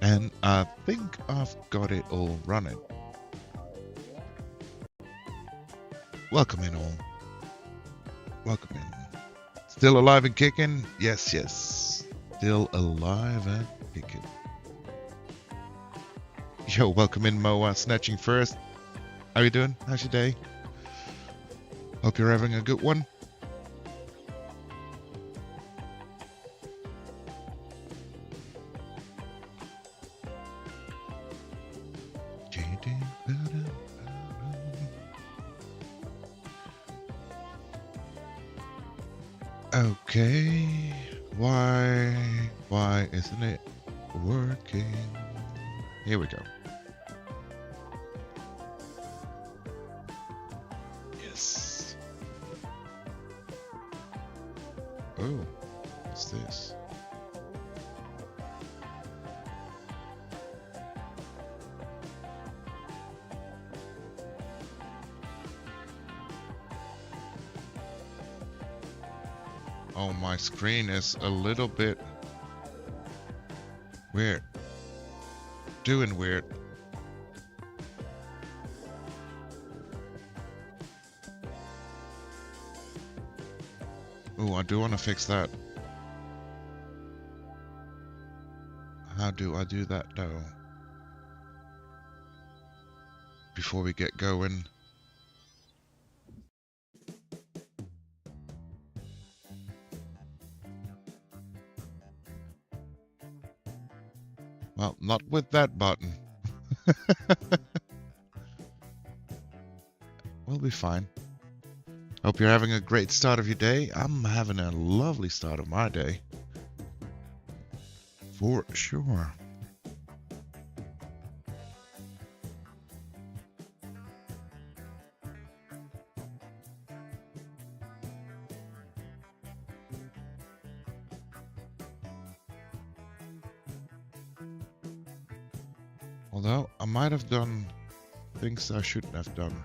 And I think I've got it all running. Welcome in all. Welcome in. Still alive and kicking? Yes, yes. Still alive and kicking. Yo, welcome in Moa, snatching first. How you doing? How's your day? Hope you're having a good one. Okay, why isn't it working? Here we go. Yes. Oh, what's this? Oh, my screen is a little bit weird. Doing weird. Oh, I do want to fix that. How do I do that though? Before we get going. Well, not with that button. We'll be fine. Hope you're having a great start of your day. I'm having a lovely start of my day. For sure. Although, I might have done things I shouldn't have done.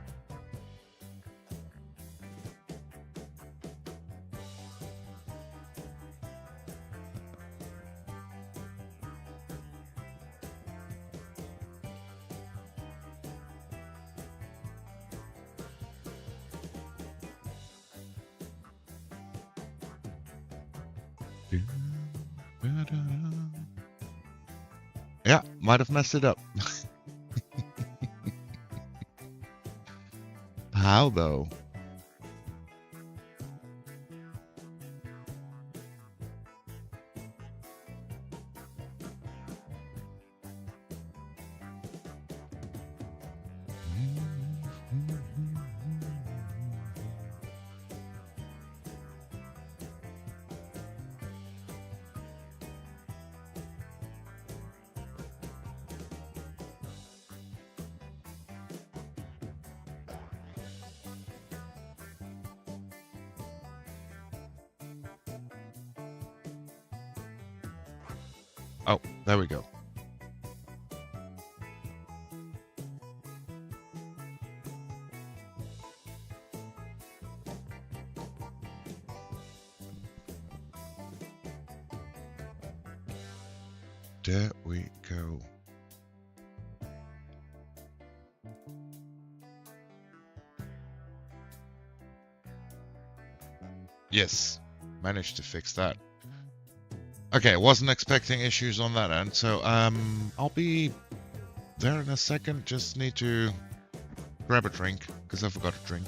Yeah, might have messed it up. How though? Oh, there we go. There we go. Yes, managed to fix that. Okay, wasn't expecting issues on that end, so I'll be there in a second. Just need to grab a drink because I forgot a drink.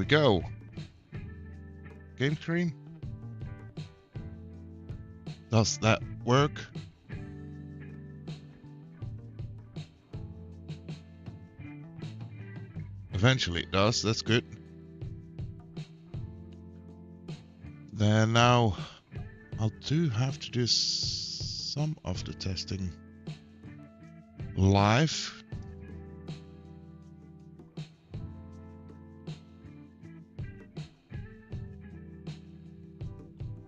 we go. Game screen. Does that work? Eventually it does, that's good. Then now I'll have to do some of the testing live.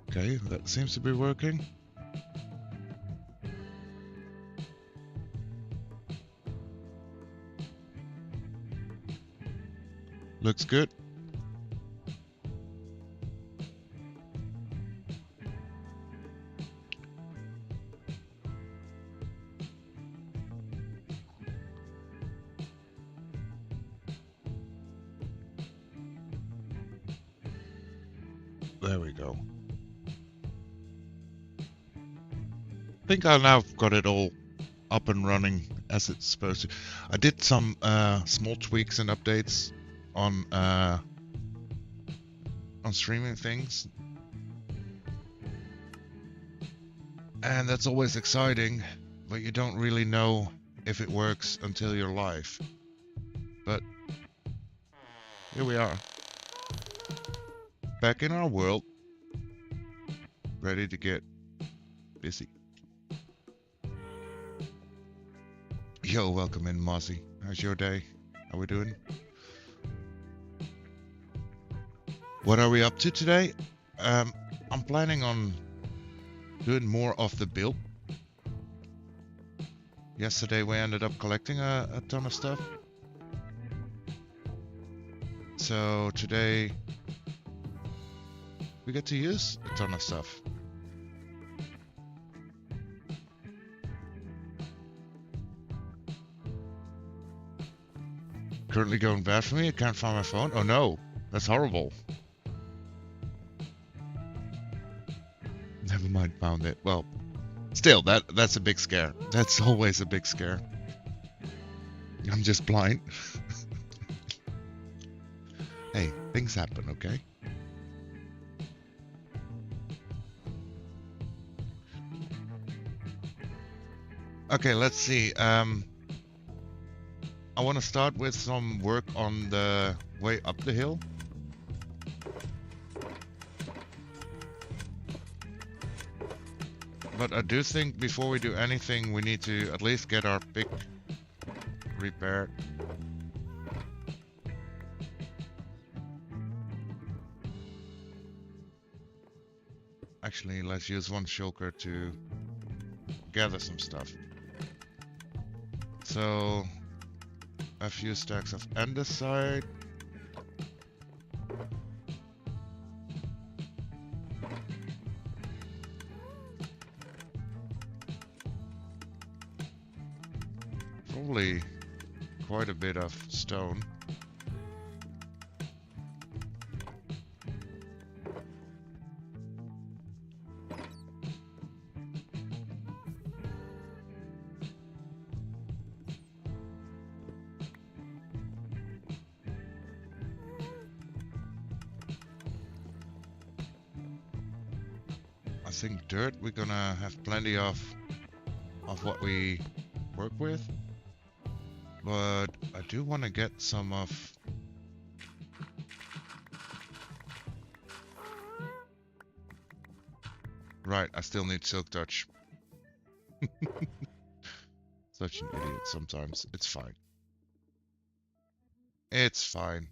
Okay, that seems to be working. Looks good. There we go. I think I now got it all up and running as it's supposed to. I did some small tweaks and updates on streaming things, and that's always exciting, but you don't really know if it works until you're live. But here we are, back in our world, ready to get busy. Yo, welcome in, Mozzie. How's your day? How we doing? What are we up to today? I'm planning on doing more of the build. Yesterday we ended up collecting a ton of stuff. So today we get to use a ton of stuff. Currently going bad for me. I can't find my phone. Oh no, that's horrible. Never mind, found it. Well, still, that's a big scare. That's always a big scare. I'm just blind. Hey, things happen, okay? Okay, let's see. I want to start with some work on the way up the hill. But I do think before we do anything, we need to at least get our pick repaired. Actually, let's use one shulker to gather some stuff. So, a few stacks of andesite. Probably quite a bit of stone. I think dirt we're gonna have plenty of what we work with. But I do want to get some of... Right, I still need silk touch. Such an idiot sometimes. It's fine. It's fine.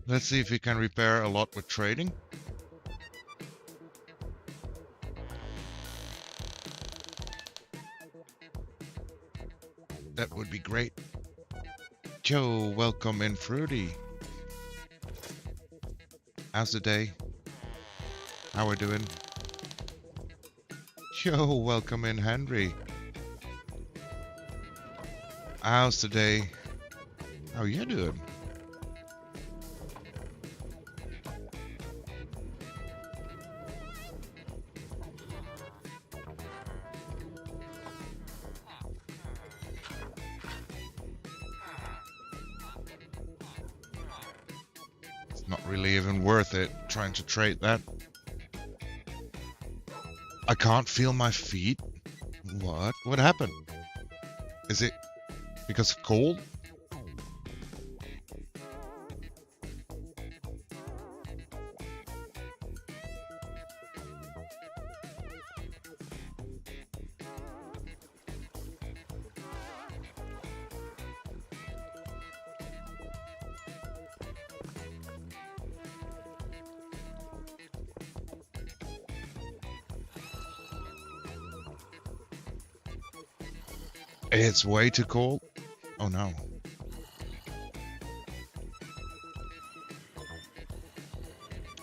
Let's see if we can repair a lot with trading. That would be great. Joe, welcome in, Fruity. How's the day? How we doing? Yo, welcome in, Henry. How's the day? How you doing? It's not really even worth it trying to trade that. I can't feel my feet. What? What happened? Is it because of cold? It's way too cold. Oh no.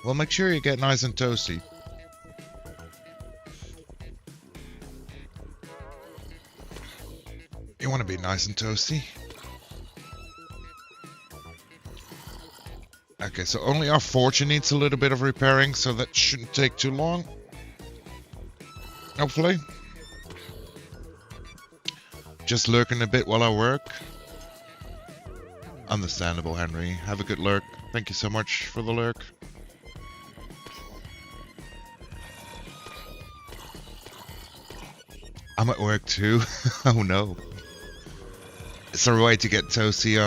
Well, make sure you get nice and toasty. You want to be nice and toasty. Okay, so only our fortune needs a little bit of repairing, so that shouldn't take too long. Hopefully. Just lurking a bit while I work. Understandable, Henry. Have a good lurk. Thank you so much for the lurk. I'm at work too. Oh no. Is there a way to get toasty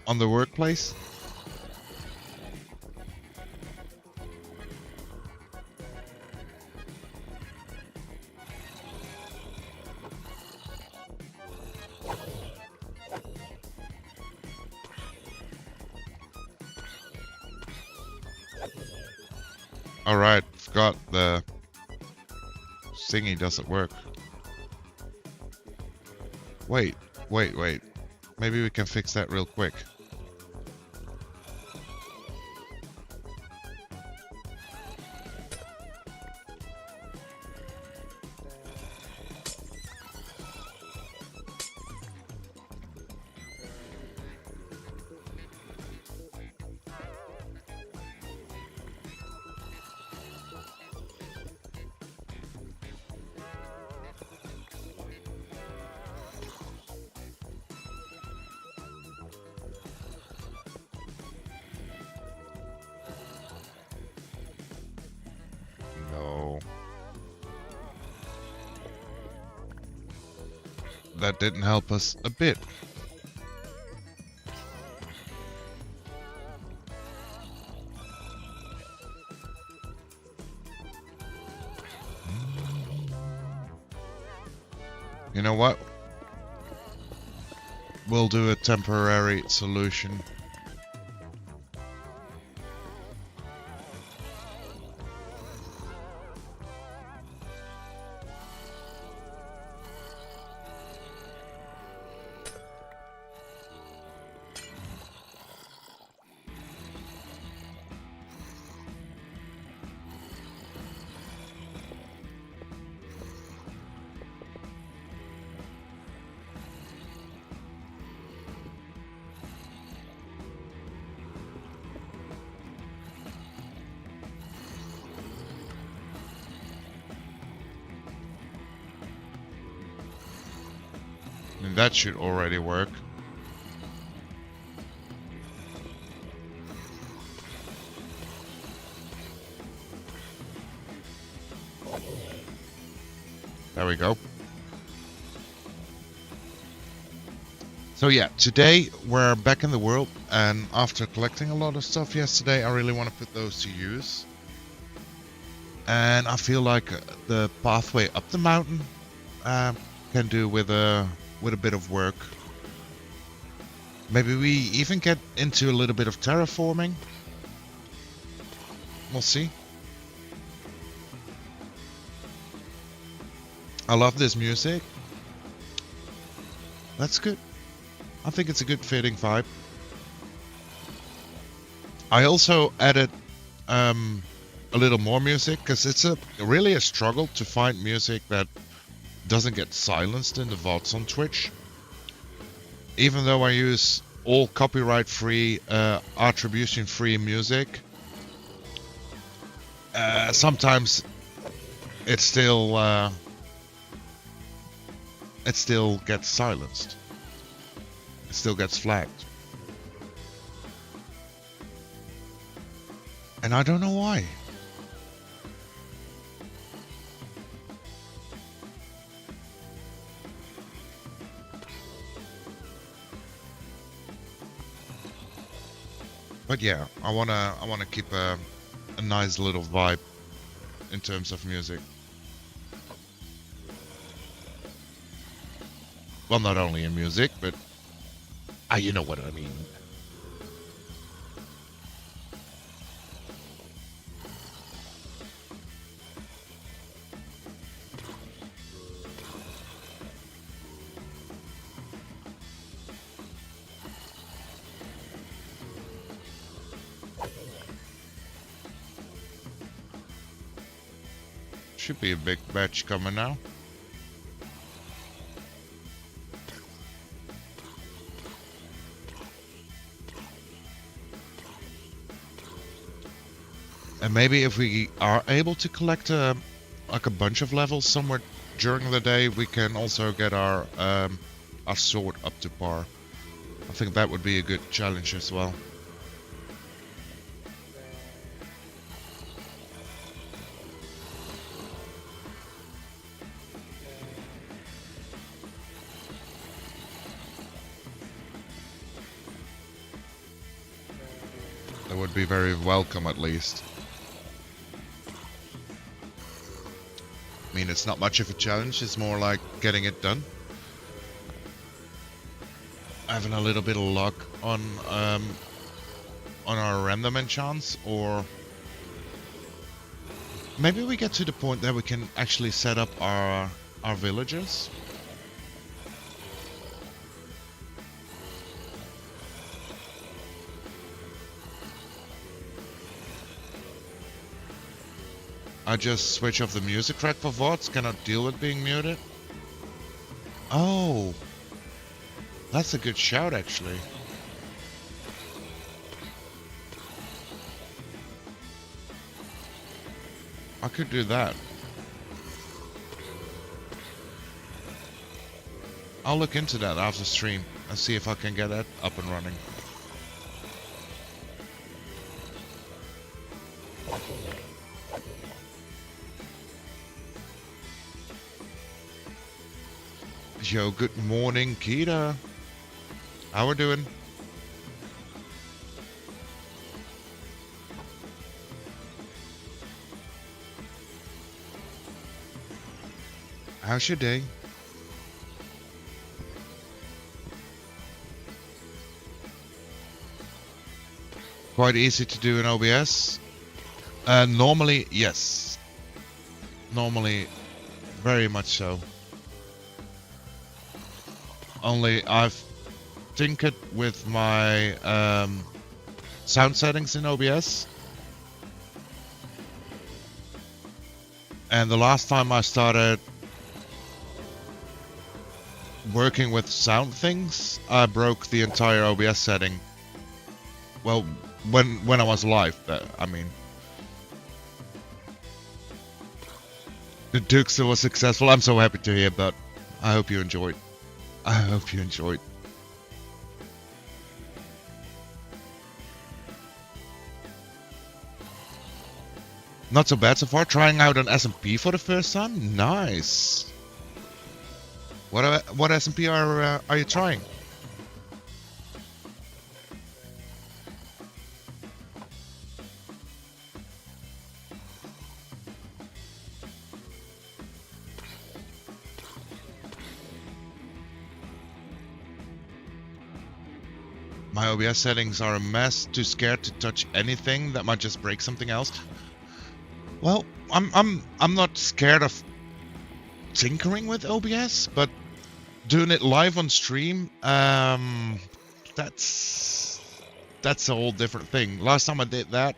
on the workplace? Alright, forgot the thingy doesn't work. Wait. Maybe we can fix that real quick. No. That didn't help us a bit. You know what? We'll do a temporary solution. And that should already work. There we go. So yeah, today we're back in the world, and after collecting a lot of stuff yesterday, I really want to put those to use. And I feel like the pathway up the mountain can do with a bit of work. Maybe we even get into a little bit of terraforming. We'll see. I love this music. That's good. I think it's a good fitting vibe. I also added a little more music, because it's really a struggle to find music that doesn't get silenced in the VODs on Twitch. Even though I use all copyright-free, attribution-free music, sometimes it still gets silenced. It still gets flagged. And I don't know why. But yeah, I wanna keep a nice little vibe in terms of music. Well, not only in music, but you know what I mean. Should be a big batch coming now. And maybe if we are able to collect like a bunch of levels somewhere during the day, we can also get our sword up to par. I think that would be a good challenge as well. That would be very welcome, at least. I mean, it's not much of a challenge, it's more like getting it done. Having a little bit of luck on our random enchants, or maybe we get to the point that we can actually set up our villages. I just switch off the music track for VODs, cannot deal with being muted. Oh, that's a good shout, actually. I could do that. I'll look into that after stream and see if I can get that up and running. Yo, good morning, Kita. How we doing? How's your day? Quite easy to do in OBS? Normally, yes. Normally, very much so. Only I've tinkered with my sound settings in OBS. And the last time I started working with sound things, I broke the entire OBS setting. Well, when I was live, I mean. The Duke still was successful. I'm so happy to hear that. I hope you enjoyed. I hope you enjoyed. Not so bad so far. Trying out an SMP for the first time. Nice. What SMP are you trying? My OBS settings are a mess. Too scared to touch anything that might just break something else. Well, I'm not scared of tinkering with OBS, but doing it live on stream, that's a whole different thing. Last time I did that,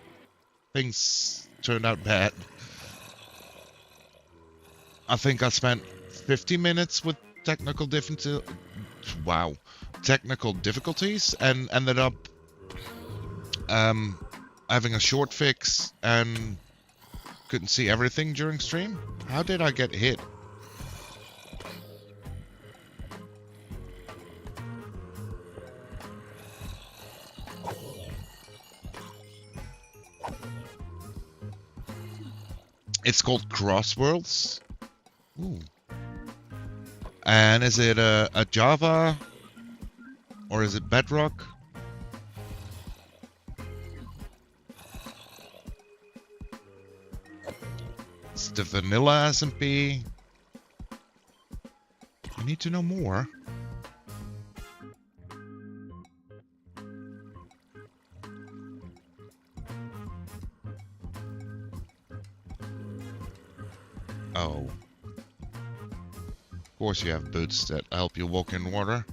things turned out bad. I think I spent 50 minutes with technical difficulties and ended up having a short fix and couldn't see everything during stream. How did I get hit? It's called Crossworlds. Ooh. And is it a Java or is it Bedrock? It's the vanilla SMP. I need to know more. Oh. Of course you have boots that help you walk in water.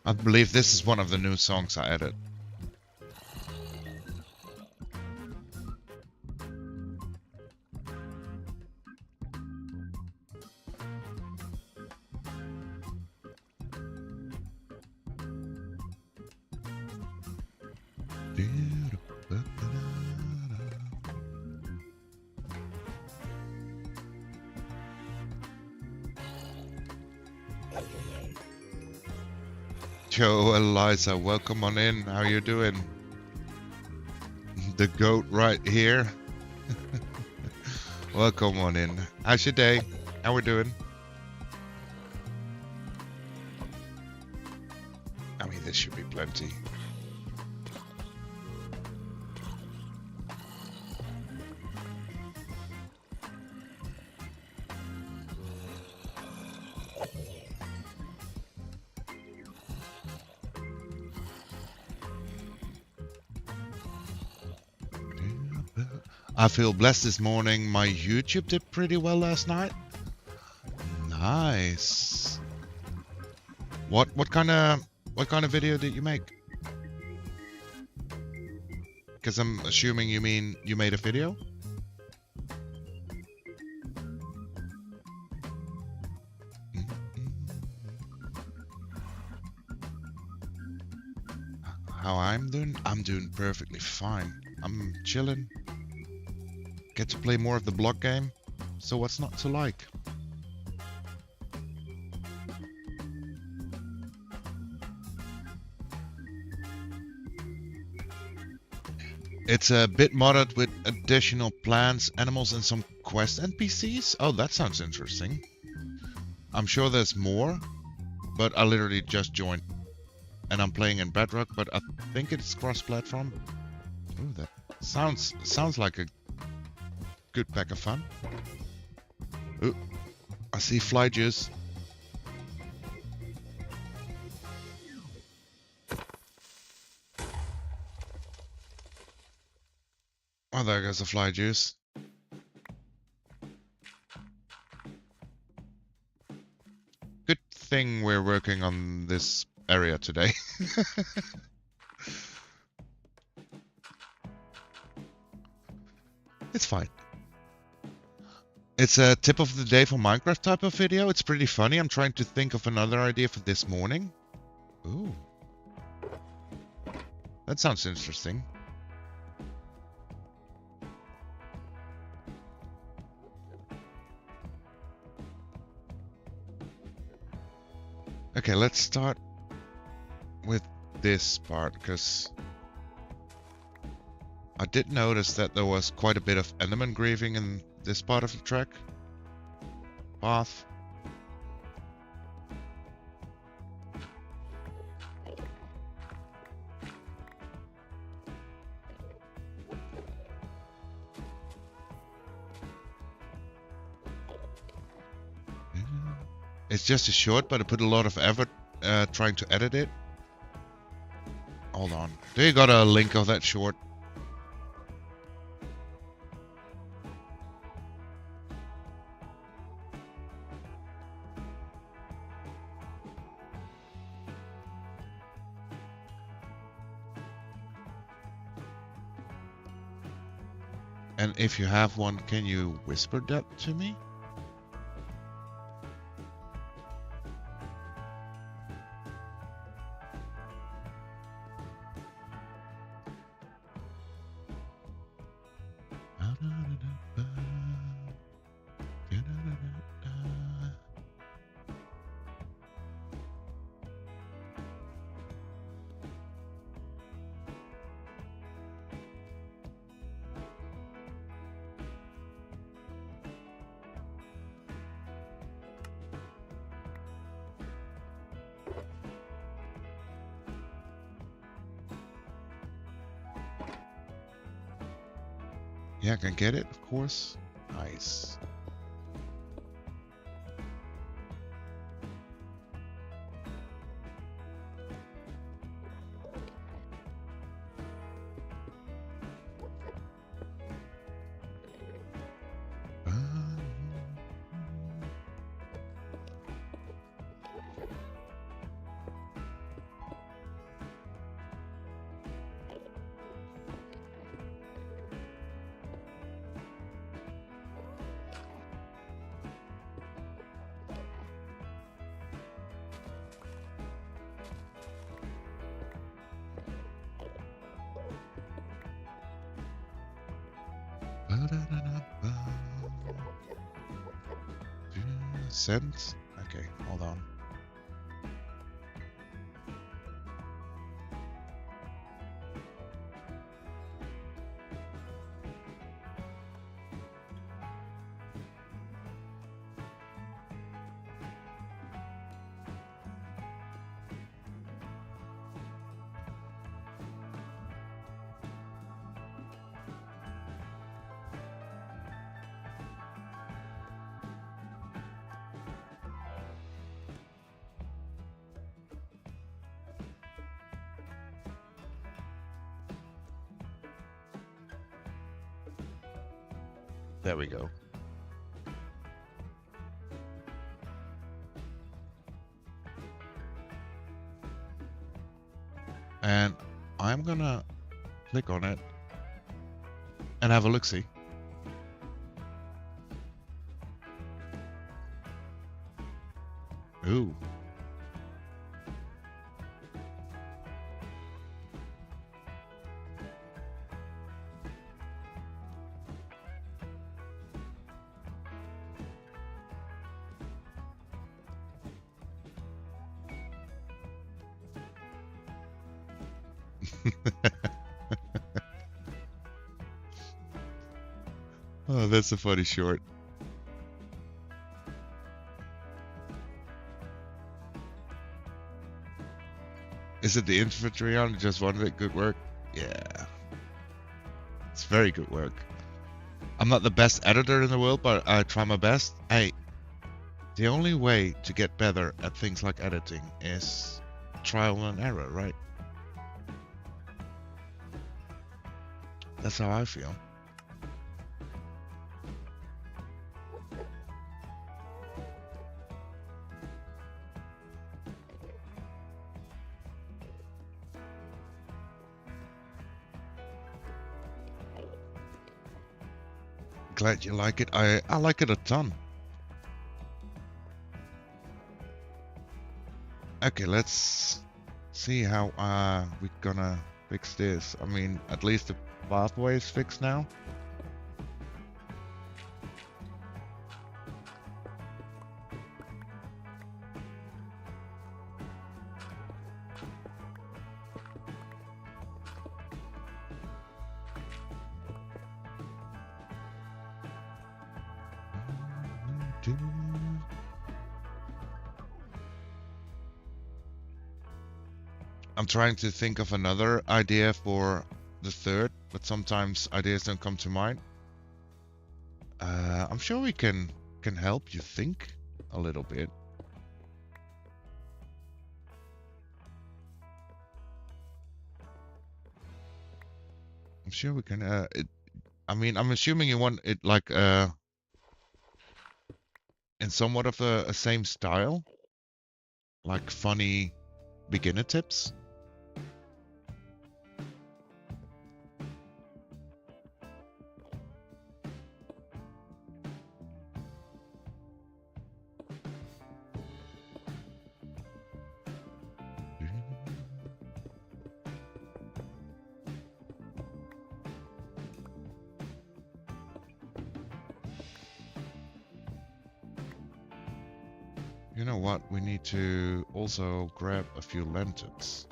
I believe this is one of the new songs I added. Yo, Eliza, welcome on in. How you doing? The goat right here. Welcome on in. How's your day? How we doing? I mean, this should be plenty. I feel blessed this morning. My YouTube did pretty well last night. Nice. What kind of video did you make? Because I'm assuming you mean you made a video? How I'm doing? I'm doing perfectly fine. I'm chilling. Get to play more of the block game, so what's not to like? It's a bit modded with additional plants, animals, and some quest NPCs. Oh, that sounds interesting. I'm sure there's more, but I literally just joined. And I'm playing in Bedrock, but I think it's cross-platform. Ooh, that sounds like a good pack of fun. Ooh, I see fly juice. Oh, there goes the fly juice. Good thing we're working on this area today. It's fine. It's a tip of the day for Minecraft type of video. It's pretty funny. I'm trying to think of another idea for this morning. Ooh. That sounds interesting. Okay, let's start with this part, because I did notice that there was quite a bit of Enderman grieving in this part of the track path. It's just a short, but I put a lot of effort trying to edit it. Hold on. Do you got a link of that short? And if you have one, can you whisper that to me? Yeah, I can get it, of course. Nice. Cents? Okay, hold on. There we go. And I'm gonna click on it and have a look-see. Ooh. Oh, that's a funny short. Is it the infantry on? Just wanted it. Good work. Yeah. It's very good work. I'm not the best editor in the world, but I try my best. Hey, the only way to get better at things like editing is trial and error, right? That's how I feel. Glad you like it. I like it a ton. Okay, let's see how we're gonna fix this. I mean, at least the pathway is fixed now. I'm trying to think of another idea for the third, but sometimes ideas don't come to mind. I'm sure we can help you think a little bit. I'm sure we can. I mean, I'm assuming you want it like in somewhat of a same style, like funny beginner tips. You know what? We need to also grab a few lanterns.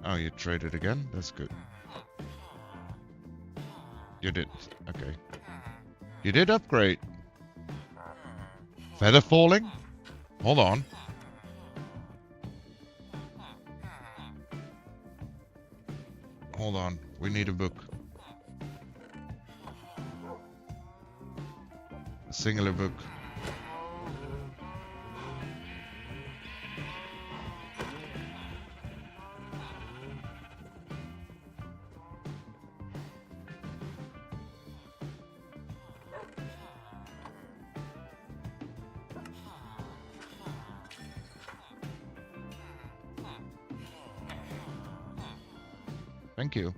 Oh, you traded again? That's good. You did. Okay. You did upgrade. Feather falling? Hold on. Hold on. We need a book. A singular book. Thank you.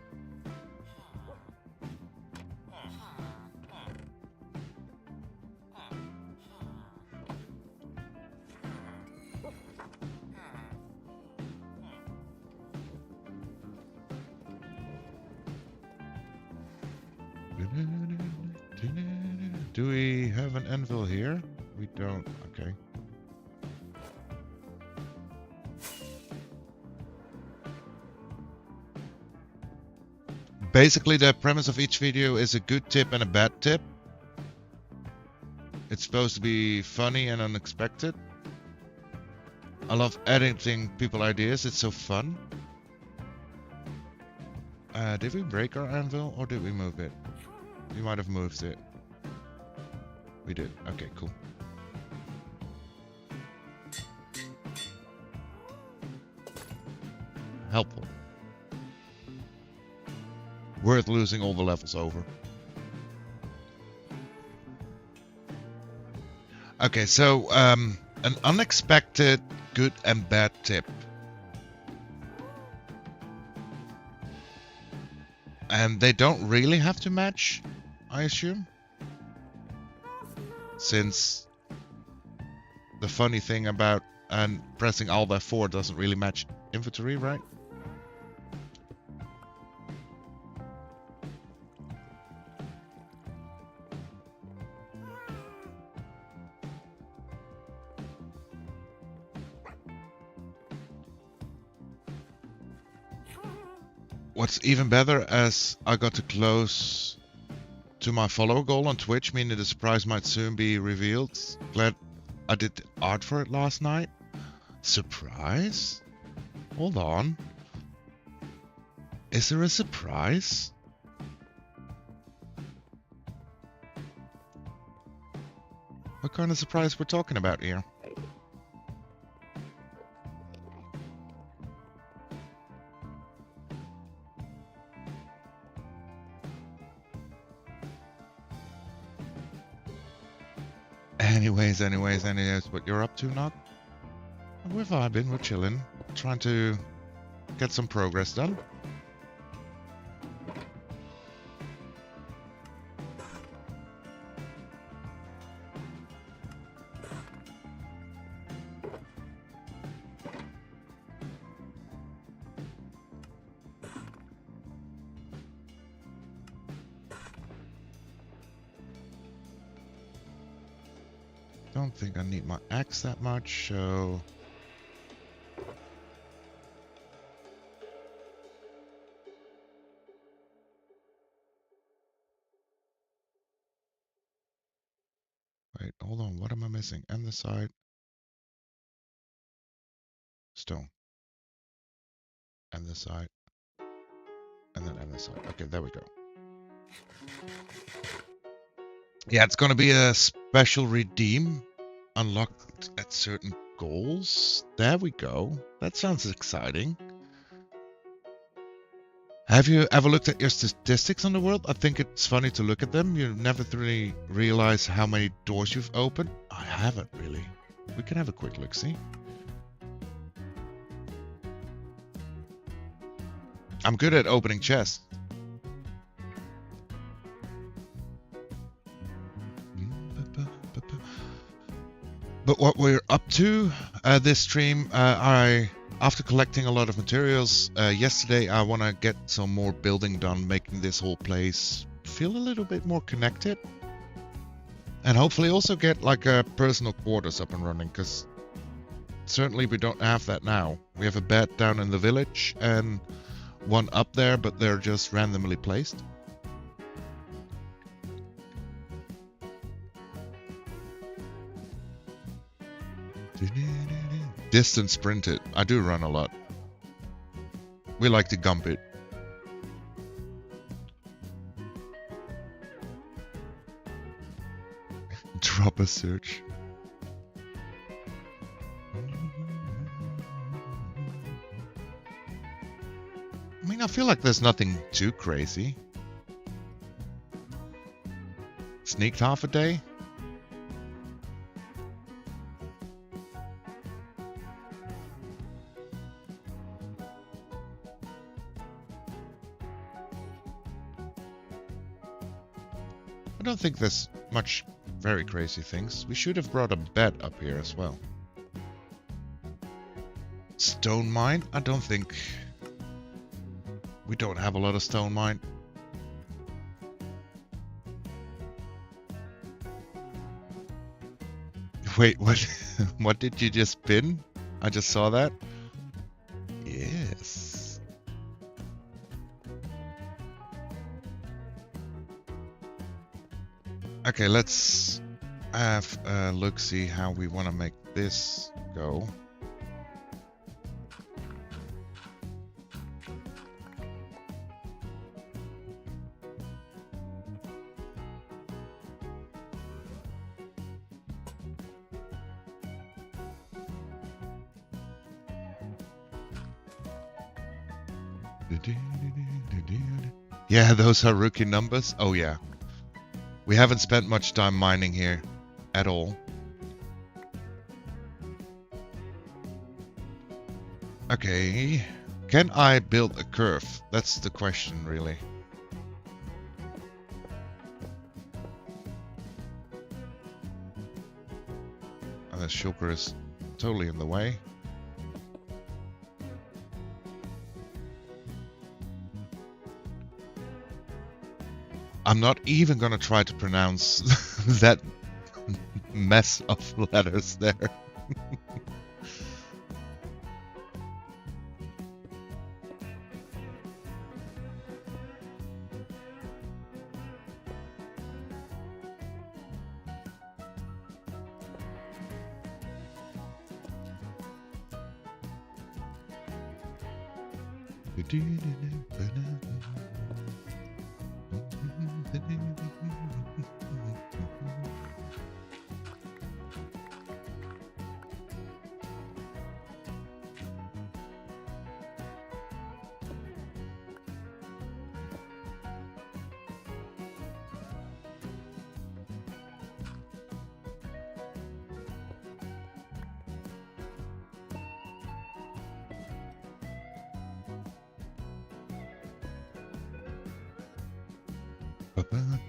Do we have an anvil here? We don't. Okay. Basically, the premise of each video is a good tip and a bad tip. It's supposed to be funny and unexpected. I love editing people ideas. It's so fun. Did we break our anvil or did we move it? We might have moved it. We did. Okay, cool. Helpful. Worth losing all the levels over. Okay, so an unexpected good and bad tip. And they don't really have to match, I assume. Since the funny thing about pressing Alt F4 doesn't really match inventory, right? What's even better, as I got too close to my follower goal on Twitch, meaning the surprise might soon be revealed. Glad I did the art for it last night. Surprise? Hold on. Is there a surprise? What kind of surprise we're talking about here? Anyways, what you're up to, Nog? We're vibing, we're chilling, trying to get some progress done. don't think I need my axe that much, so... Wait, hold on, what am I missing? And the side. Stone. And the side. And then and the side. Okay, there we go. Yeah, it's gonna be a special redeem. Unlocked at certain goals. There we go. That sounds exciting. Have you ever looked at your statistics on the world? I think it's funny to look at them. You never really realize how many doors you've opened. I haven't really. We can have a quick look, see? I'm good at opening chests. But what we're up to this stream, after collecting a lot of materials yesterday, I want to get some more building done, making this whole place feel a little bit more connected. And hopefully also get like a personal quarters up and running, because certainly we don't have that now. We have a bed down in the village and one up there, but they're just randomly placed. Distance sprinted. I do run a lot. We like to gump it. Drop a search. I mean, I feel like there's nothing too crazy. Sneaked half a day? I don't think there's much very crazy things. We should have brought a bed up here as well. Stone mine? I don't think... We don't have a lot of stone mine. Wait, what? What did you just pin? I just saw that. Yes. Okay, let's have a look, see how we want to make this go. Yeah, those are rookie numbers. Oh yeah. We haven't spent much time mining here at all. Okay. Can I build a curve? That's the question, really. And the shulker is totally in the way. I'm not even gonna try to pronounce that mess of letters there.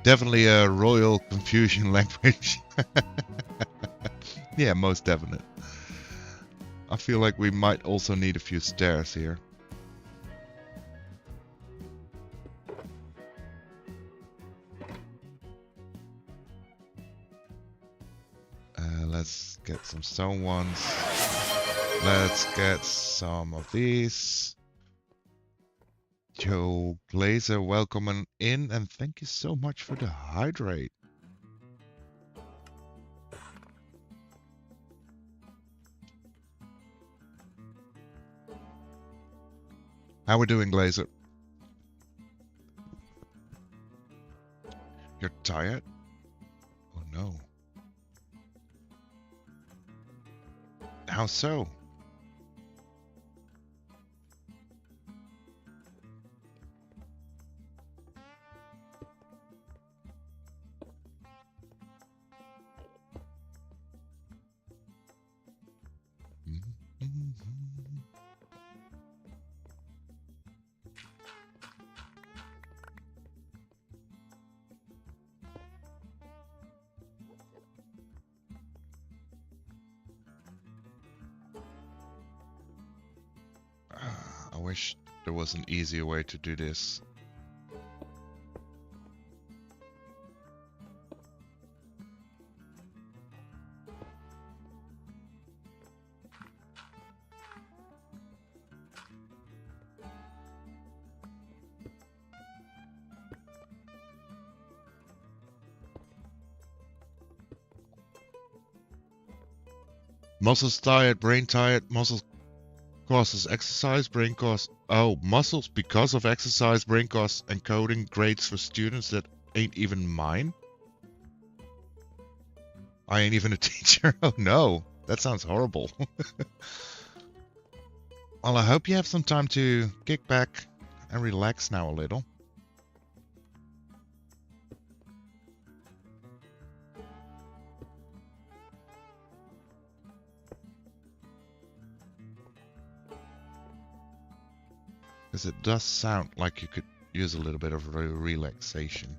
Definitely a royal confusion language. Yeah, most definite. I feel like we might also need a few stairs here. some stone ones. Let's get some of these. Yo, Glazer, welcome in, and thank you so much for the hydrate. How we doing, Glazer? You're tired? Oh no. How so? I wish there was an easier way to do this. Muscles tired, brain tired, muscles causes exercise, brain cause... Oh, muscles because of exercise, brain cause, and coding grades for students that ain't even mine? I ain't even a teacher? Oh no, that sounds horrible. Well, I hope you have some time to kick back and relax now a little. Because it does sound like you could use a little bit of relaxation.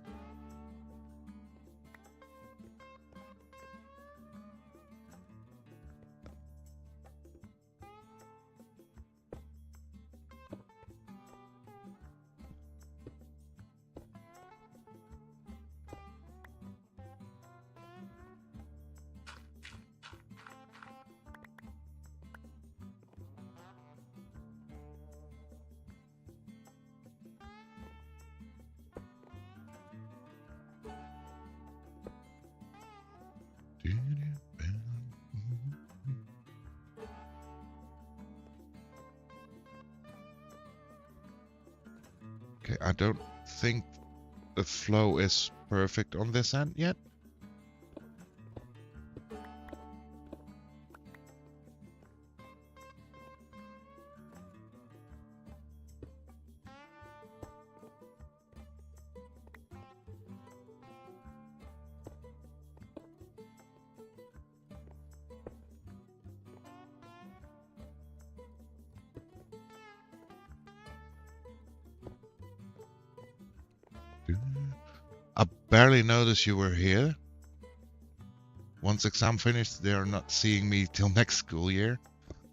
Okay, I don't think the flow is perfect on this end yet. I barely noticed you were here. Once exam finished, they are not seeing me till next school year.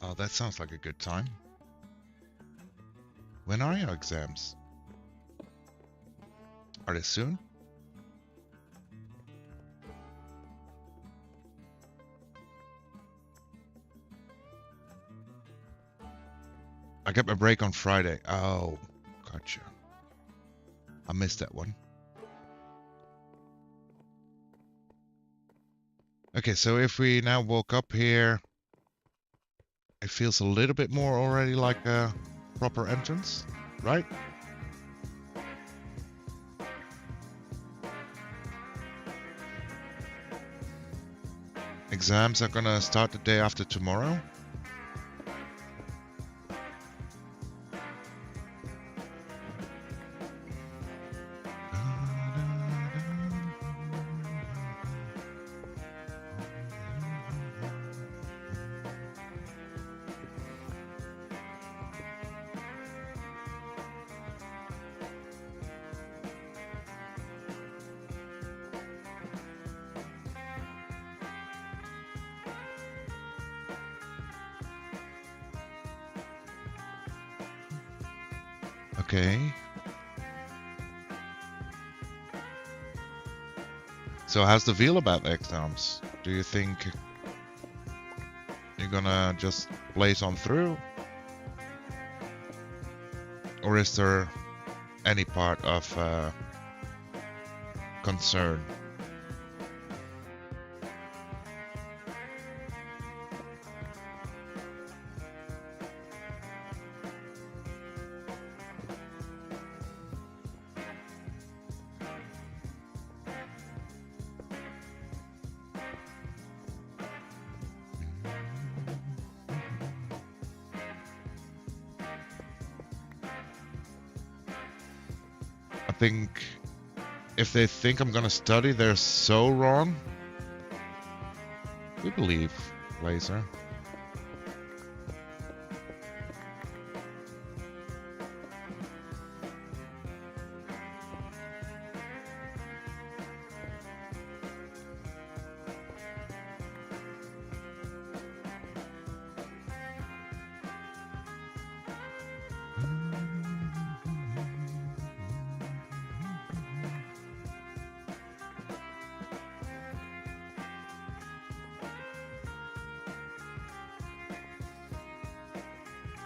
Oh, that sounds like a good time. When are your exams? Are they soon? I get my break on Friday. Oh, gotcha. I missed that one. Okay, so if we now walk up here, it feels a little bit more already like a proper entrance, right? Exams are gonna start the day after tomorrow. Okay. So how's the feel about the exams? Do you think You're gonna just blaze on through? Or is there any part of concern? I think if they think I'm gonna study, they're so wrong. We believe, Laser.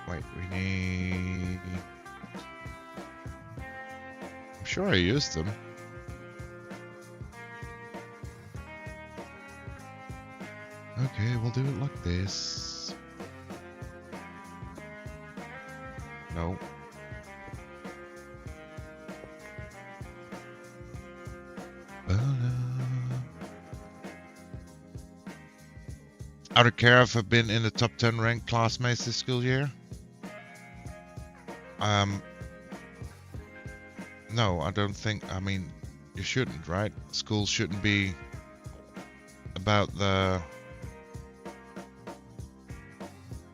Wait, we need... I'm sure I used them. Okay, we'll do it like this. No. Out of care if I've been in the top 10 ranked classmates this school year. No, I don't think, I mean, you shouldn't, right? School shouldn't be about the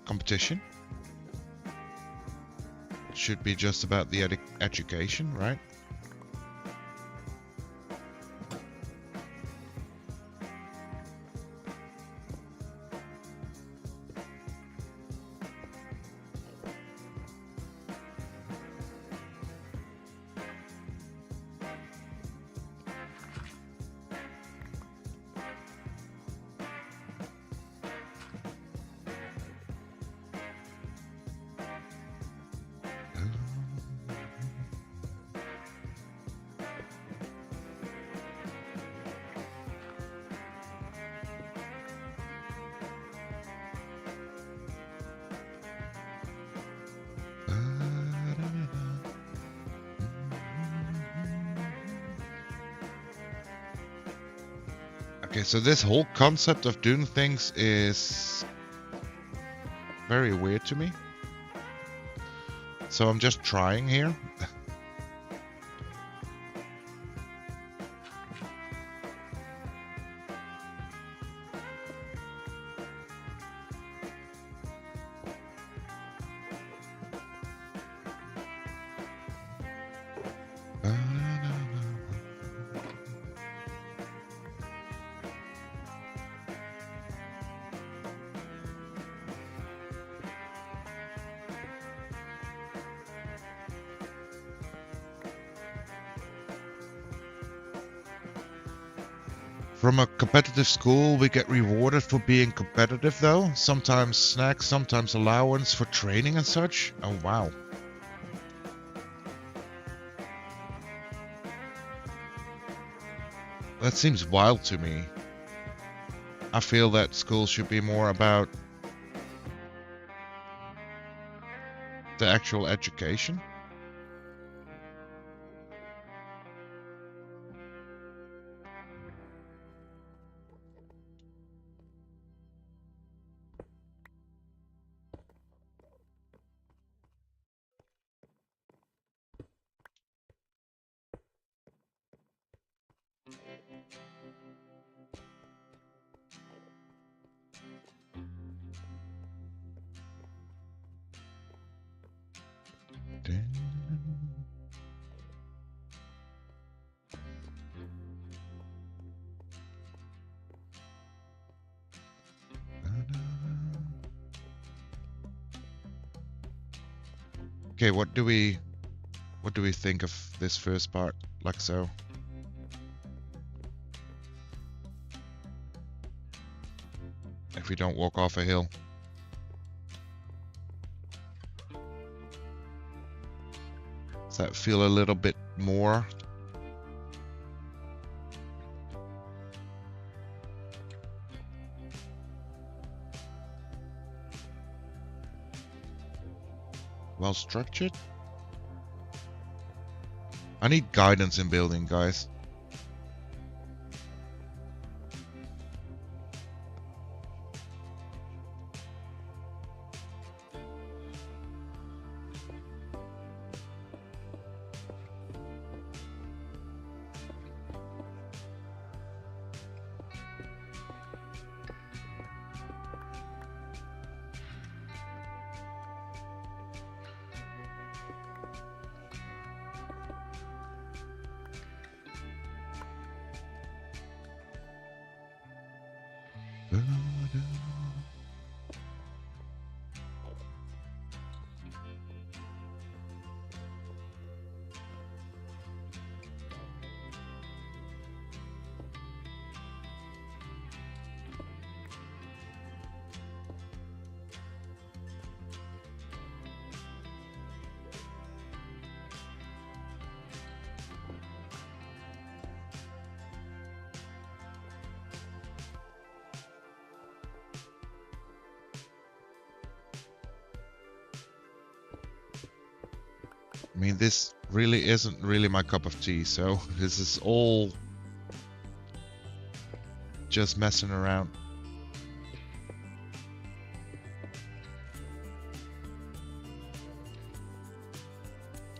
competition. It should be just about the education, right? Okay, so this whole concept of doing things is very weird to me. So I'm just trying here. From a competitive school, we get rewarded for being competitive though. Sometimes snacks, sometimes allowance for training and such. Oh wow. That seems wild to me. I feel that school should be more about the actual education. Okay, what do we think of this first part, like so? If we don't walk off a hill. Does that feel a little bit more? Well structured? I need guidance in building, guys. I mean, this really isn't really my cup of tea, so this is all just messing around.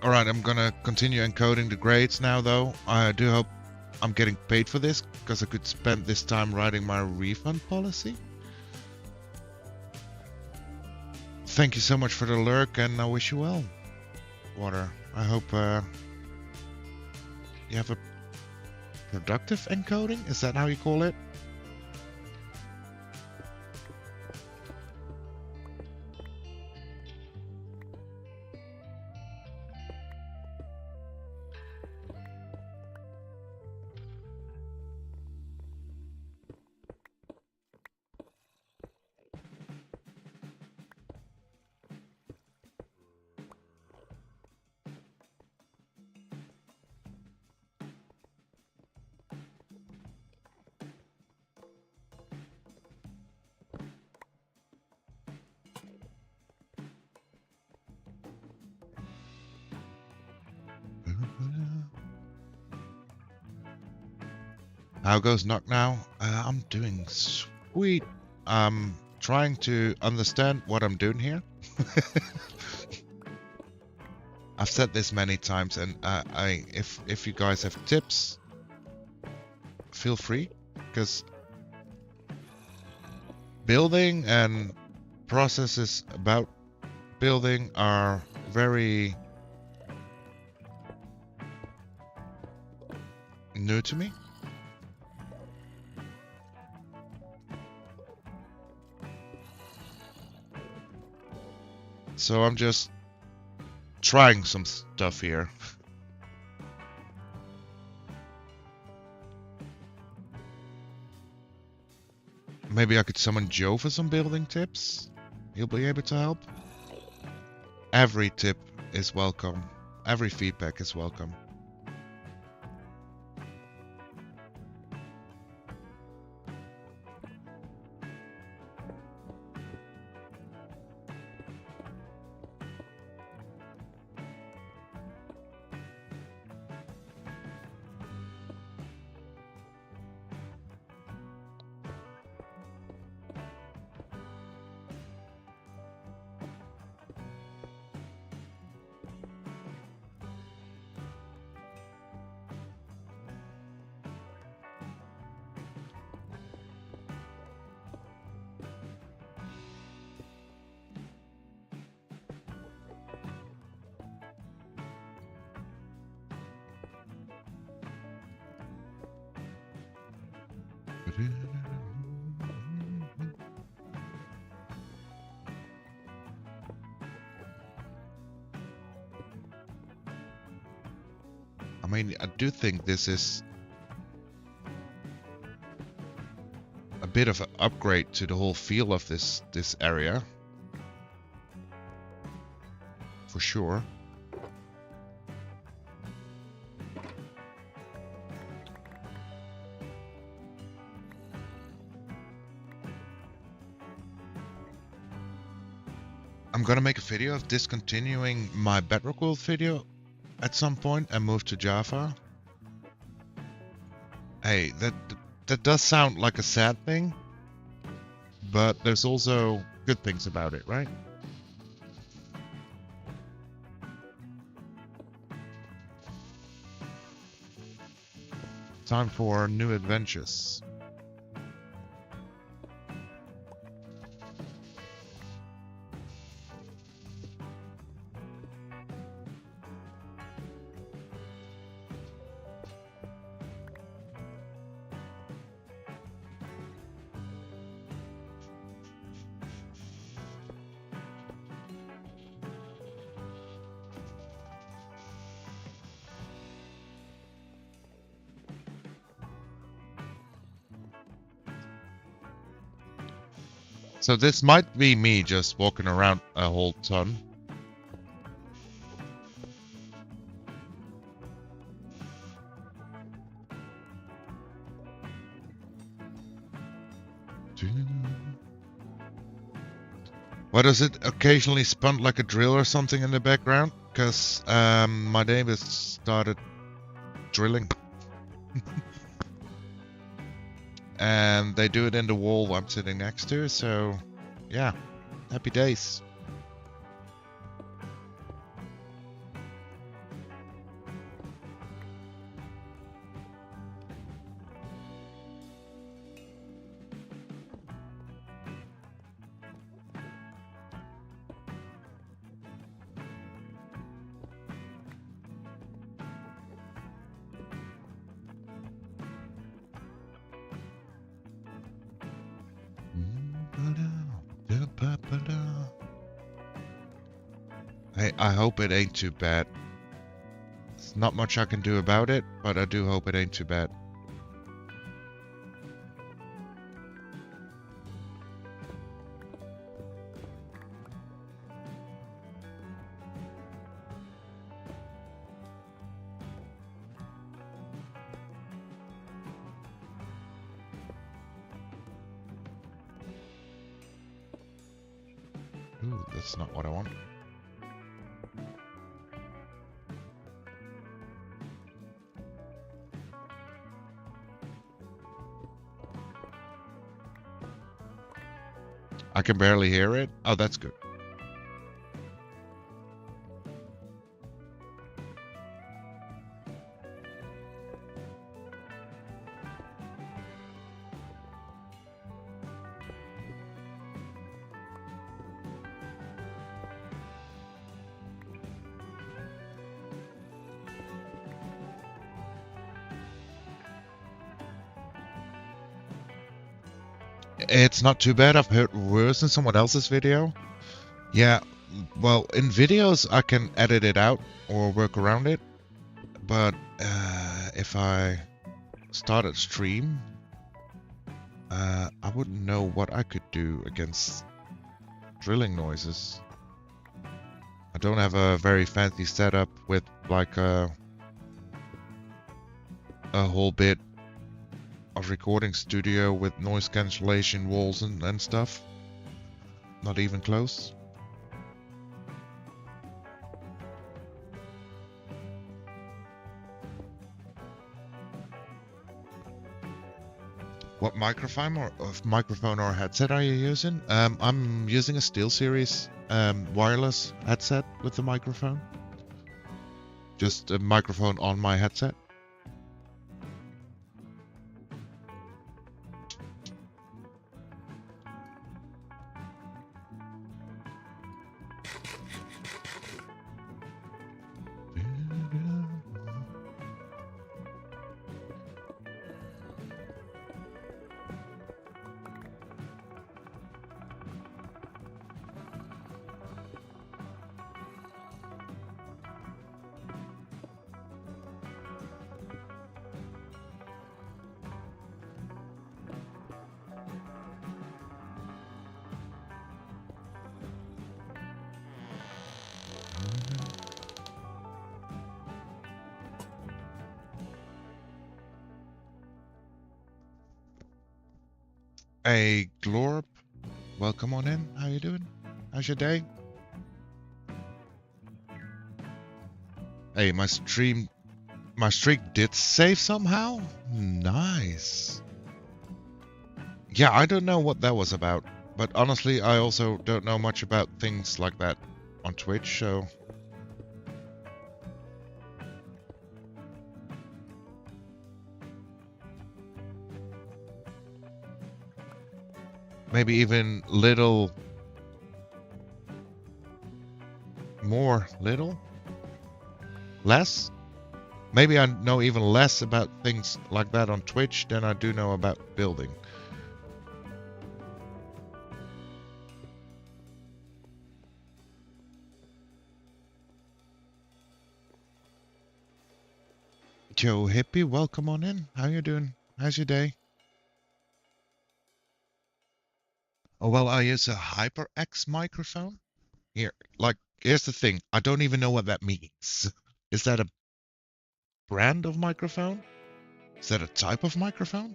Alright, I'm gonna continue encoding the grades now, though. I do hope I'm getting paid for this, because I could spend this time writing my refund policy. Thank you so much for the lurk, and I wish you well, Water. I hope you have a productive encoding? Is that how you call it? How goes Knock now? I'm doing sweet. I'm trying to understand what I'm doing here. I've said this many times, and if you guys have tips, feel free, because building and processes about building are very new to me. So I'm just trying some stuff here. Maybe I could summon Joe for some building tips. He'll be able to help. Every tip is welcome. Every feedback is welcome. I mean, I do think this is a bit of an upgrade to the whole feel of this area. For sure. I'm gonna make a video of discontinuing my Bedrock World video at some point and move to Java. Hey, that does sound like a sad thing, but there's also good things about it, right? Time for new adventures. So this might be me just walking around a whole ton. Why does it occasionally spun like a drill or something in the background? Because my neighbors started drilling. And they do it in the wall I'm sitting next to, so yeah, happy days. Hey, I hope it ain't too bad. There's not much I can do about it, but I do hope it ain't too bad. Ooh, that's not what I want. I can barely hear it. Oh, that's good. It's not too bad. I've heard worse in someone else's video. Yeah, well, in videos I can edit it out or work around it. But if I start a stream, I wouldn't know what I could do against drilling noises. I don't have a very fancy setup with like a whole bit of recording studio with noise cancellation walls and stuff. Not even close. What microphone or headset are you using? I'm using a SteelSeries wireless headset with the microphone. Just a microphone on my headset. Hey, Glorp, welcome on in. How you doing? How's your day? Hey, my streak did save somehow? Nice. Yeah, I don't know what that was about. But honestly, I also don't know much about things like that on Twitch, so... Maybe even little... more little? Less? Maybe I know even less about things like that on Twitch than I do know about building. Joe Hippie, welcome on in. How you doing? How's your day? Oh, well, I use a HyperX microphone. Here, like, here's the thing. I don't even know what that means. Is that a brand of microphone? Is that a type of microphone?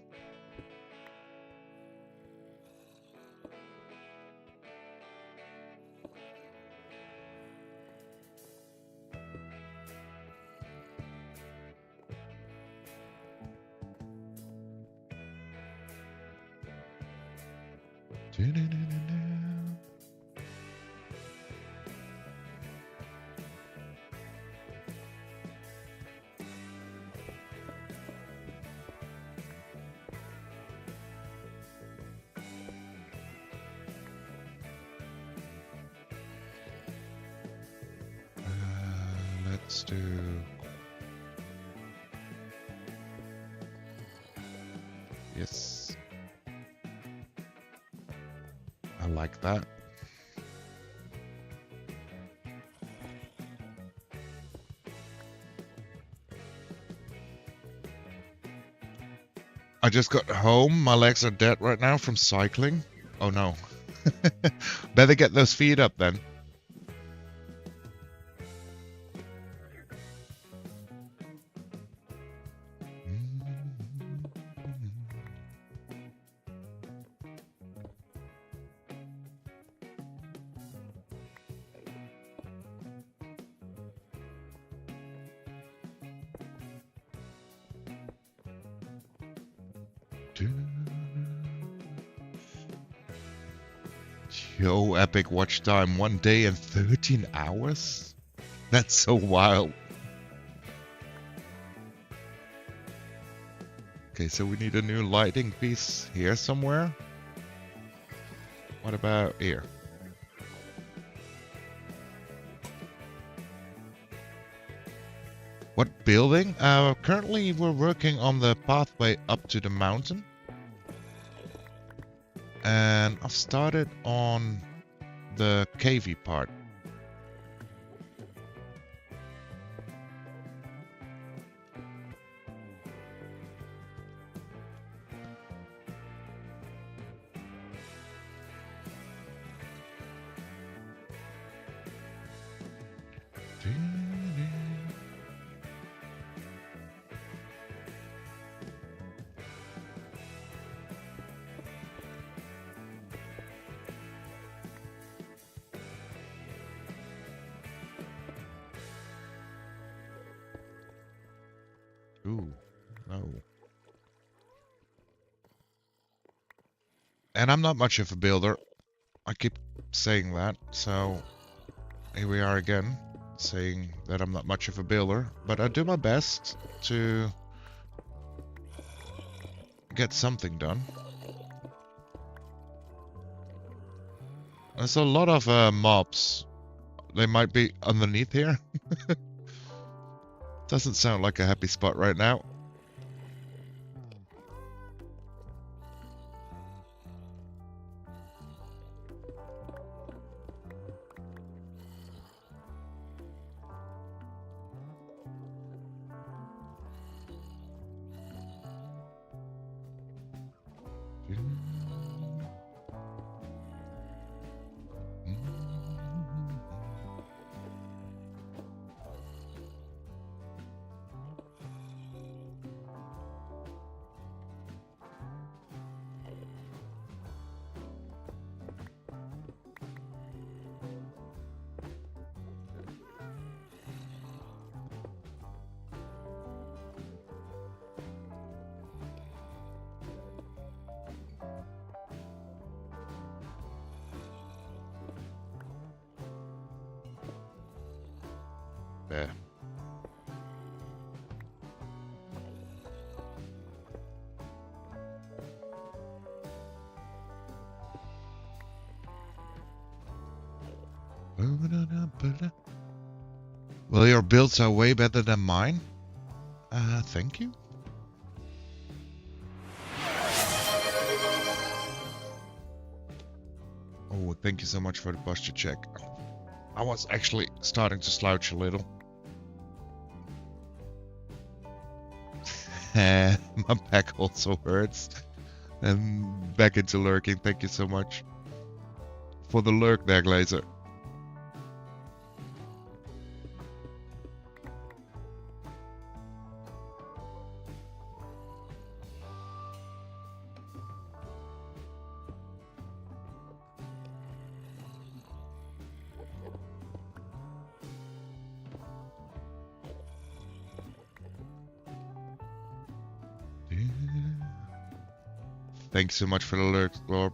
Let's do... Yes. I like that. I just got home. My legs are dead right now from cycling. Oh no. Better get those feet up then. Yo, epic watch time. 1 day and 13 hours? That's so wild. Okay, so we need a new lighting piece here somewhere. What about here? What building? Currently we're working on the pathway up to the mountain. And I've started on the cavey part. Ooh, no. And I'm not much of a builder. I keep saying that, so here we are again, saying that I'm not much of a builder, but I do my best to get something done. There's a lot of mobs. They might be underneath here. Doesn't sound like a happy spot right now. There. Well, your builds are way better than mine. Thank you. Oh, thank you so much for the posture check. I was actually starting to slouch a little. My back also hurts. And back into lurking. Thank you so much for the lurk there, Glazer. Thanks so much for the alert, Glorb.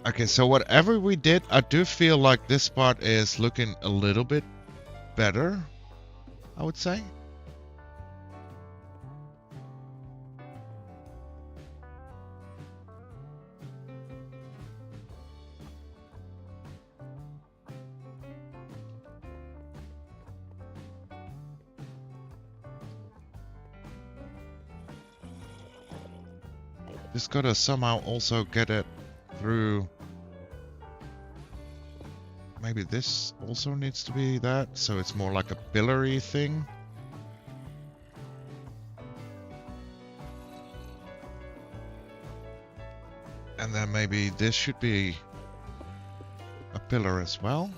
Okay, so whatever we did, I do feel like this part is looking a little bit better, I would say. Just gotta somehow also get it through. Maybe this also needs to be that, so it's more like a pillory thing. And then maybe this should be a pillar as well.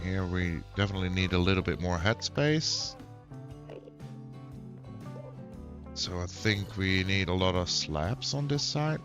Here we definitely need a little bit more headspace. So I think we need a lot of slabs on this side.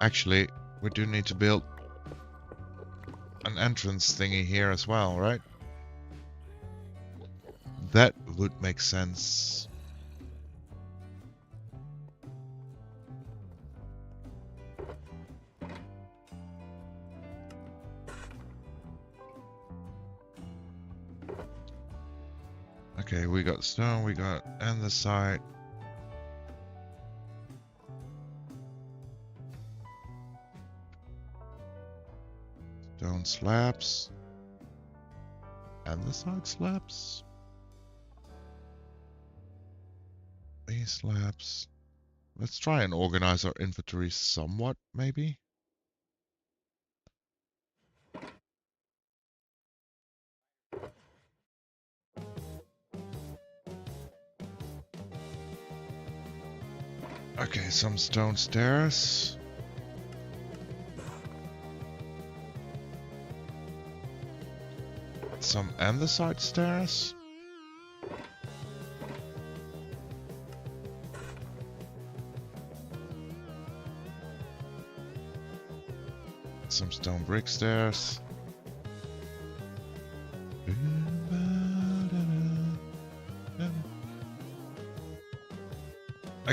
Actually, we do need to build an entrance thingy here as well, right? That would make sense. Okay, we got stone, we got andesite. Stone slabs. Andesite slabs. These slabs. Let's try and organize our inventory somewhat, maybe. Okay, some stone stairs. Some andesite stairs. Some stone brick stairs.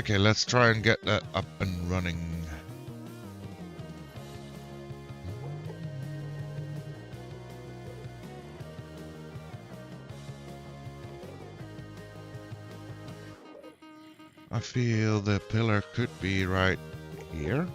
Okay, let's try and get that up and running. I feel the pillar could be right here.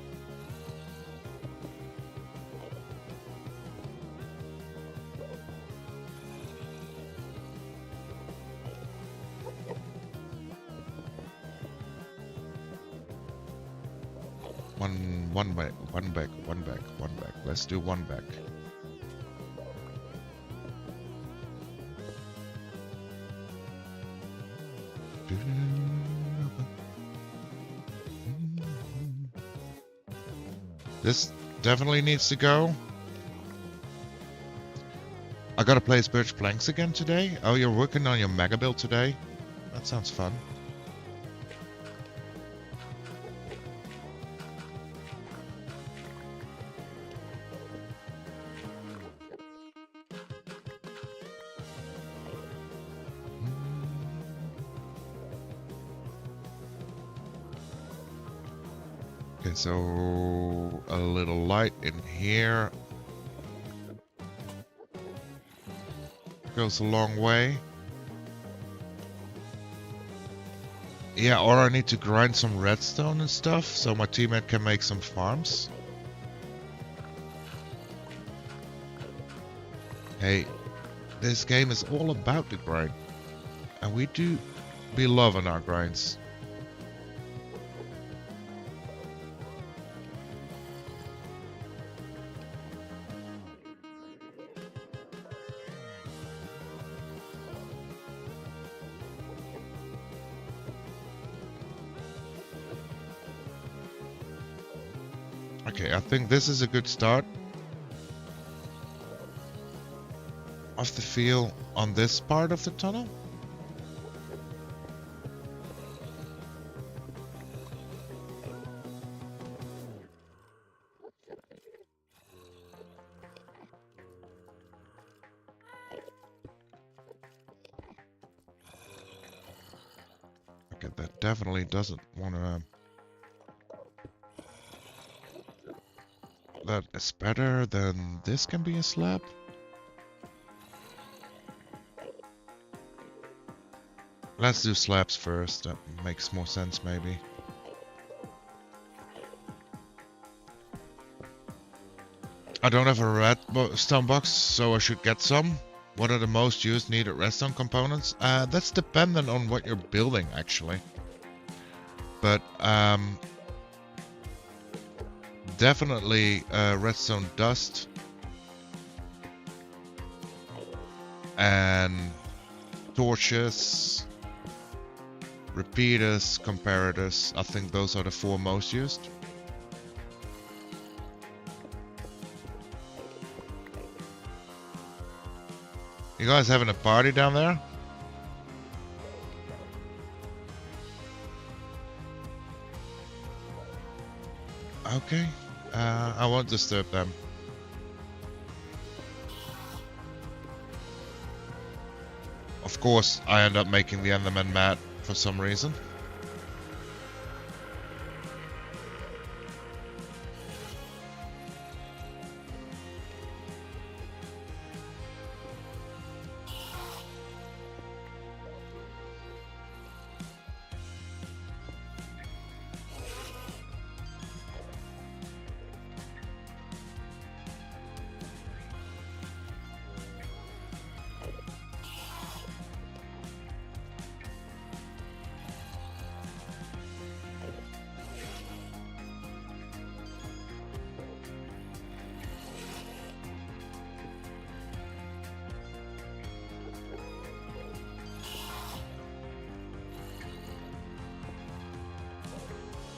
One back, one back, one back, one back. Let's do one back. This definitely needs to go. I gotta place birch planks again today. Oh, you're working on your mega build today? That sounds fun. Okay, so a little light in here goes a long way. Yeah, or I need to grind some redstone and stuff so my teammate can make some farms. Hey, this game is all about the grind, and we do be loving our grinds. Okay, I think this is a good start of the field on this part of the tunnel. Okay, that definitely doesn't want to... That is better than this can be a slab. Let's do slabs first. That makes more sense, maybe. I don't have a redstone box, so I should get some. What are the most used needed redstone components? That's dependent on what you're building, actually. But definitely redstone dust and torches, repeaters, comparators. I think those are the 4 most used. You guys having a party down there? Okay. I won't disturb them. Of course, I end up making the Enderman mad for some reason.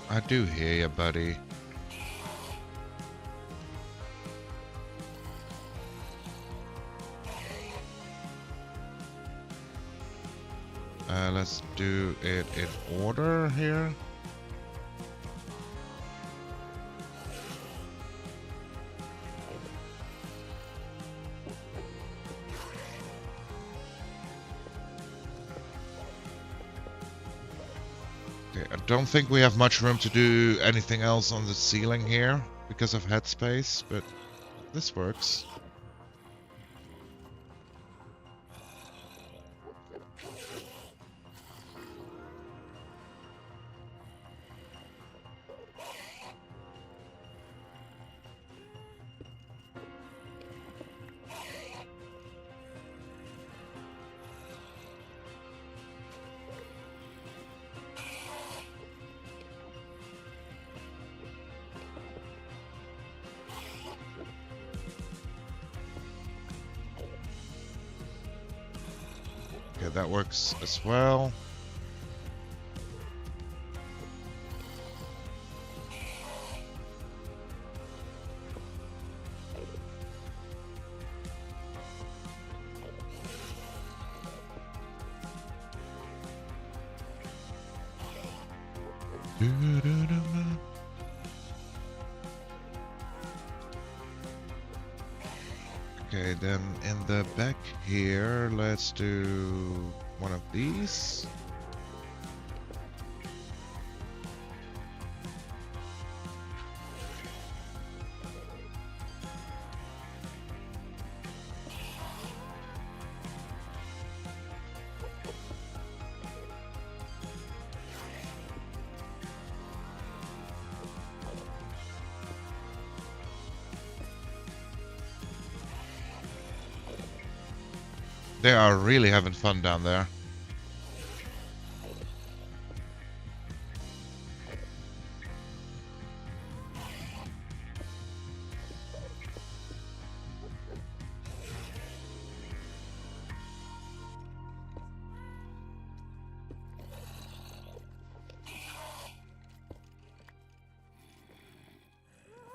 I do hear you, buddy. Let's do it in order here. Okay, Okay, I don't think we have much room to do anything else on the ceiling here because of headspace, but this works. Okay, that works as well. Okay, then in the back here, let's do one of these. They are really having fun down there.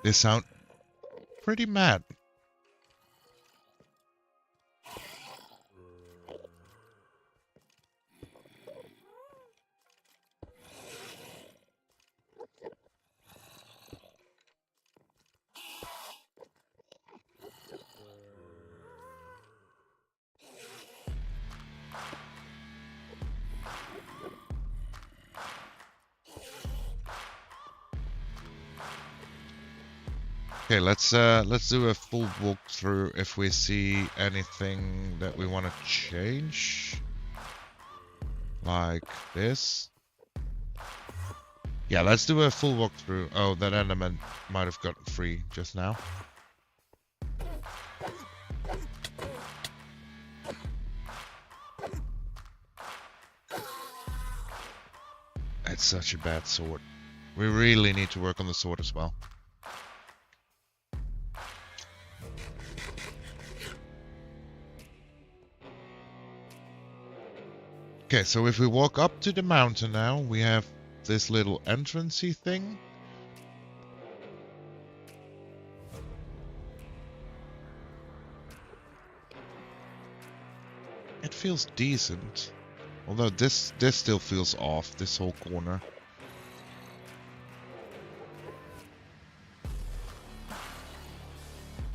They sound pretty mad. Okay, let's do a full walkthrough if we see anything that we want to change. Like this. Yeah, let's do a full walkthrough. Oh, that element might have gotten free just now. It's such a bad sword. We really need to work on the sword as well. Okay, so if we walk up to the mountain now, we have this little entrancey thing. It feels decent. Although this still feels off, this whole corner.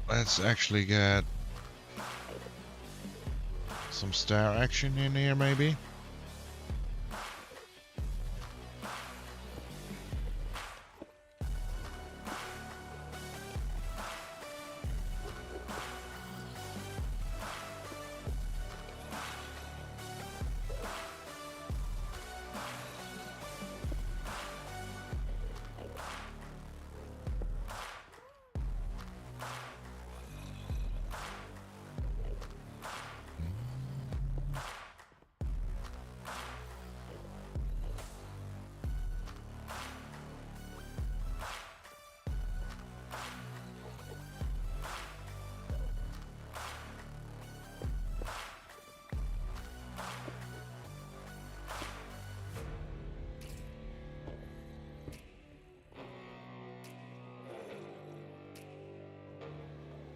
Let's actually get some stair action in here, maybe.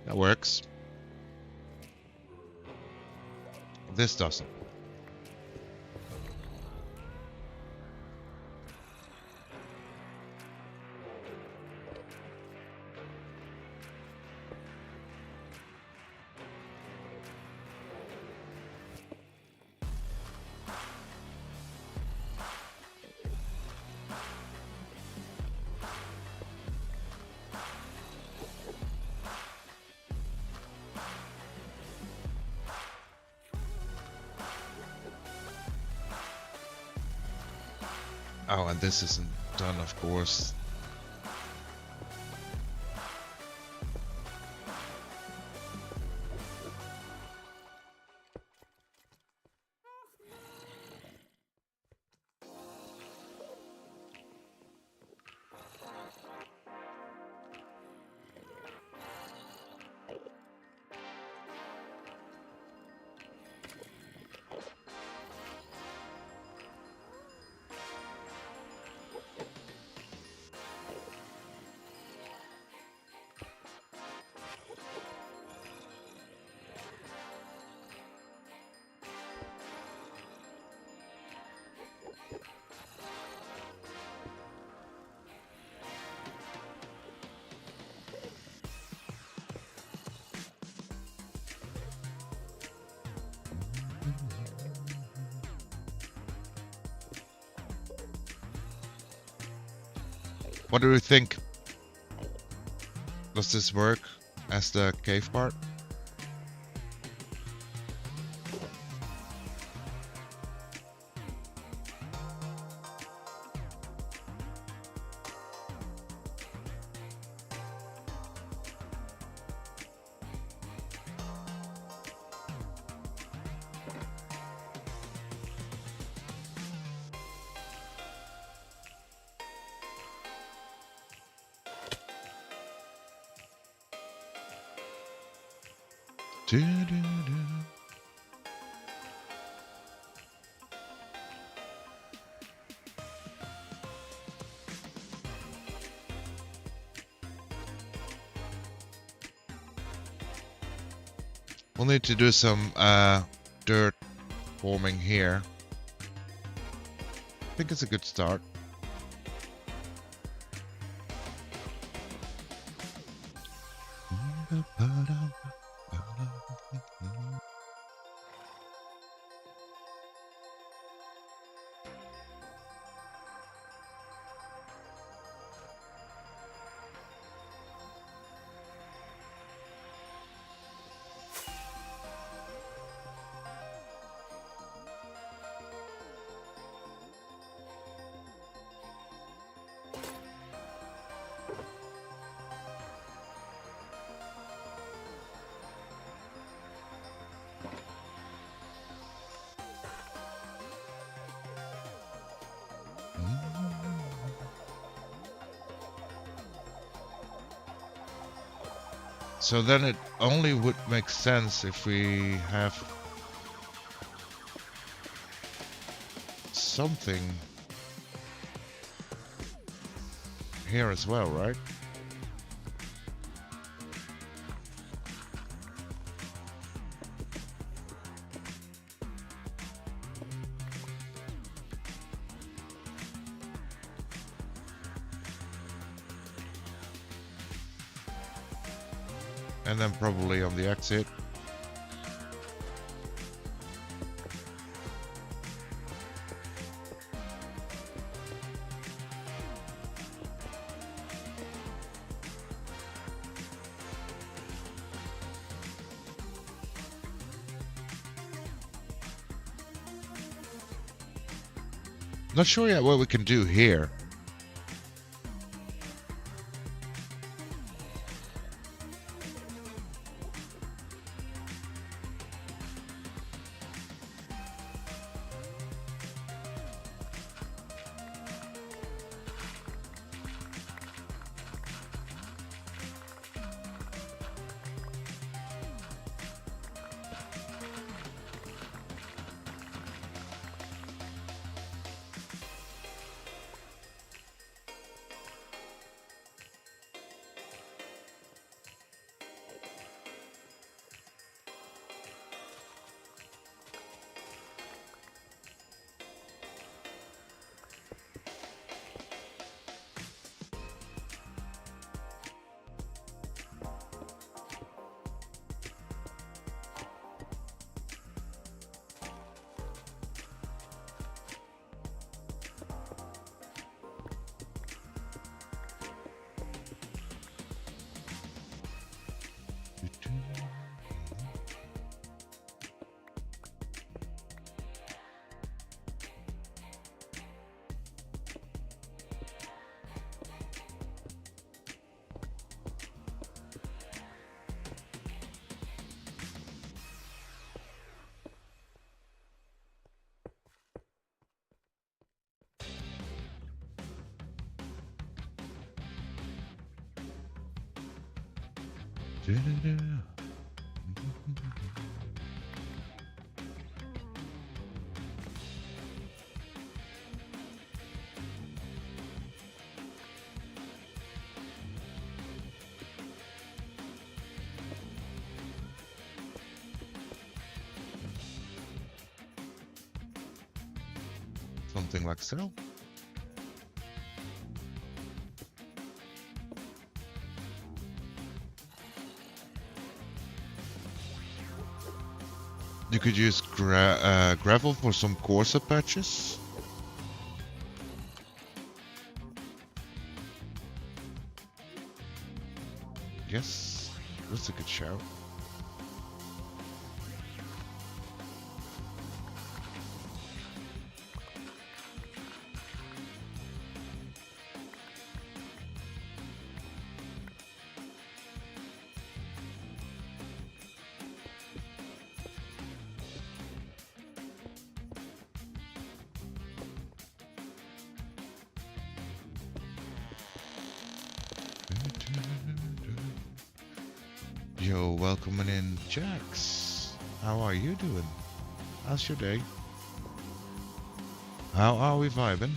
That works. This doesn't. Oh, and this isn't done, of course. What do you think? Does this work as the cave part? We'll need to do some dirt forming here. I think it's a good start. So then it only would make sense if we have something here as well, right? And then probably on the exit. Not sure yet what we can do here. Something like so. You could use gravel for some coarser patches. Yes, that's a good shout. Yo, welcoming in Jax. How are you doing? How's your day? How are we vibing?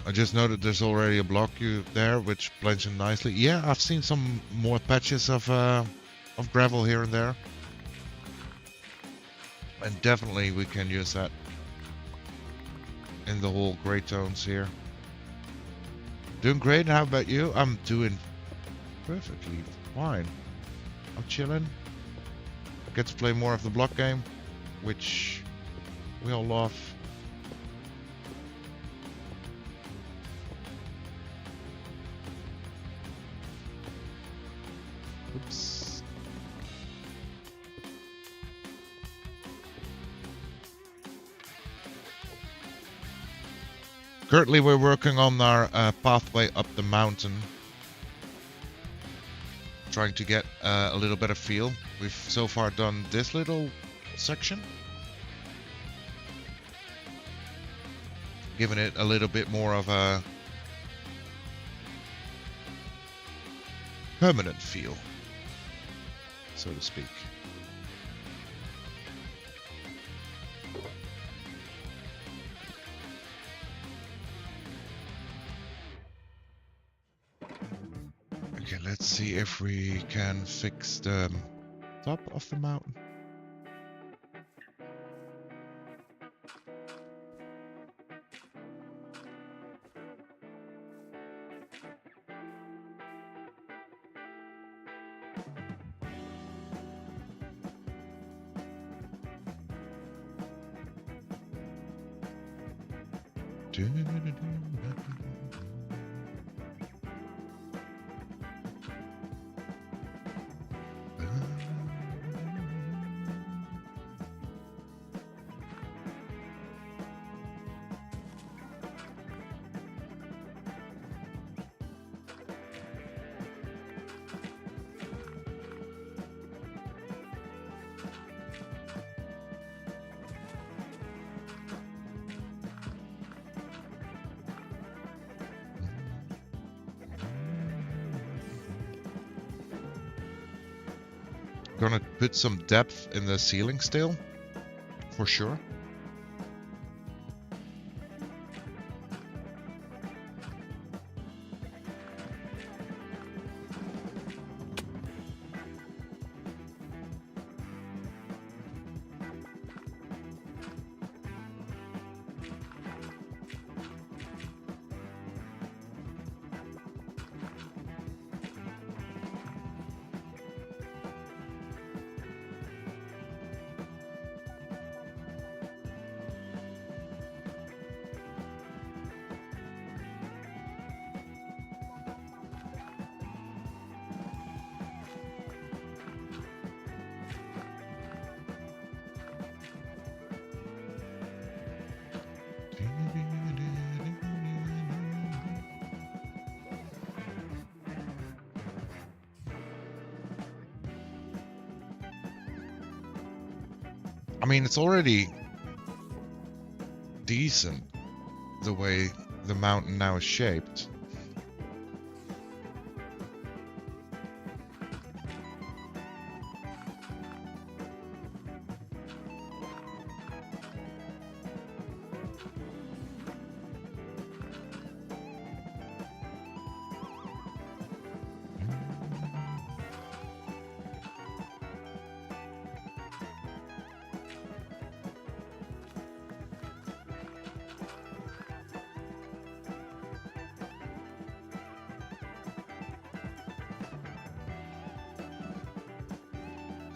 I just noted there's already a block there, which blends in nicely. Yeah, I've seen some more patches of gravel here and there. And definitely we can use that in the whole gray tones here. Doing great, and how about you? I'm doing perfectly fine. I'm chilling. Get to play more of the block game, which we all love. Oops. Currently we're working on our pathway up the mountain. Trying to get a little better feel. We've so far done this little section. Giving it a little bit more of a permanent feel, so to speak. Okay, let's see if we can fix the top of the mountain. Gonna put some depth in the ceiling still, for sure. I mean, it's already decent the way the mountain now is shaped.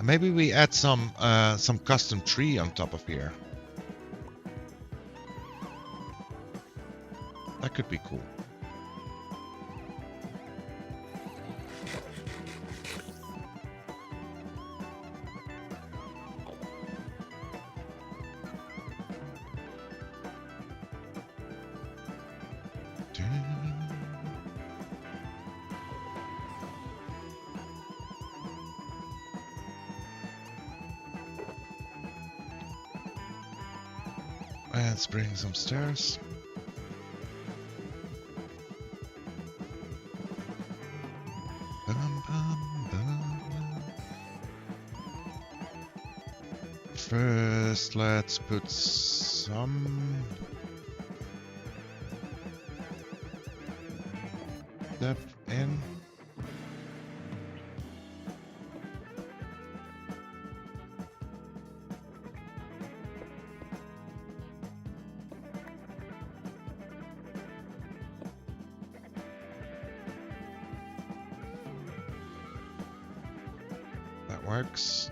Maybe we add some custom tree on top of here. That could be cool. Let's bring some stairs. First, let's put some depth in. That works.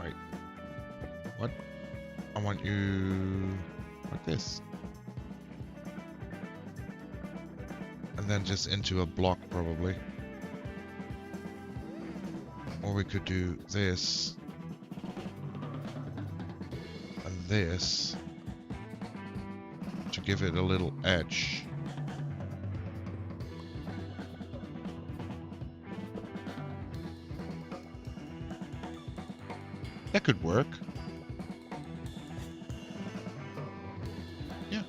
Wait. What? I want you like this. And then just into a block probably. Or we could do this. And this. To give it a little edge. That could work. Yeah.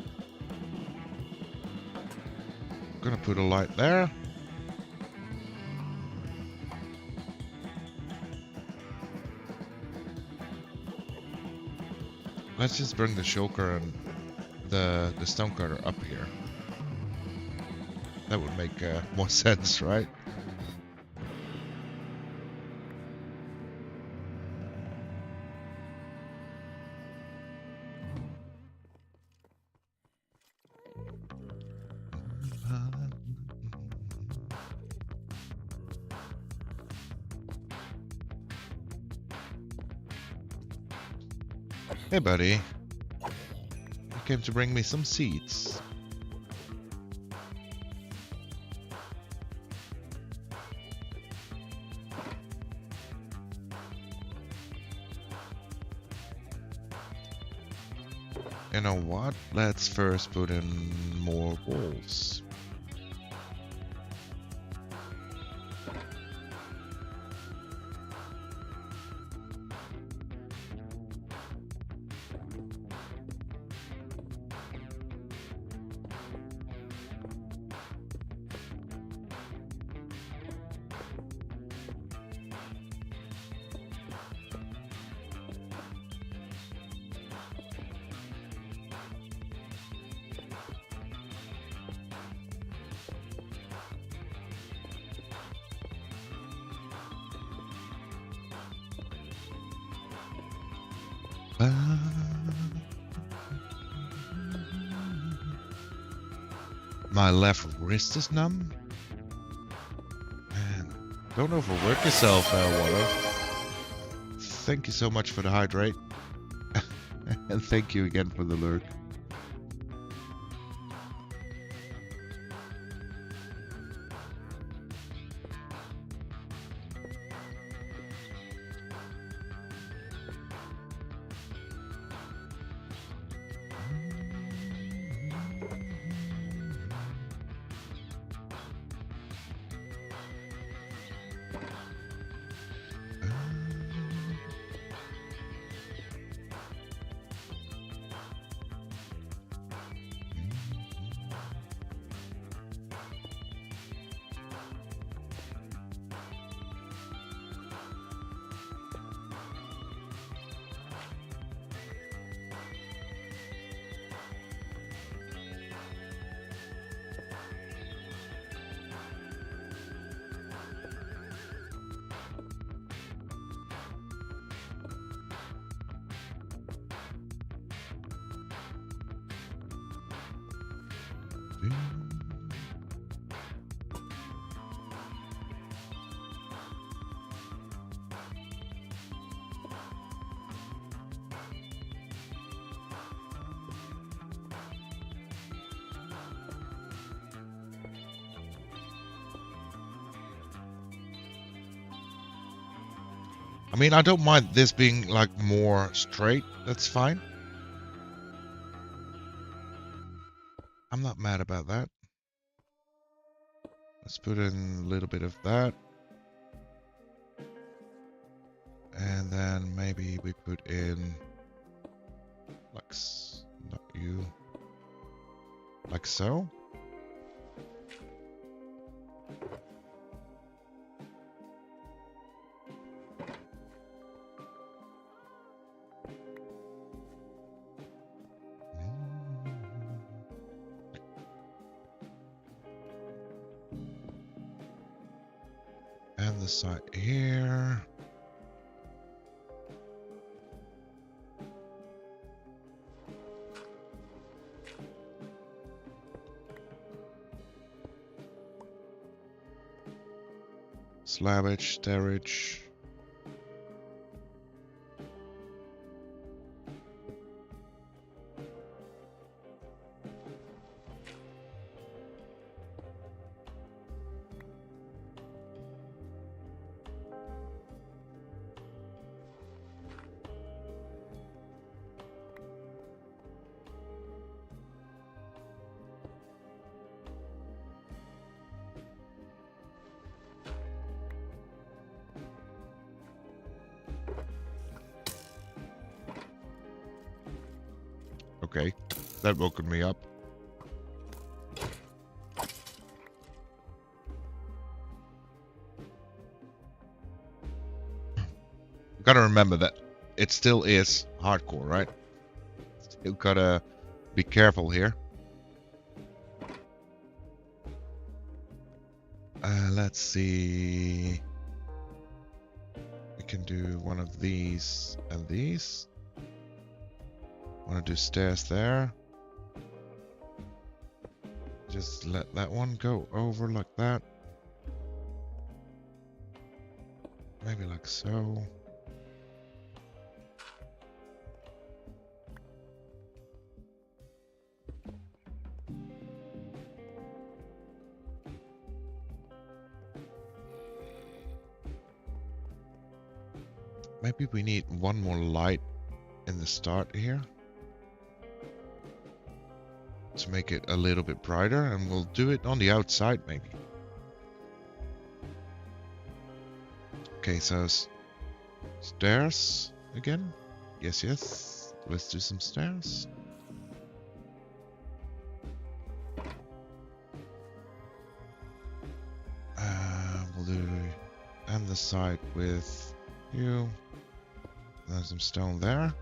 Gonna put a light there. Let's just bring the shulker and the stonecutter up here. That would make more sense, right? Hey, buddy. You came to bring me some seeds. You know what? Let's first put in more walls. My left wrist is numb. Man, don't overwork yourself, Water. Thank you so much for the hydrate. And thank you again for the lurk. I mean, I don't mind this being like more straight. That's fine. I'm not mad about that. Let's put in a little bit of that. And then maybe we put in like, not you, like so. And the side here. Slabbage, stairage. Okay, that woke me up. You gotta remember that it still is hardcore, right? Still gotta be careful here. Let's see. We can do one of these and these. Want to do stairs there. Just let that one go over like that. Maybe like so. Maybe we need one more light in the start here to make it a little bit brighter, and we'll do it on the outside maybe. Okay, so stairs again. Yes. Let's do some stairs. We'll do and the side with you. There's some stone there.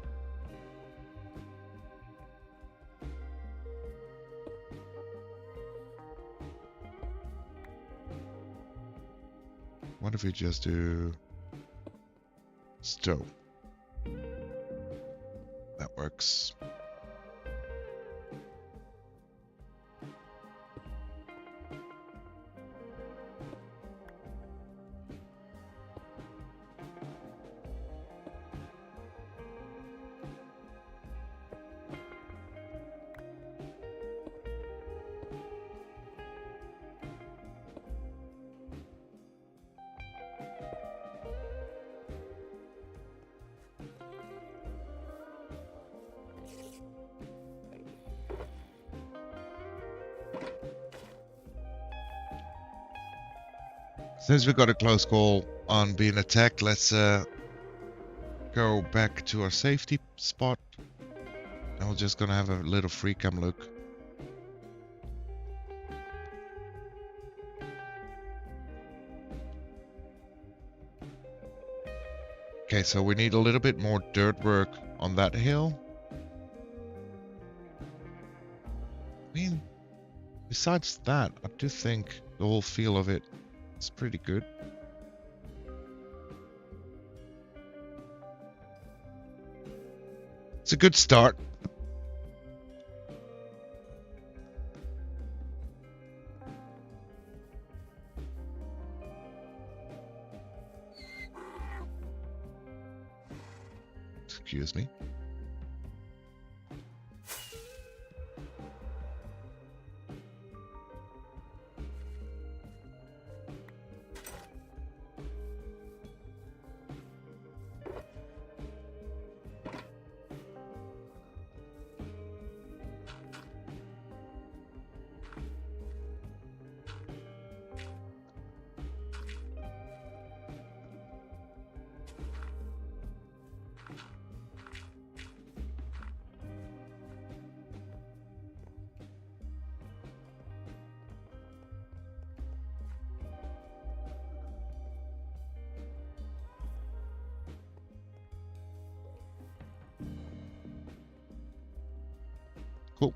What if we just do stone? That works. Since we got a close call on being attacked, let's go back to our safety spot. And we're just gonna have a little free cam look. Okay, so we need a little bit more dirt work on that hill. I mean, besides that, I do think the whole feel of it is pretty good. It's a good start. Excuse me. Cool.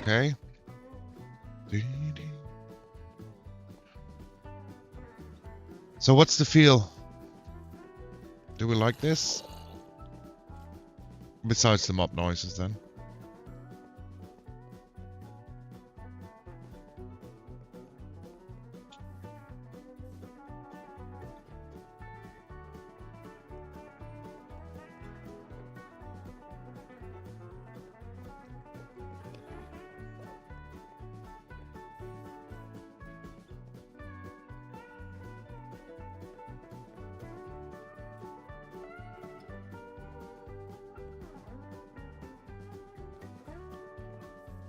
Okay. So what's the feel? Do we like this? Besides the mob noises then.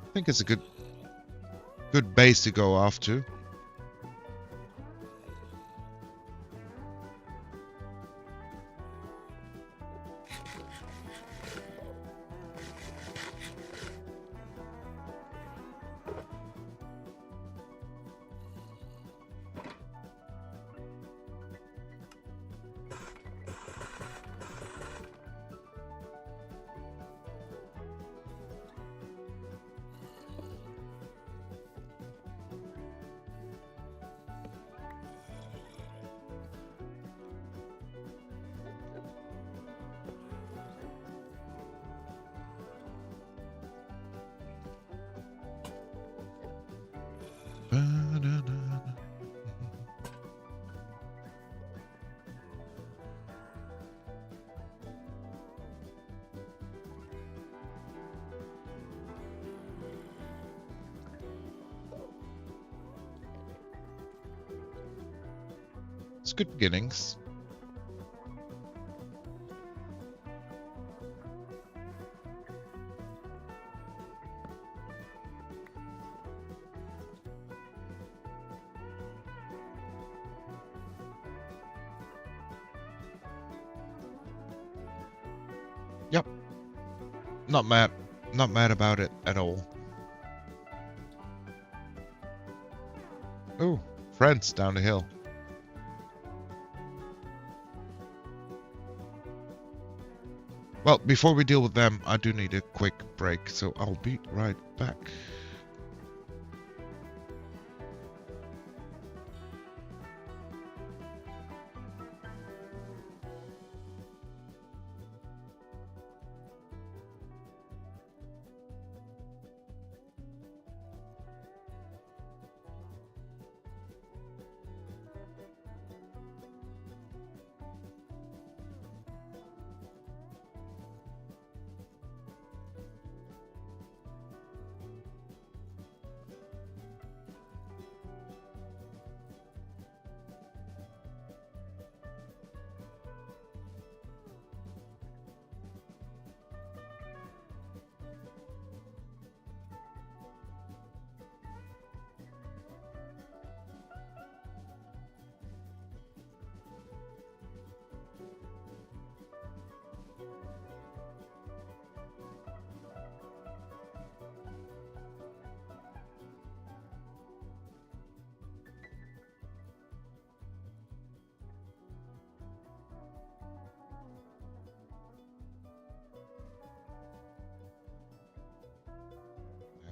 I think it's a good base to go off to. It's good beginnings. Yep. Not mad. Not mad about it at all. Oh, friends down the hill. Well, before we deal with them, I do need a quick break, so I'll be right back.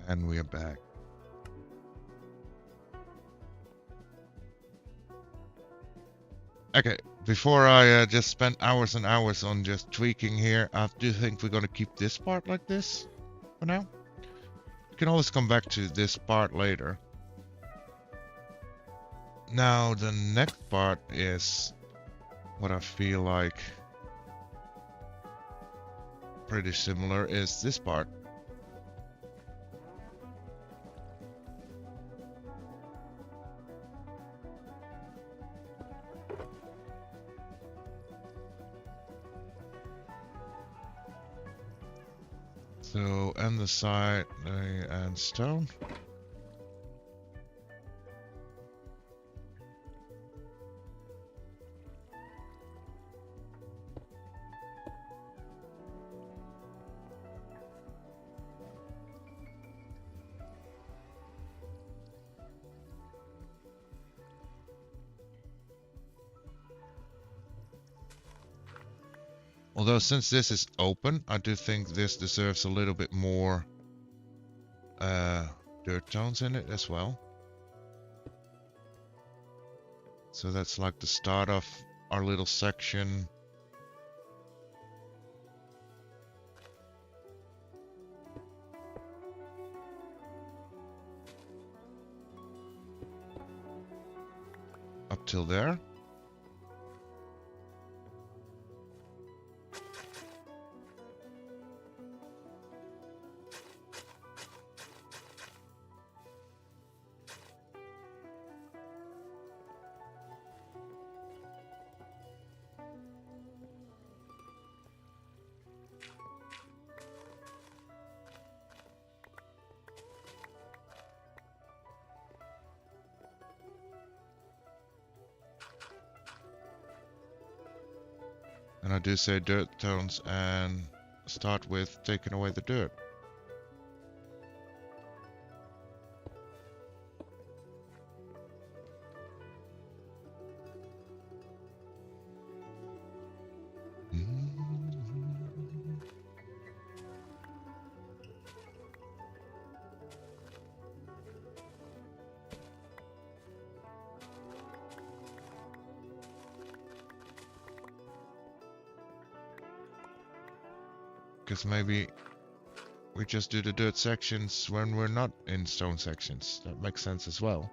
And we are back. Okay, before I just spent hours and hours on just tweaking here, I do think we're going to keep this part like this for now. We can always come back to this part later. Now, the next part is what I feel like pretty similar is this part. So, and the side and stone. Although since this is open, I do think this deserves a little bit more dirt tones in it as well. So that's like the start of our little section. Up till there. And I do say dirt tones and start with taking away the dirt. Because maybe we just do the dirt sections when we're not in stone sections. That makes sense as well.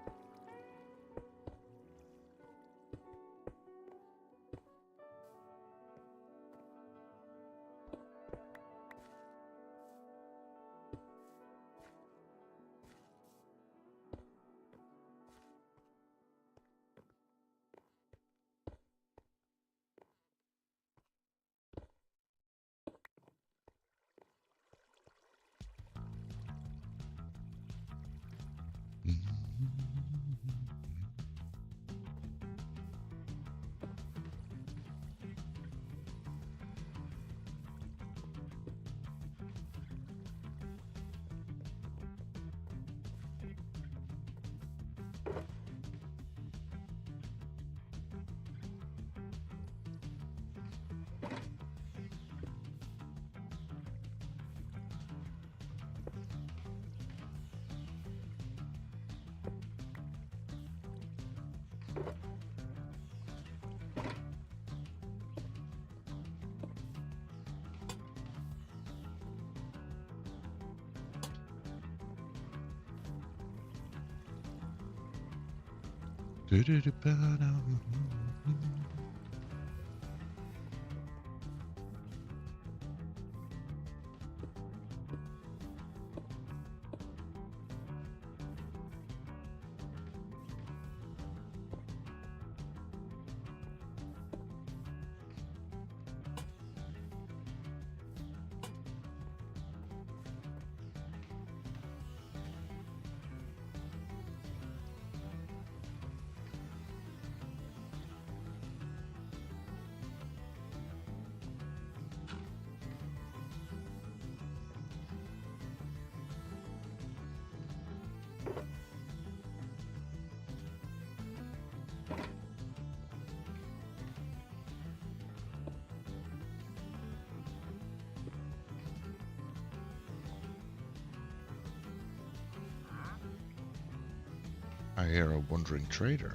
I hear a wandering trader.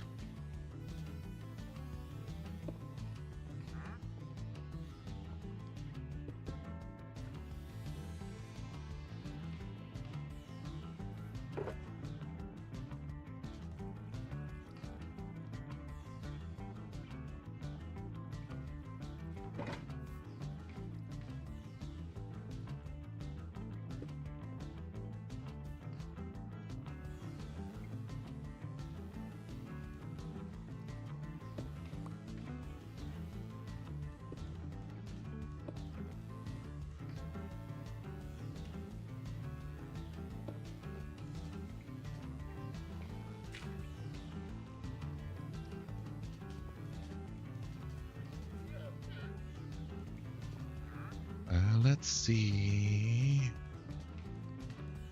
Let's see.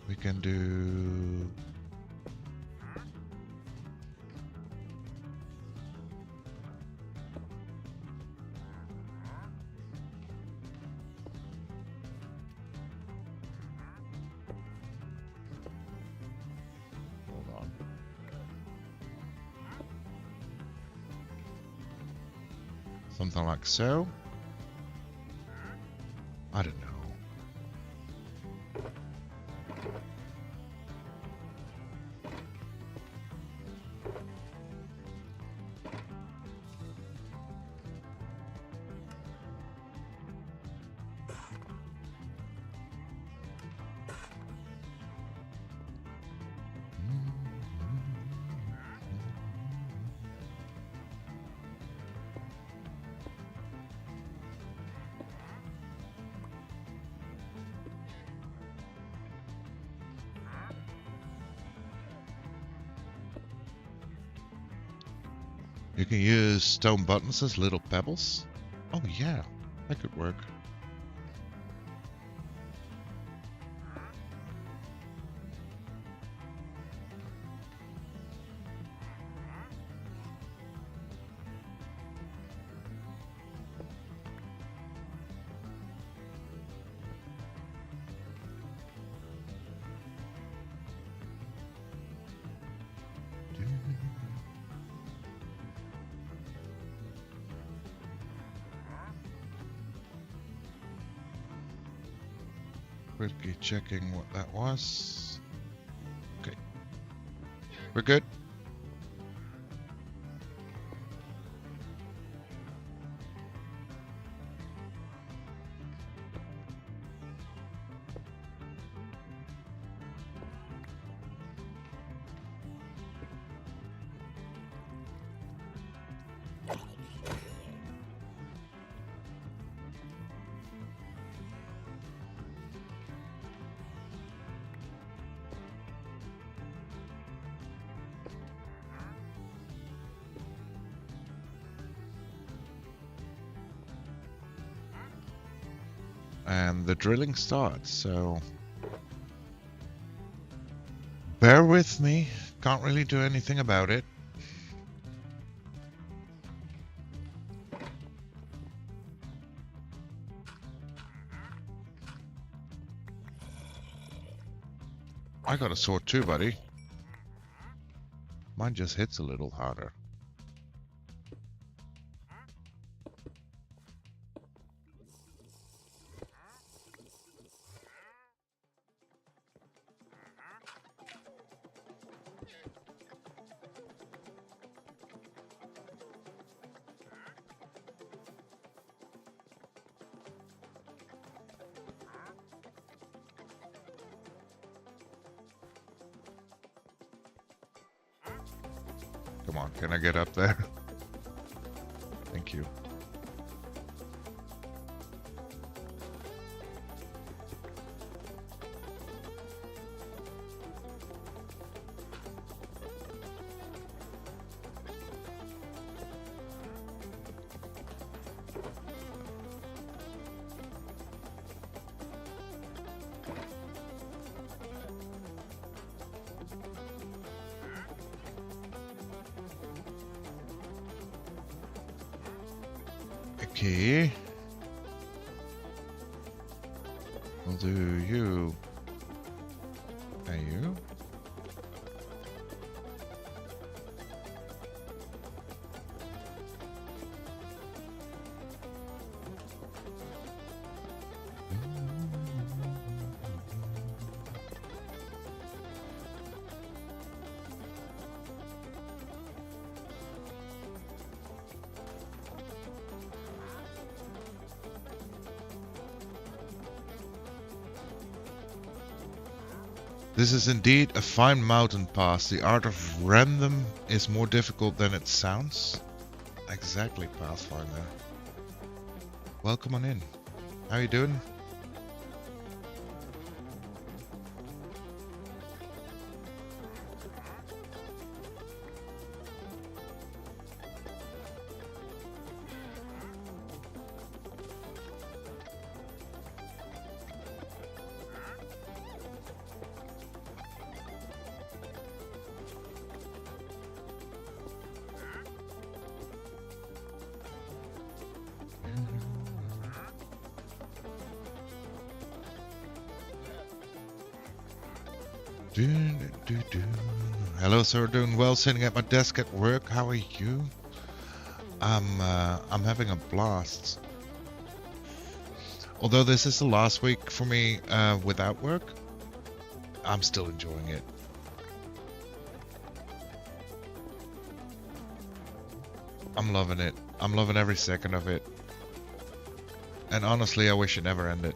We can do... Hold on. Something like so. I don't know. You can use stone buttons as little pebbles. Oh yeah, that could work. Quickly checking what that was. Okay. We're good. And the drilling starts, so bear with me. Can't really do anything about it. I got a sword too, buddy. Mine just hits a little harder. Come on, can I get up there? Thank you. Okay. We'll do you. And you. This is indeed a fine mountain pass. The art of random is more difficult than it sounds. Exactly, Pathfinder. Welcome on in. How you doing? Hello, sir. Doing well. Sitting at my desk at work. How are you? I'm having a blast. Although this is the last week for me without work, I'm still enjoying it. I'm loving it. I'm loving every second of it. And honestly, I wish it never ended.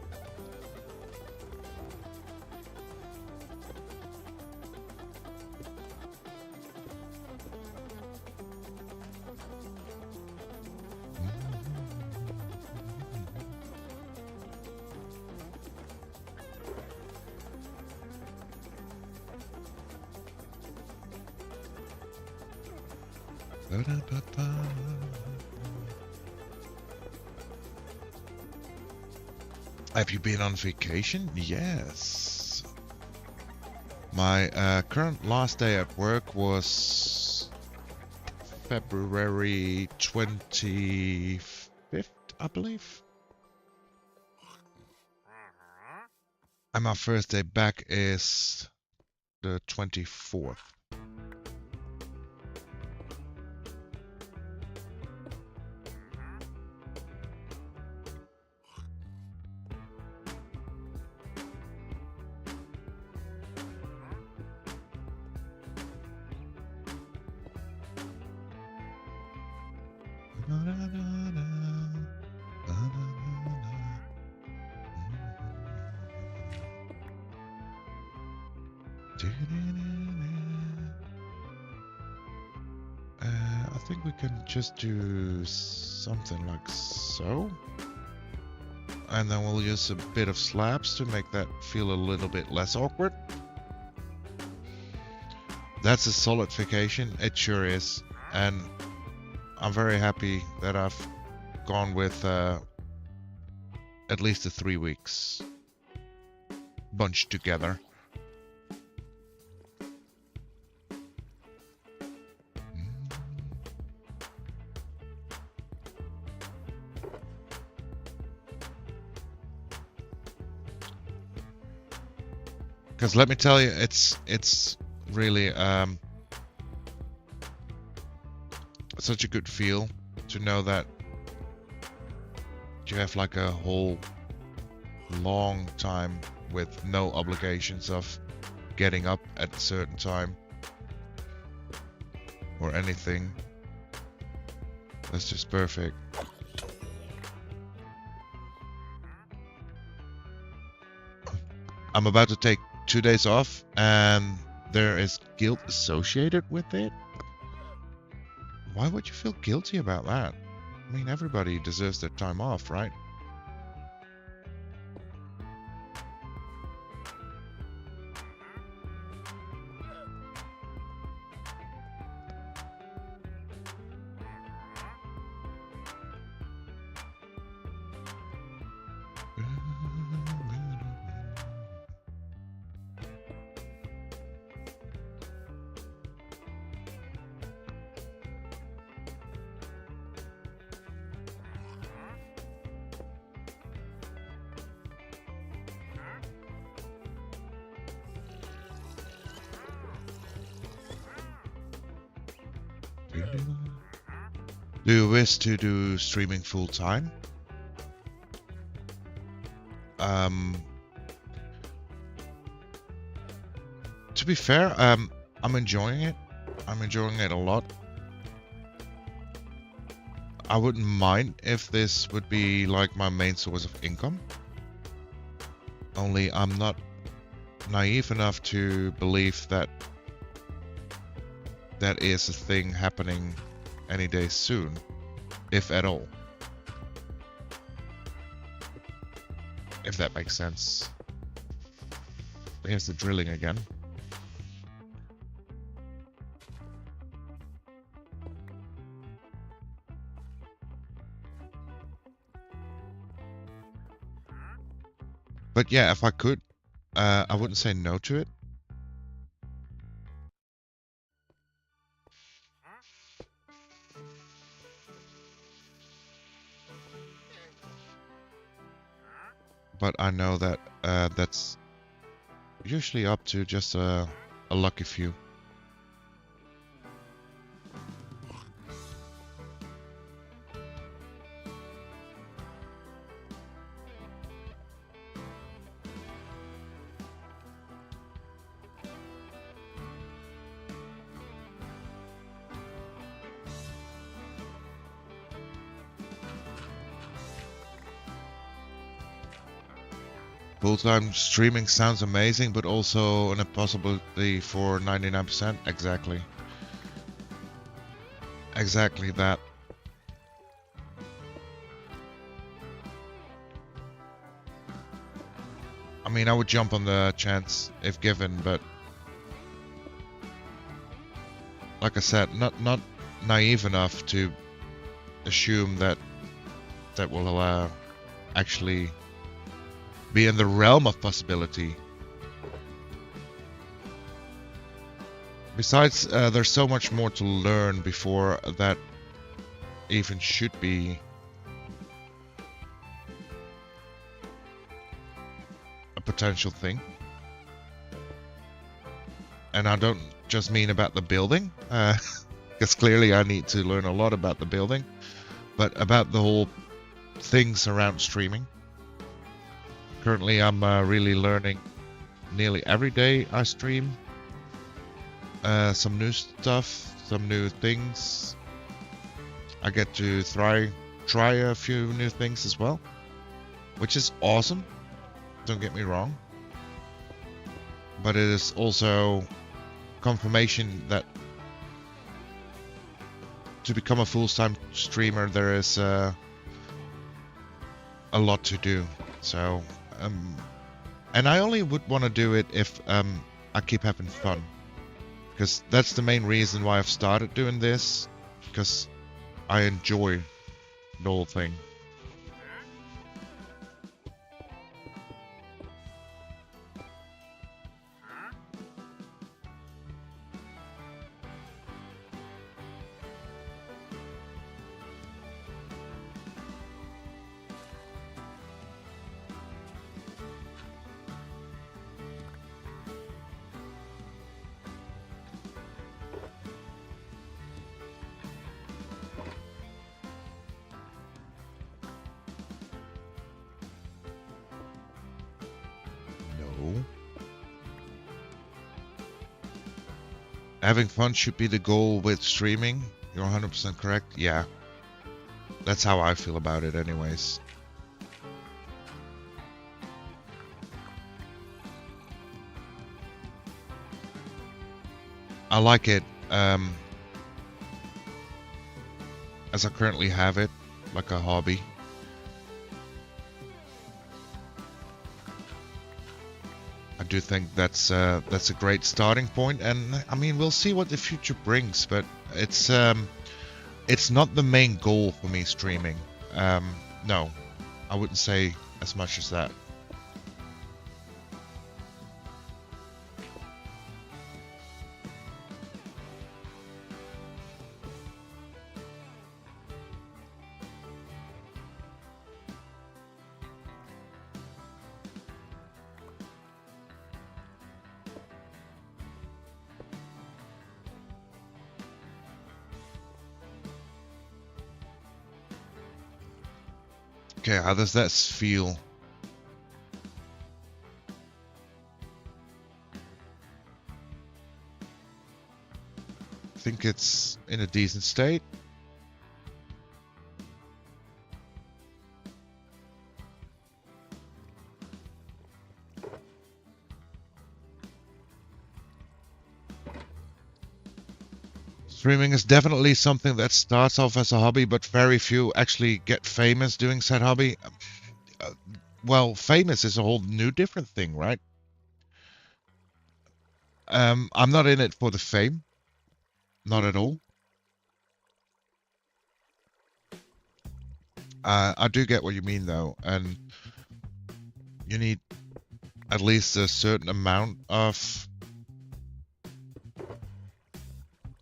Have you been on vacation? Yes. My current last day at work was February 25th, I believe. And my first day back is the 24th. I think we can just do something like so. And then we'll use a bit of slabs to make that feel a little bit less awkward. That's a solidification, it sure is. And I'm very happy that I've gone with at least the 3 weeks bunched together. Because let me tell you, it's really such a good feel to know that you have like a whole long time with no obligations of getting up at a certain time or anything. That's just perfect. I'm about to take 2 days off, and there is guilt associated with it. Why would you feel guilty about that? I mean, everybody deserves their time off, right? Do you wish to do streaming full time? To be fair, I'm enjoying it. I'm enjoying it a lot. I wouldn't mind if this would be like my main source of income. Only I'm not naive enough to believe that that is a thing happening any day soon, if at all. If that makes sense. Here's the drilling again. But yeah, if I could, I wouldn't say no to it. But I know that that's usually up to just a lucky few. Full-time streaming sounds amazing, but also an impossibility for 99%. Exactly. Exactly that. I mean, I would jump on the chance if given, but like I said, not naive enough to assume that that will actually be in the realm of possibility. Besides, there's so much more to learn before that even should be a potential thing. And I don't just mean about the building, because clearly I need to learn a lot about the building, but about the whole things around streaming. Currently, I'm really learning nearly every day I stream. Some new stuff, some new things. I get to try a few new things as well, which is awesome. Don't get me wrong. But it is also confirmation that to become a full-time streamer, there is a lot to do. So, and I only would want to do it if I keep having fun, because that's the main reason why I've started doing this, because I enjoy the whole thing. Having fun should be the goal with streaming. You're 100% correct. Yeah. That's how I feel about it anyways. I like it as I currently have it, like a hobby. I do think that's a great starting point, and I mean, we'll see what the future brings, but it's not the main goal for me streaming. No, I wouldn't say as much as that. Okay, how does that feel? I think it's in a decent state. Streaming is definitely something that starts off as a hobby, but very few actually get famous doing said hobby. Well, famous is a whole new different thing, right? I'm not in it for the fame, not at all. I do get what you mean though, and you need at least a certain amount of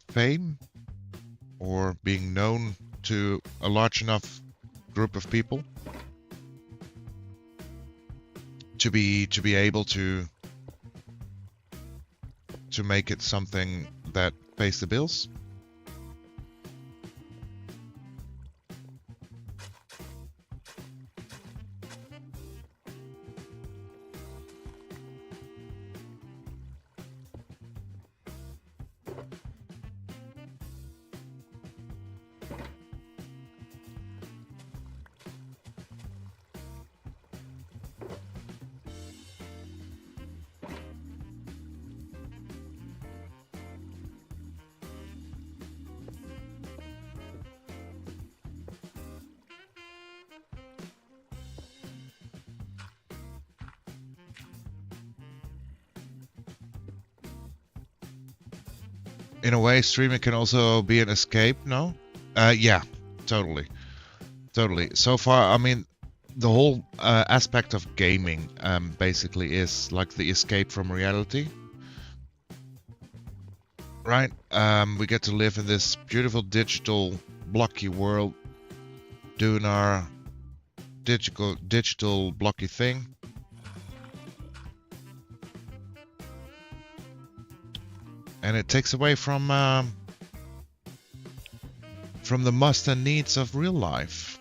fame or being known to a large enough group of people to be able to make it something that pays the bills. In a way, streaming can also be an escape, no? Yeah, totally. Totally. So far, I mean, the whole aspect of gaming basically is like the escape from reality. Right? We get to live in this beautiful digital blocky world, doing our digital blocky thing. And it takes away from the must and needs of real life.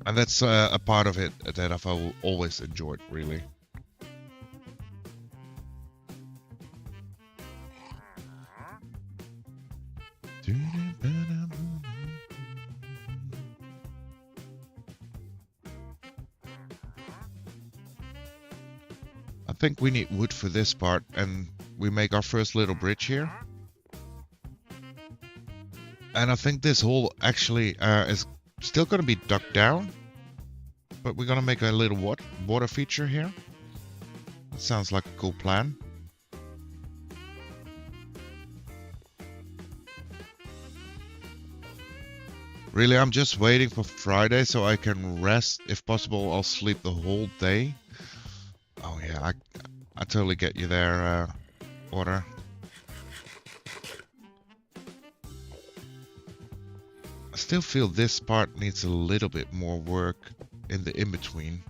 And that's a part of it that I've always enjoyed, really. I think we need wood for this part, and we make our first little bridge here. And I think this hole actually is still going to be dug down, but we're going to make a little water feature here. That sounds like a cool plan. Really, I'm just waiting for Friday so I can rest. If possible, I'll sleep the whole day. Oh yeah, I totally get you there, Water. I still feel this part needs a little bit more work in the in-between.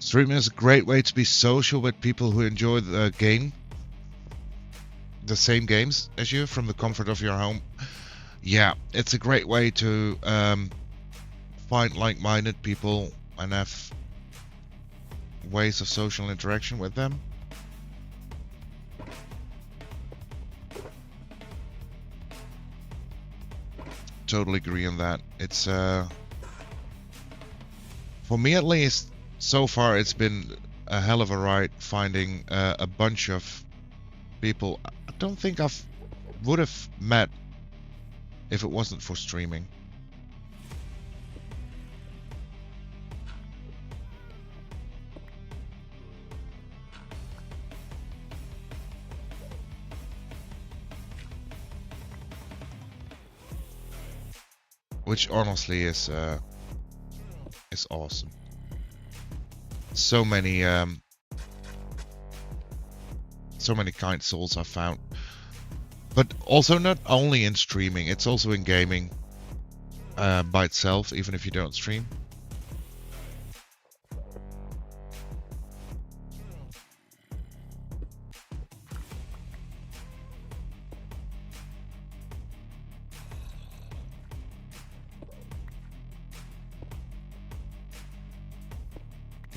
Streaming is a great way to be social with people who enjoy the game, the same games as you, from the comfort of your home. Yeah, it's a great way to find like-minded people and have ways of social interaction with them. Totally agree on that. It's for me at least, so far it's been a hell of a ride finding a bunch of people I don't think would have met if it wasn't for streaming. Which honestly is awesome. So many kind souls I found. But also not only in streaming, it's also in gaming by itself, even if you don't stream.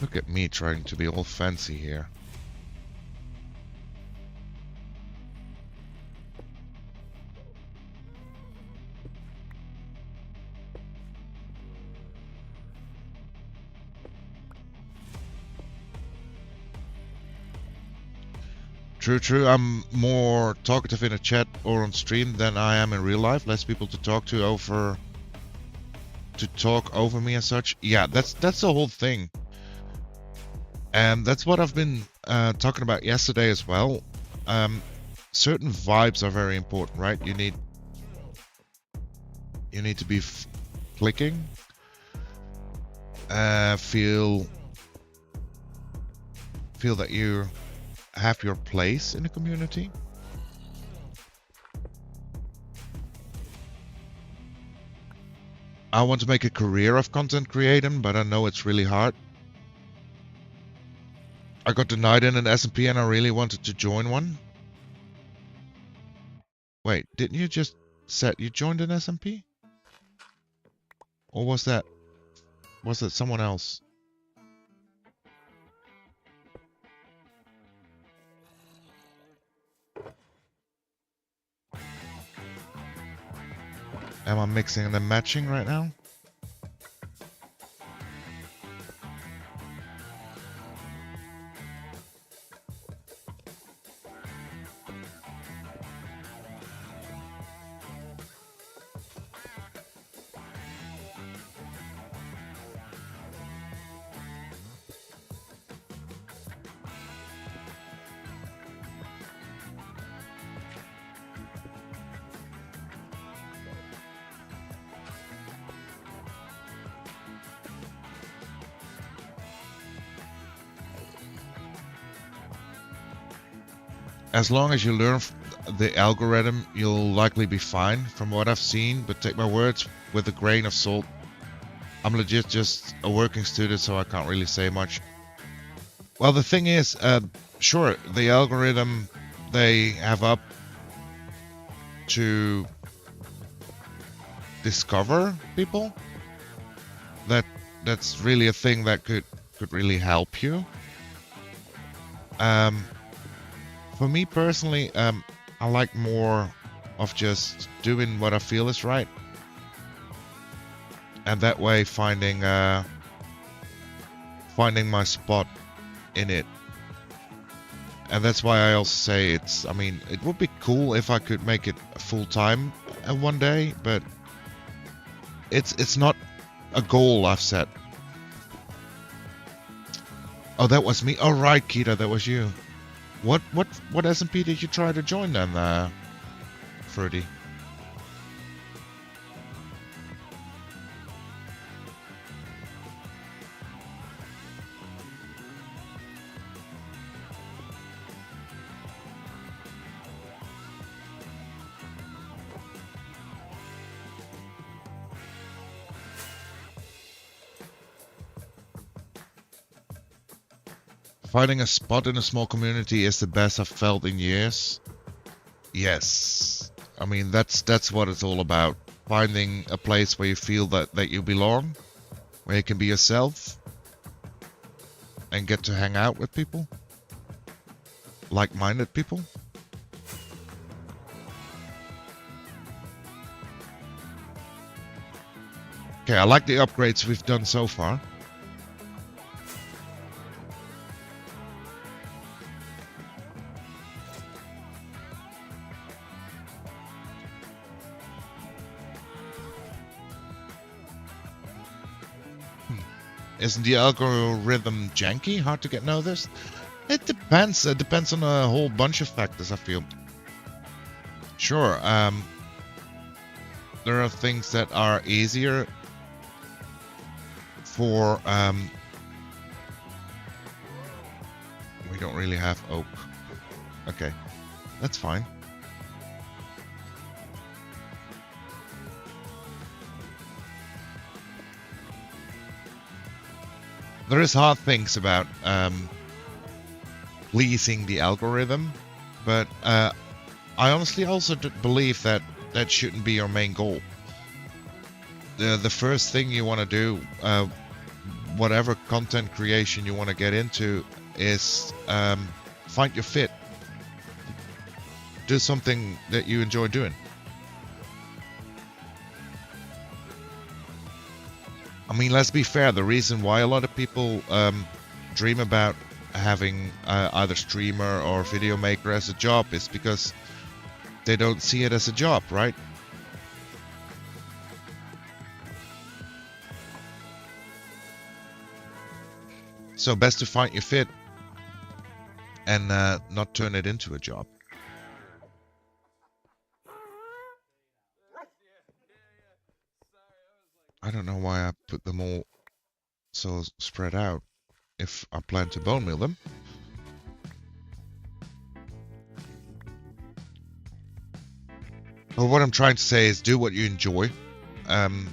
Look at me trying to be all fancy here. True. I'm more talkative in a chat or on stream than I am in real life. Less people to talk over me as such. Yeah, that's the whole thing. And that's what I've been talking about yesterday as well. Certain vibes are very important, right? You need to be clicking. Feel that you have your place in the community. I want to make a career of content creating, but I know it's really hard. I got denied in an SMP and I really wanted to join one. Wait, didn't you just say you joined an SMP? Or was that someone else? Am I mixing and matching right now? As long as you learn the algorithm, you'll likely be fine from what I've seen, but take my words with a grain of salt. I'm legit just a working student, so I can't really say much. Well, the thing is, sure, the algorithm they have up to discover people, that's really a thing that could really help you. For me personally, I like more of just doing what I feel is right, and that way finding my spot in it. And that's why I also say I mean, it would be cool if I could make it full time one day, but it's not a goal I've set. Oh, that was me. Oh, right, Kita, that was you. What SMP did you try to join then, Fruity? Finding a spot in a small community is the best I've felt in years. Yes. I mean, that's what it's all about. Finding a place where you feel that you belong, where you can be yourself, and get to hang out with people. Like-minded people. Okay, I like the upgrades we've done so far. Isn't the algorithm janky? Hard to get noticed? It depends. It depends on a whole bunch of factors, I feel. Sure, there are things that are easier for, we don't really have oak. Okay, that's fine. There is hard things about pleasing the algorithm, but I honestly also believe that that shouldn't be your main goal. The first thing you want to do, whatever content creation you want to get into, is find your fit. Do something that you enjoy doing. I mean, let's be fair, the reason why a lot of people dream about having either streamer or video maker as a job is because they don't see it as a job, right? So best to find your fit and not turn it into a job. I don't know why I put them all so spread out if I plan to bone meal them. Well, what I'm trying to say is do what you enjoy, and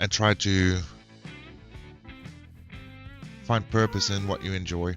try to find purpose in what you enjoy.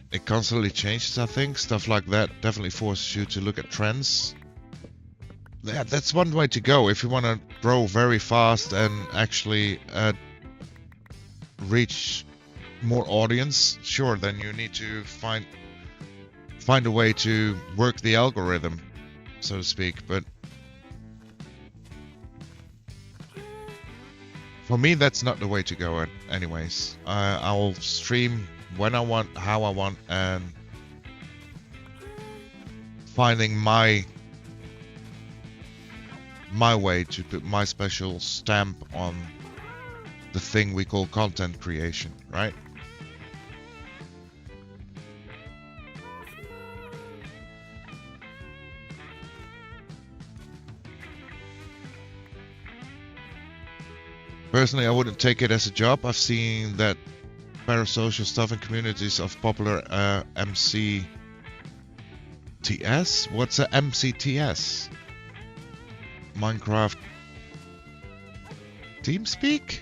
It constantly changes, I think. Stuff like that definitely forces you to look at trends. Yeah, that's one way to go. If you want to grow very fast and actually reach more audience, sure, then you need to find a way to work the algorithm, so to speak. But for me, that's not the way to go anyways. I'll stream when I want, how I want, and finding my way to put my special stamp on the thing we call content creation, right? Personally, I wouldn't take it as a job. I've seen that parasocial stuff in communities of popular MCTS. What's a MCTS? Minecraft TeamSpeak?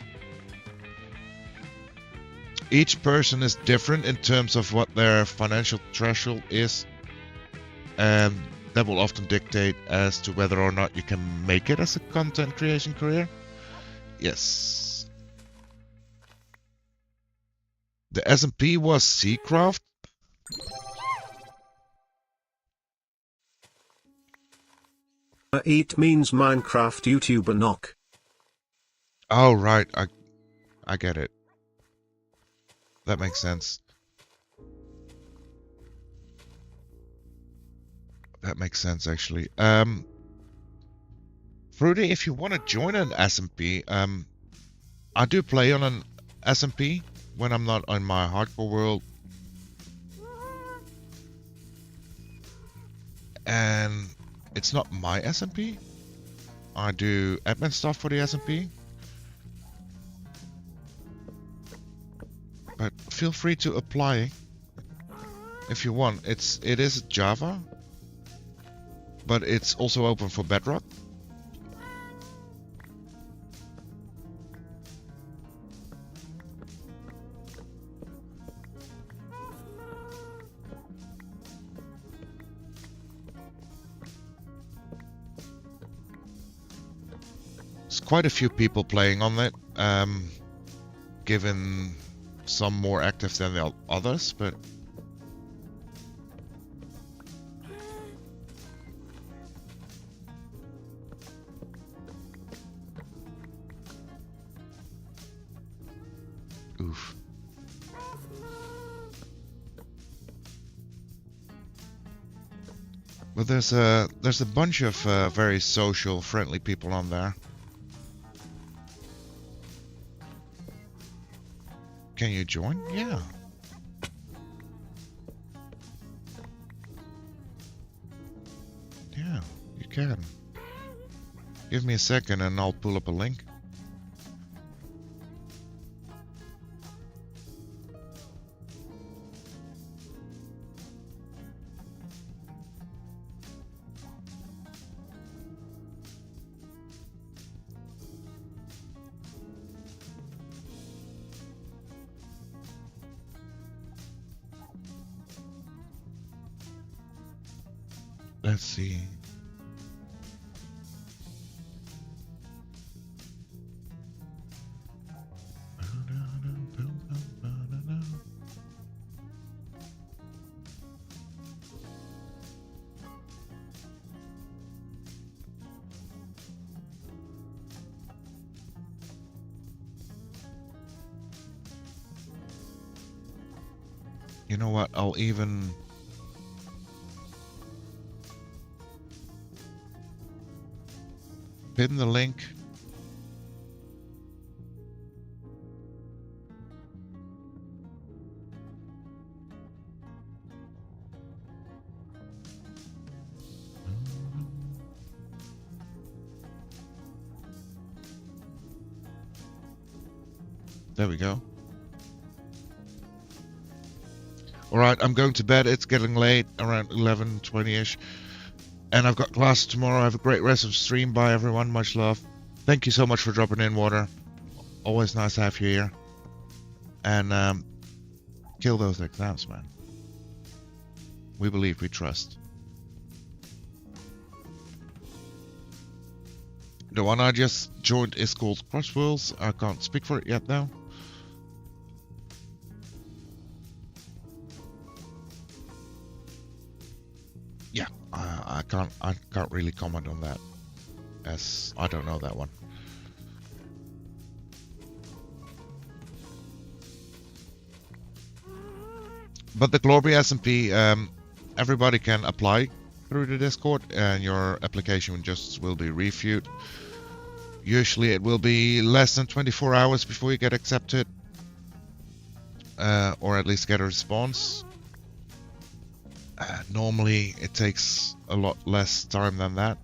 Each person is different in terms of what their financial threshold is, and that will often dictate as to whether or not you can make it as a content creation career. Yes. The SMP was Seacraft. It means Minecraft YouTuber knock. Oh right, I get it. That makes sense. That makes sense actually. Fruity, if you want to join an SMP, I do play on an SMP when I'm not on my hardcore world. And it's not my SMP. I do admin stuff for the SMP. But feel free to apply if you want. It is Java, but it's also open for Bedrock. There's quite a few people playing on it. given some more active than the others, but oof. But there's a bunch of very social, friendly people on there. Can you join? Yeah. Yeah, you can. Give me a second and I'll pull up a link. Let's see. You know what? I'll even pin the link. There we go. All right, I'm going to bed. It's getting late, around 11:20ish. And I've got class tomorrow. Have a great rest of the stream. Bye, everyone. Much love. Thank you so much for dropping in, Water. Always nice to have you here. And kill those exams, man. We believe, we trust. The one I just joined is called Crossworlds. I can't speak for it yet, though. Yeah, I can't really comment on that, as I don't know that one. But the Glorby SMP, everybody can apply through the Discord, and your application just will be reviewed. Usually it will be less than 24 hours before you get accepted, or at least get a response. Normally it takes a lot less time than that.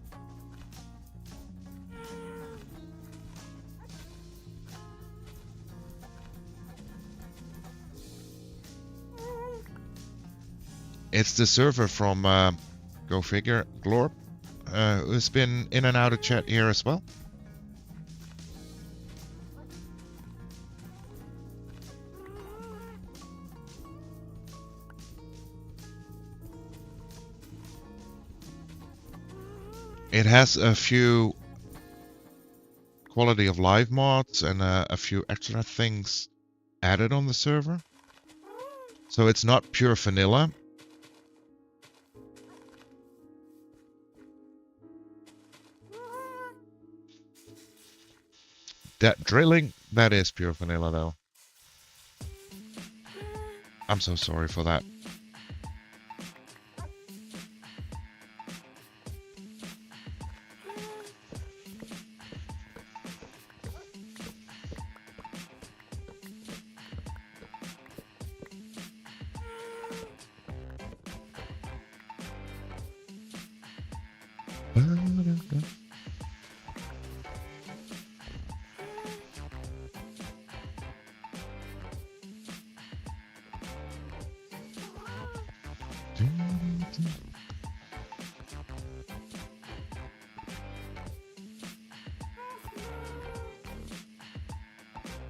It's the server from Go Figure, Glorb, who's been in and out of chat here as well. It has a few quality of life mods and a few extra things added on the server. So it's not pure vanilla. That drilling, that is pure vanilla though. I'm so sorry for that.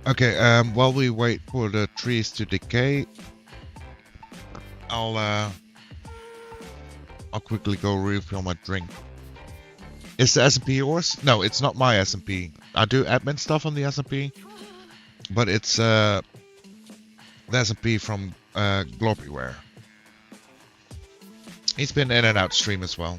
Okay, while we wait for the trees to decay, I'll quickly go refill my drink. Is the SMP yours? No, it's not my SMP. I do admin stuff on the SMP, But it's the SMP from Globyware. He's been in and out stream as well.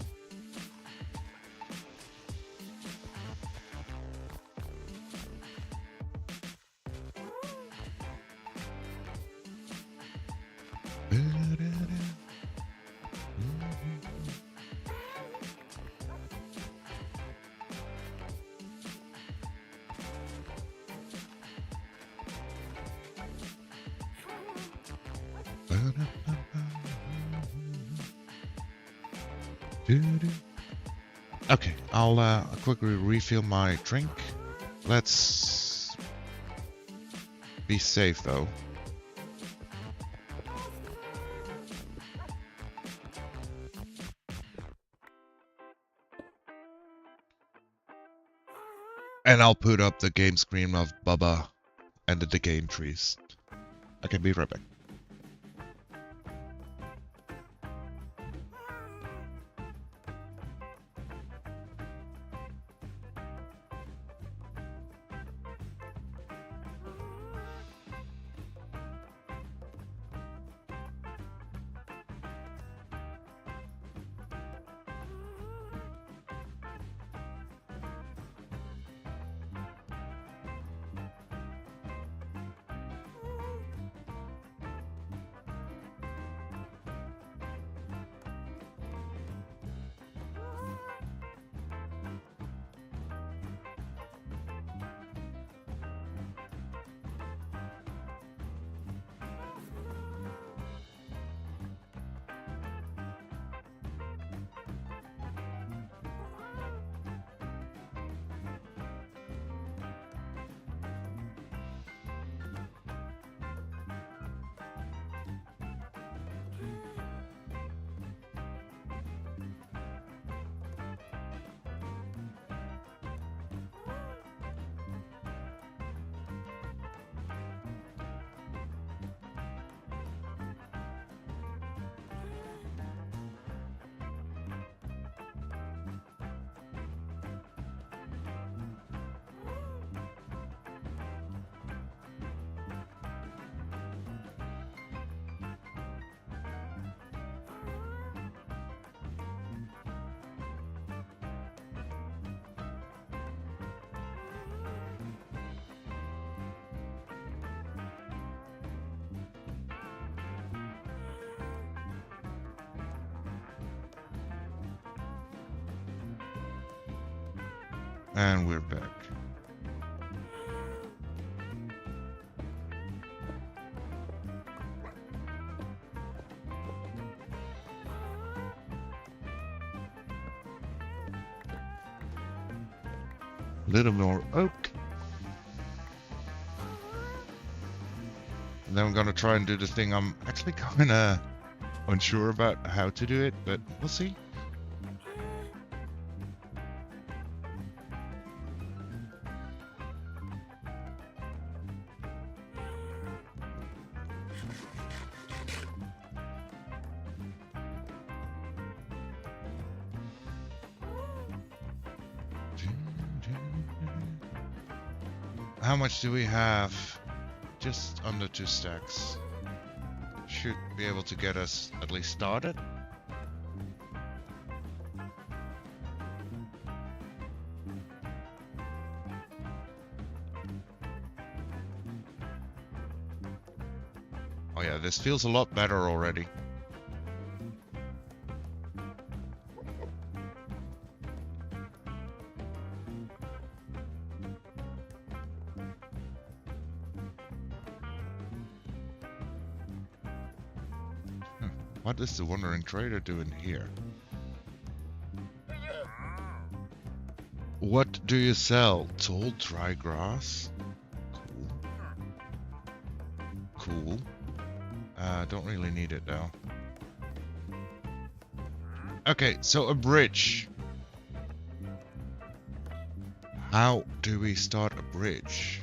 Okay, I'll quickly refill my drink. Let's be safe though. And I'll put up the game screen of Bubba and the decaying trees. I can be right back. And we're back. Little more oak. And then I'm gonna try and do the thing I'm actually kinda unsure about how to do it, but we'll see. How much do we have? Just under 2 stacks. Should be able to get us at least started. Oh yeah, this feels a lot better already. What is the Wandering Trader doing here? What do you sell? Tall dry grass? Cool. Don't really need it though. Okay, so a bridge. How do we start a bridge?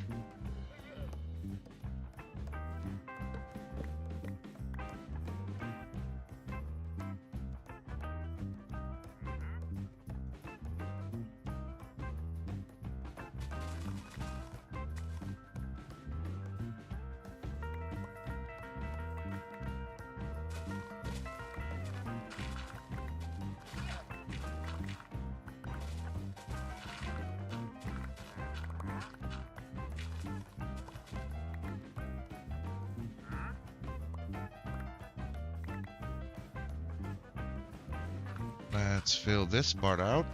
Let's fill this part out.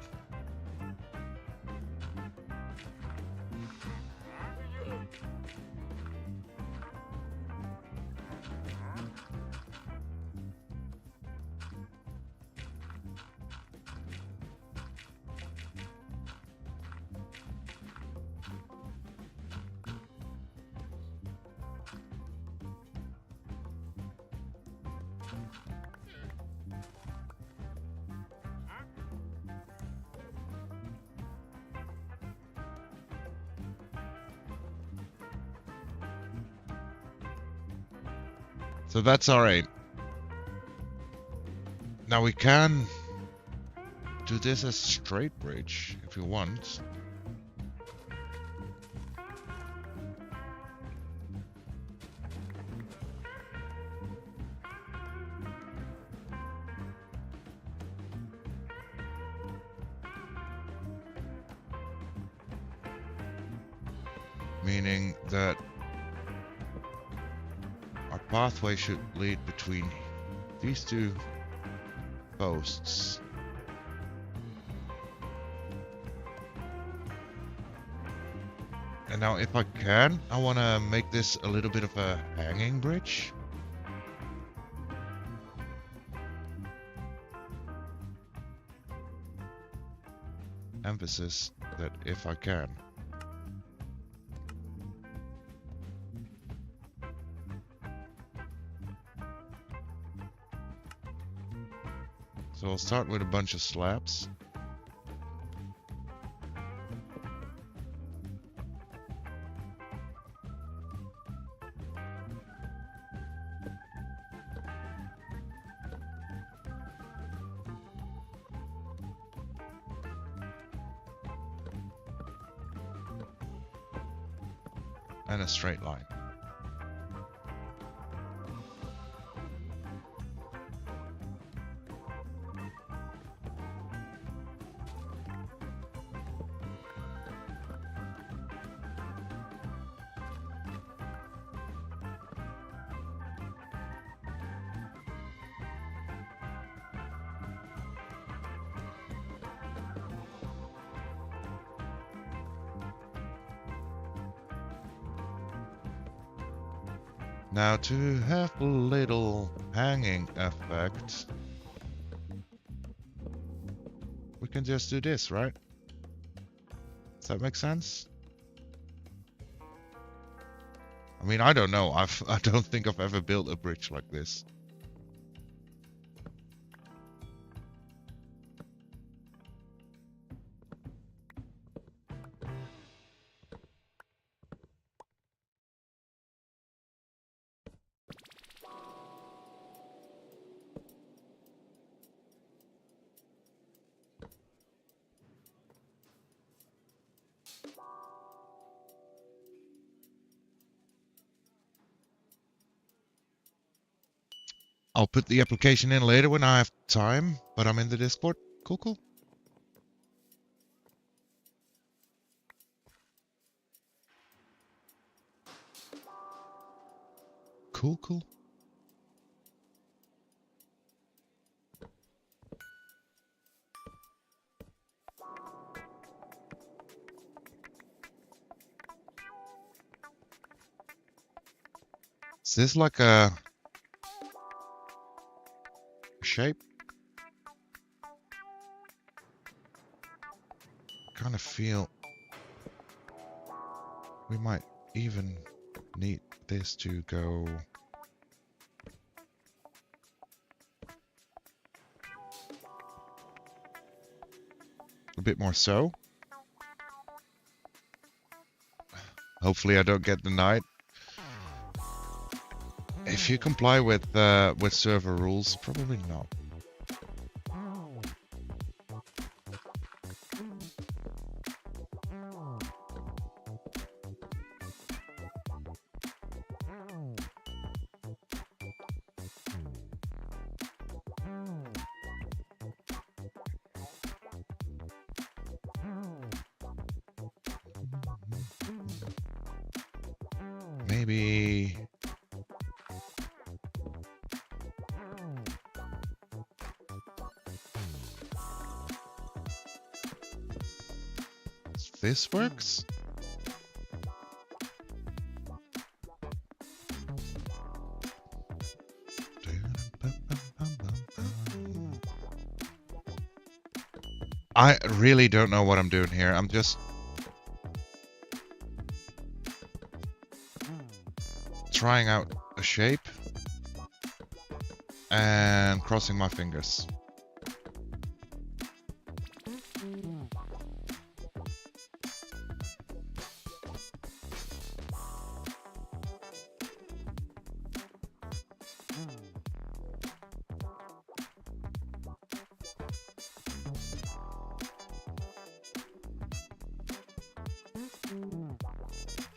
So that's alright. Now we can do this as straight bridge if you want. Meaning that our pathway should lead between these two posts. And now if I can, I want to make this a little bit of a hanging bridge. Emphasis that if I can. So I'll start with a bunch of slabs. And a straight line. Now to have a little hanging effect, we can just do this, right? Does that make sense? I mean, I don't know. I don't think I've ever built a bridge like this. I'll put the application in later when I have time, but I'm in the Discord. Cool, cool. Cool, cool. Is this like a shape? Kind of feel we might even need this to go a bit more so. Hopefully I don't get denied. If you comply with server rules, probably not. Maybe this works. I really don't know what I'm doing here. I'm just trying out a shape and crossing my fingers.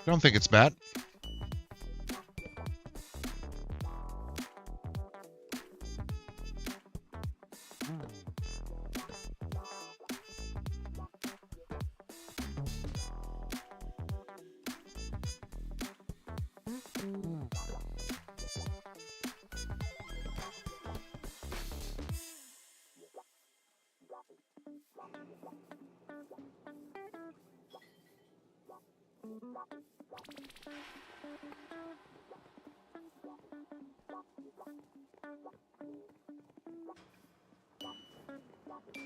Don't think it's bad.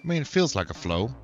I mean, it feels like a flow.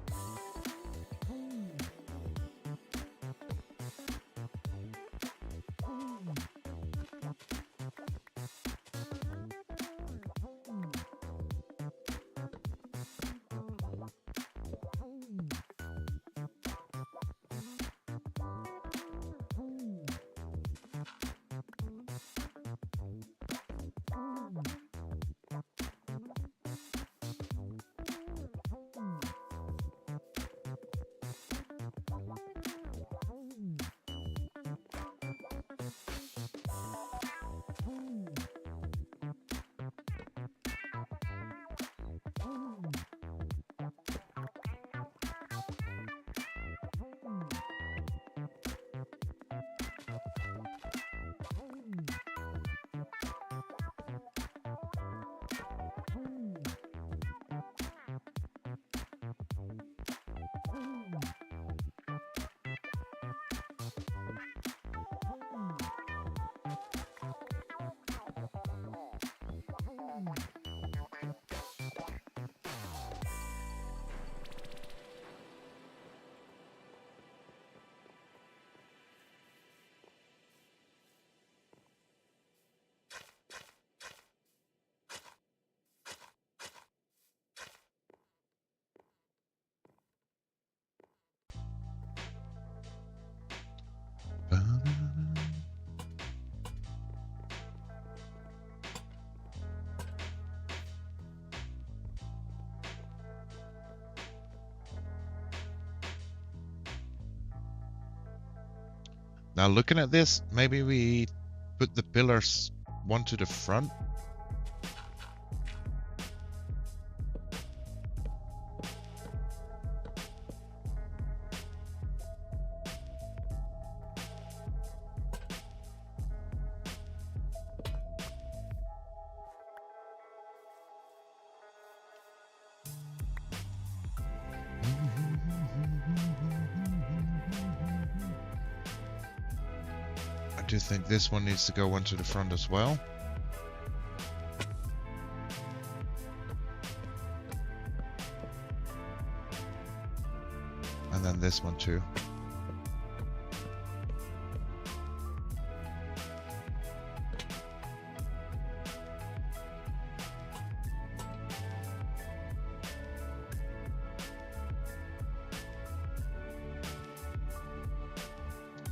Now looking at this, maybe we put the pillars one to the front. I do think this one needs to go one to the front as well. And then this one too.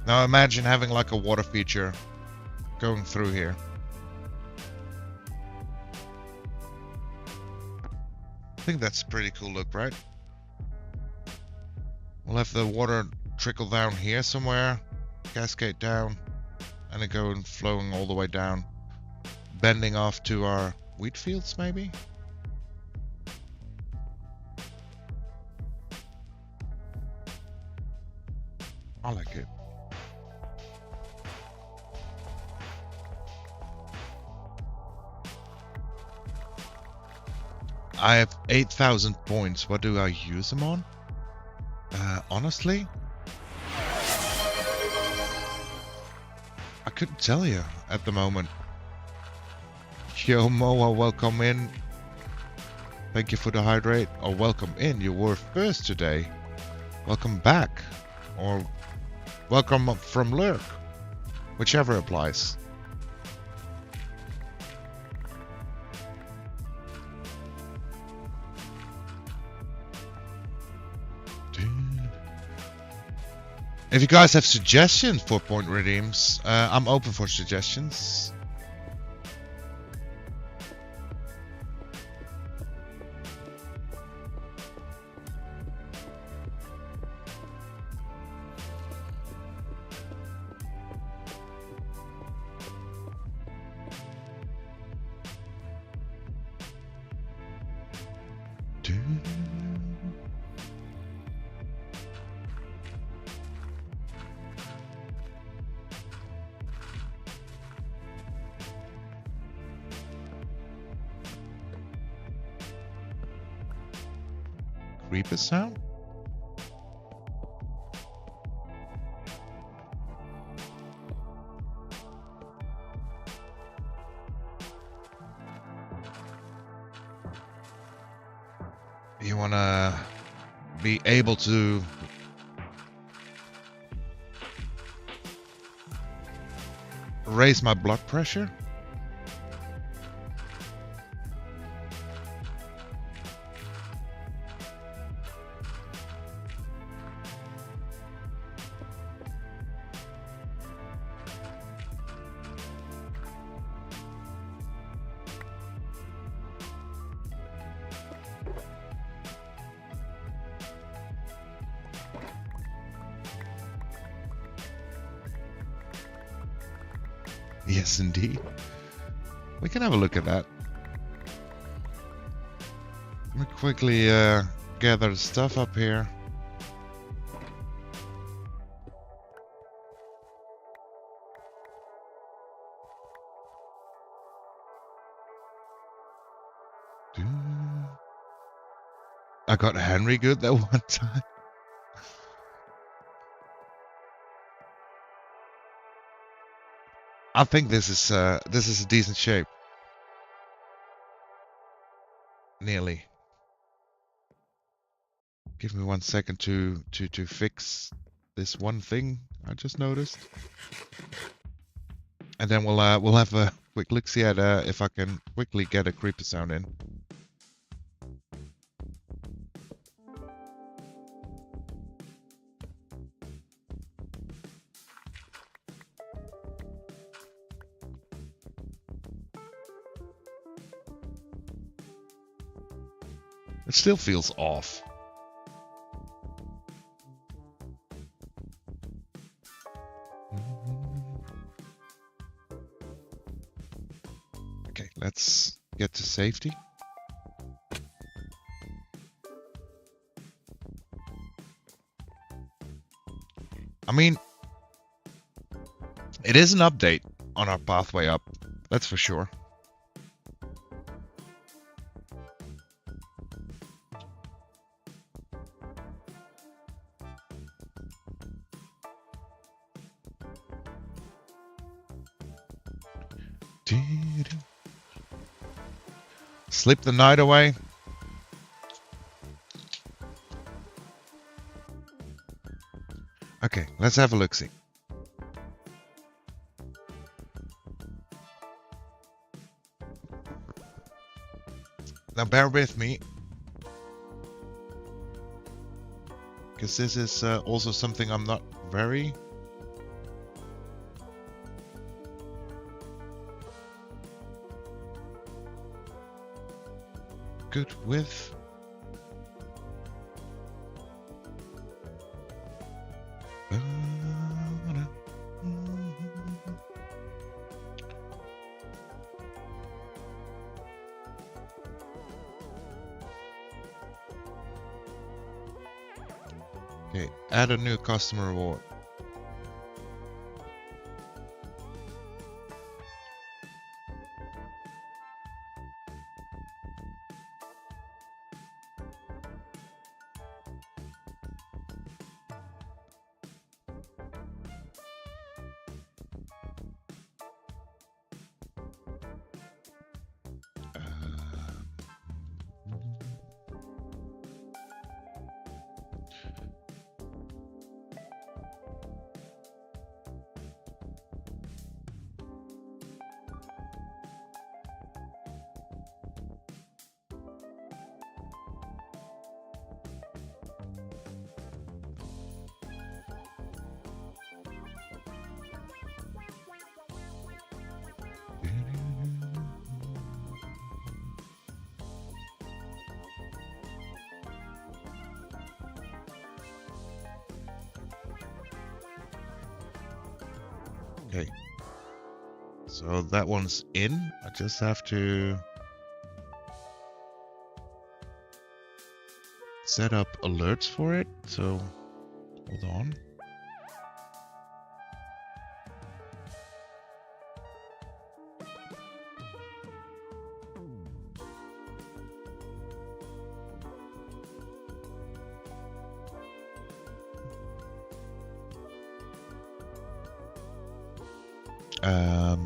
Now imagine having like a water feature going through here. I think that's a pretty cool look, right? We'll have the water trickle down here somewhere, cascade down, and it going flowing all the way down, bending off to our wheat fields maybe? I like it. I have 8,000 points. What do I use them on? Honestly, I couldn't tell you at the moment. Yo, Moa, welcome in. Thank you for the hydrate. Or welcome in. You were first today. Welcome back. Or welcome from lurk. Whichever applies. If you guys have suggestions for point redeems, I'm open for suggestions. Creeper sound? You wanna be able to raise my blood pressure? Yes, indeed. We can have a look at that. Let me quickly gather the stuff up here. I got Henry good that one time. I think this is a decent shape. Nearly. Give me 1 second to fix this one thing I just noticed, and then we'll have a quick look see at if I can quickly get a creeper sound in. It still feels off. Okay, let's get to safety. I mean, it is an update on our pathway up, that's for sure. Sleep the night away. Okay, let's have a look-see. Now bear with me, because this is also something I'm not very good with. Okay, add a new customer reward. Okay. So that one's in. I just have to set up alerts for it. So hold on.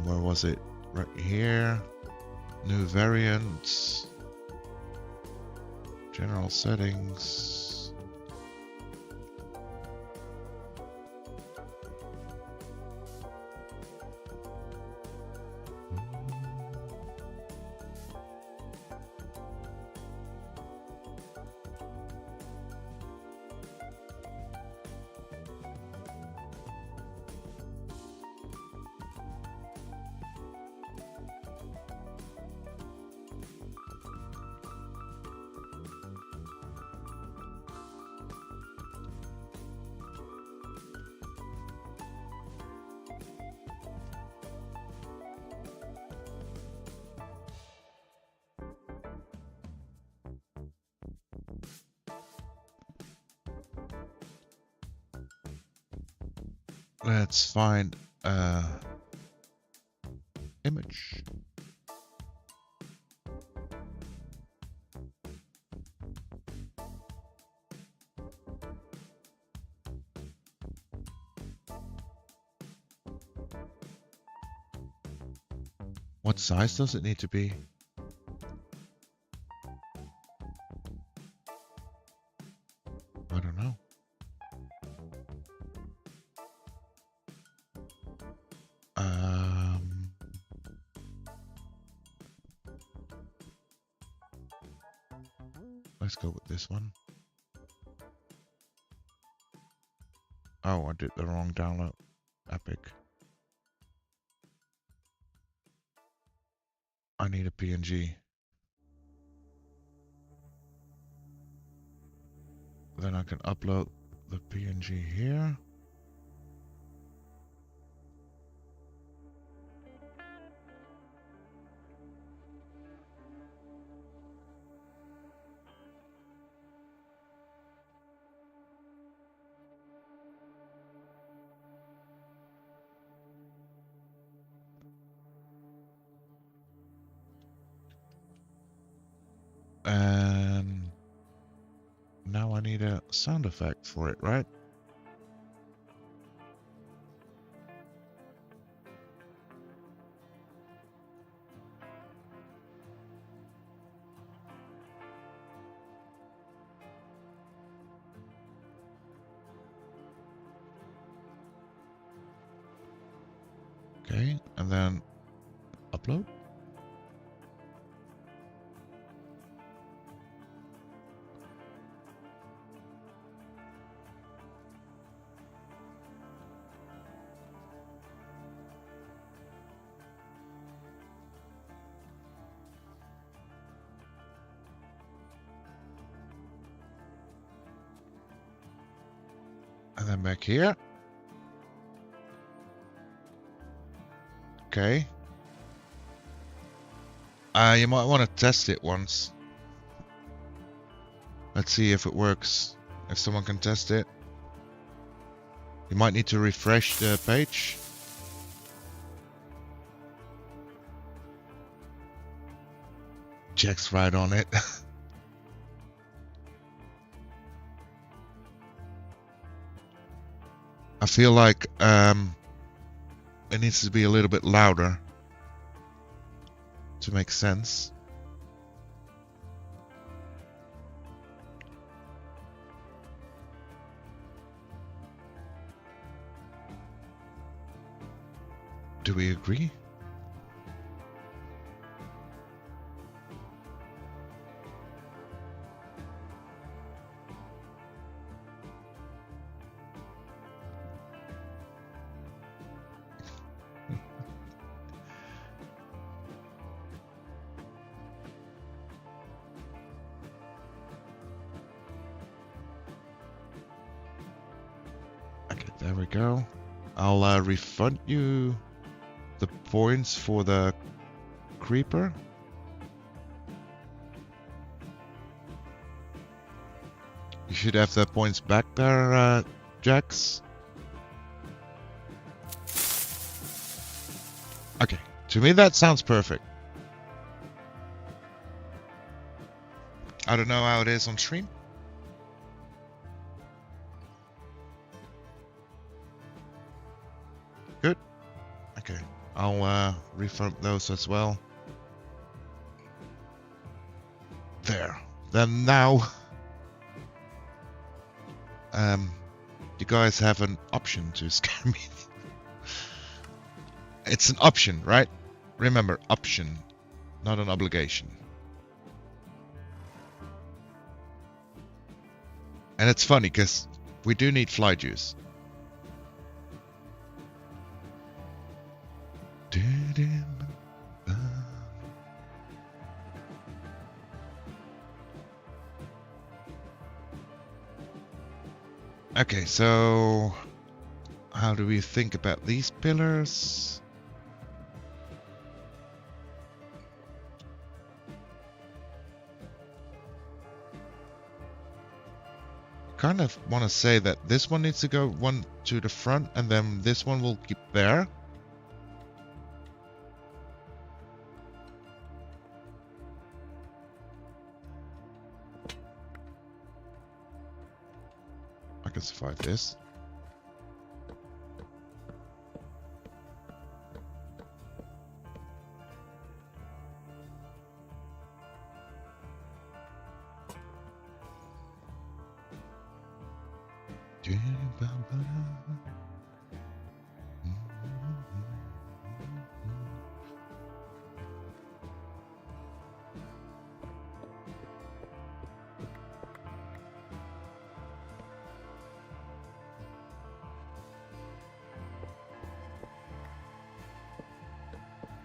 Where was it? Right here. New variants. General settings. Let's find image. What size does it need to be? I don't know. Let's go with this one. Oh, I did the wrong download. Epic. I need a PNG. Then I can upload the PNG here. And now I need a sound effect for it, right? Okay, and then upload. And then back here. Okay. You might want to test it once. Let's see if it works. If someone can test it. You might need to refresh the page. Jack's right on it. I feel like it needs to be a little bit louder to make sense. Do we agree? Okay, there we go. I'll refund you the points for the creeper. You should have the points back there, Jax. Okay, to me that sounds perfect. I don't know how it is on stream. Good. Okay, I'll refund those as well. There. Then now, you guys have an option to scam me. It's an option, right? Remember, option, not an obligation. And it's funny because we do need fly juice. Okay, so how do we think about these pillars? Kind of want to say that this one needs to go one to the front and then this one will keep there. I can survive this.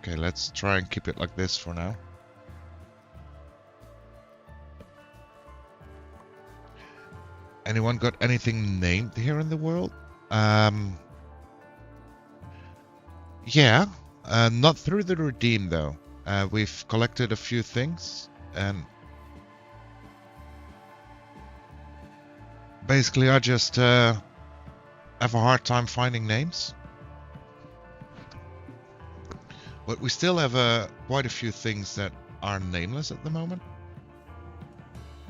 Okay, let's try and keep it like this for now. Anyone got anything named here in the world? Yeah, not through the redeem though. We've collected a few things and basically I just have a hard time finding names. But we still have quite a few things that are nameless at the moment.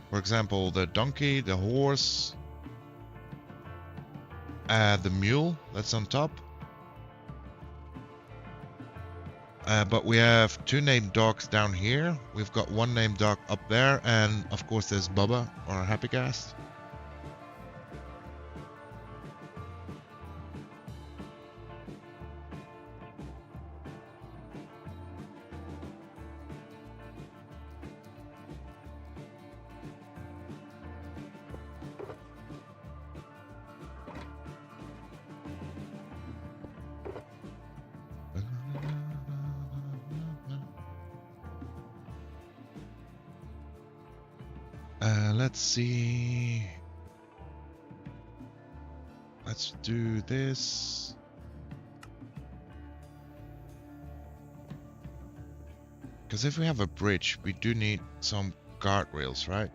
For example, the donkey, the horse, the mule that's on top. But we have 2 named dogs down here. We've got 1 named dog up there, and of course there's Bubba or Happy Gas. Let's see. Let's do this. Because if we have a bridge, we do need some guardrails, right?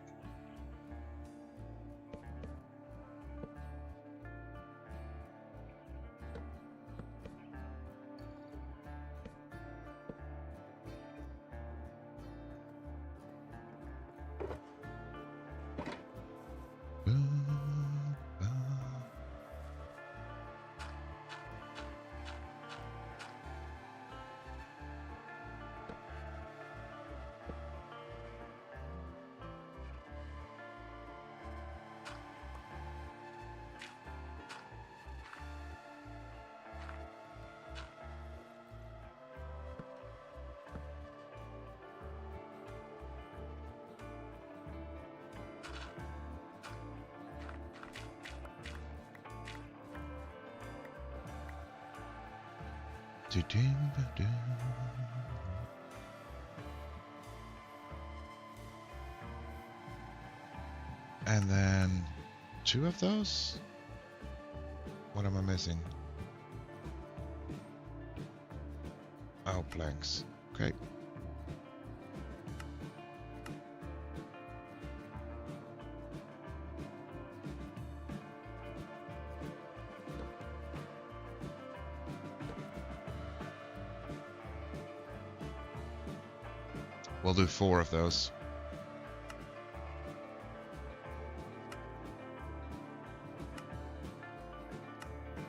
And then 2 of those? What am I missing? Oh, planks. Okay. We'll do 4 of those.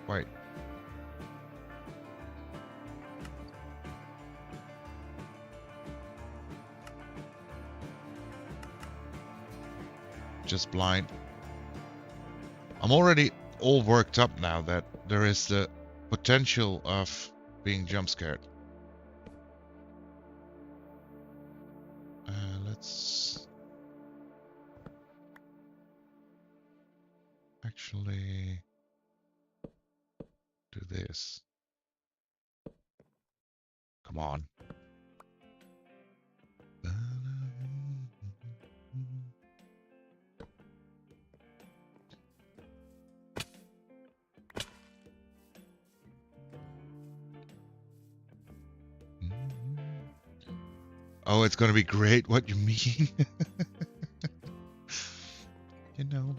Wait. Just blind. I'm already all worked up now that there is the potential of being jump scared. Let's actually do this. Come on. Oh, it's gonna be great. What you mean? You know.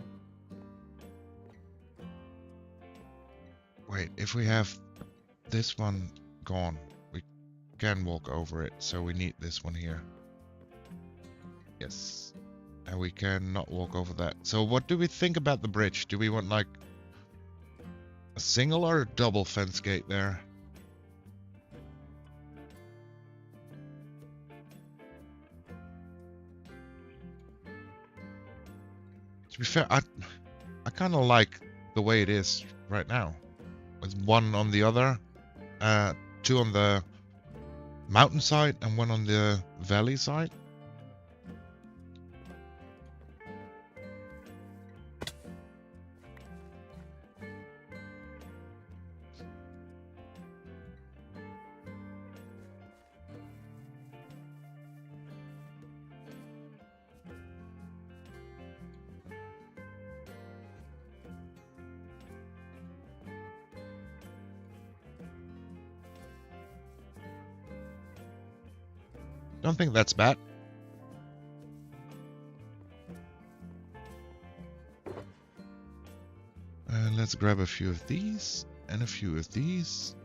Wait, if we have this one gone, we can walk over it, so we need this one here. Yes. And we cannot walk over that. So what do we think about the bridge? Do we want like a single or a double fence gate there? To be fair, I kind of like the way it is right now. With one on the other, 2 on the mountain side and 1 on the valley side. Don't think that's bad. Let's grab a few of these and a few of these.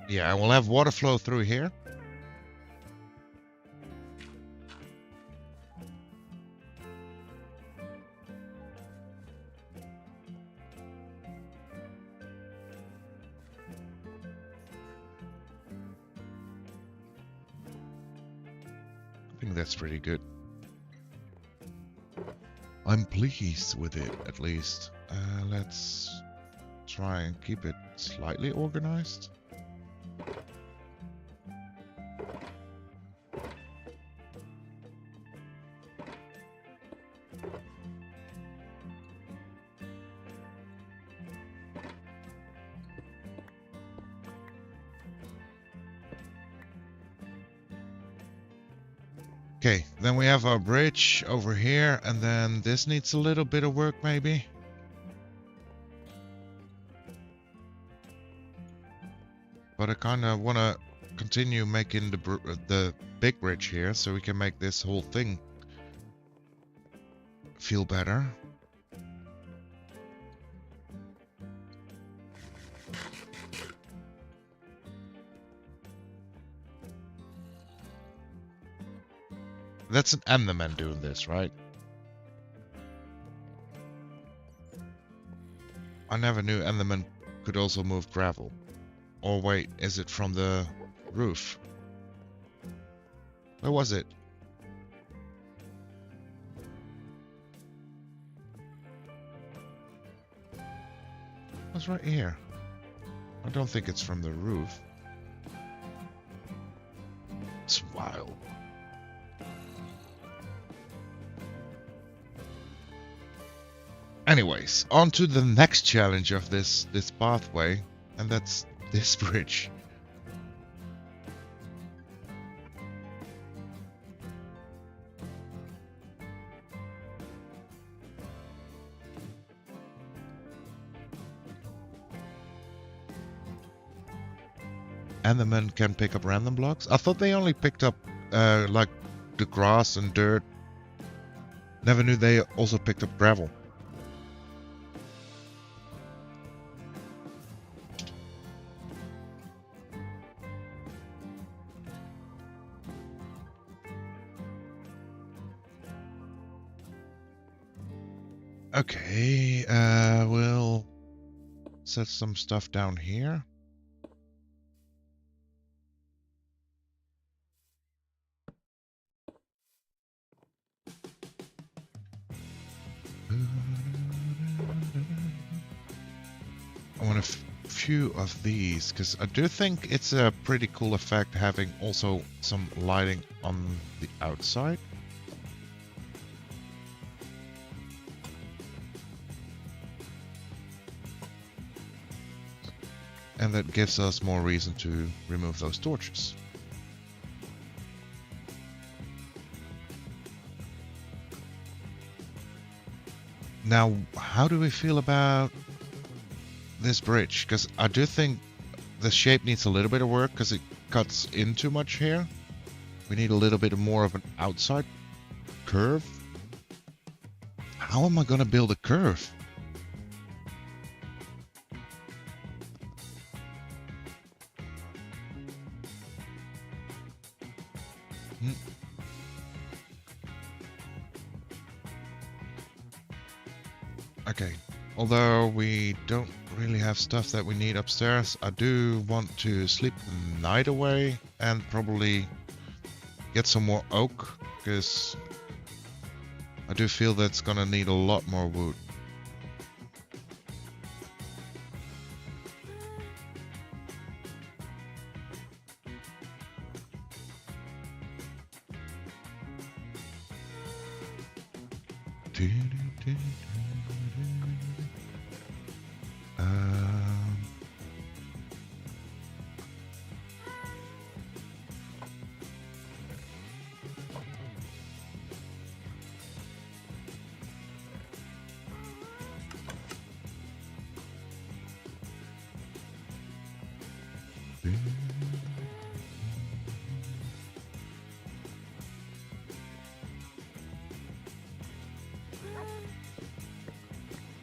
Yeah, and we'll have water flow through here. I think that's pretty good. I'm pleased with it, at least. Let's try and keep it slightly organized. Okay, then we have our bridge over here, and then this needs a little bit of work, maybe. But I kind of want to continue making the big bridge here, so we can make this whole thing feel better. That's an Enderman doing this, right? I never knew Enderman could also move gravel. Or wait, is it from the roof? Where was it? It was right here. I don't think it's from the roof. It's wild. Anyways, on to the next challenge of this pathway, and that's this bridge. Endermen can pick up random blocks? I thought they only picked up like the grass and dirt. Never knew they also picked up gravel. Okay, we'll set some stuff down here. I want a few of these, because I do think it's a pretty cool effect having also some lighting on the outside. And that gives us more reason to remove those torches. Now, how do we feel about this bridge? Because I do think the shape needs a little bit of work because it cuts in too much here. We need a little bit more of an outside curve. How am I going to build a curve? Okay, although we don't really have stuff that we need upstairs, I do want to sleep the night away and probably get some more oak, because I do feel that's gonna need a lot more wood.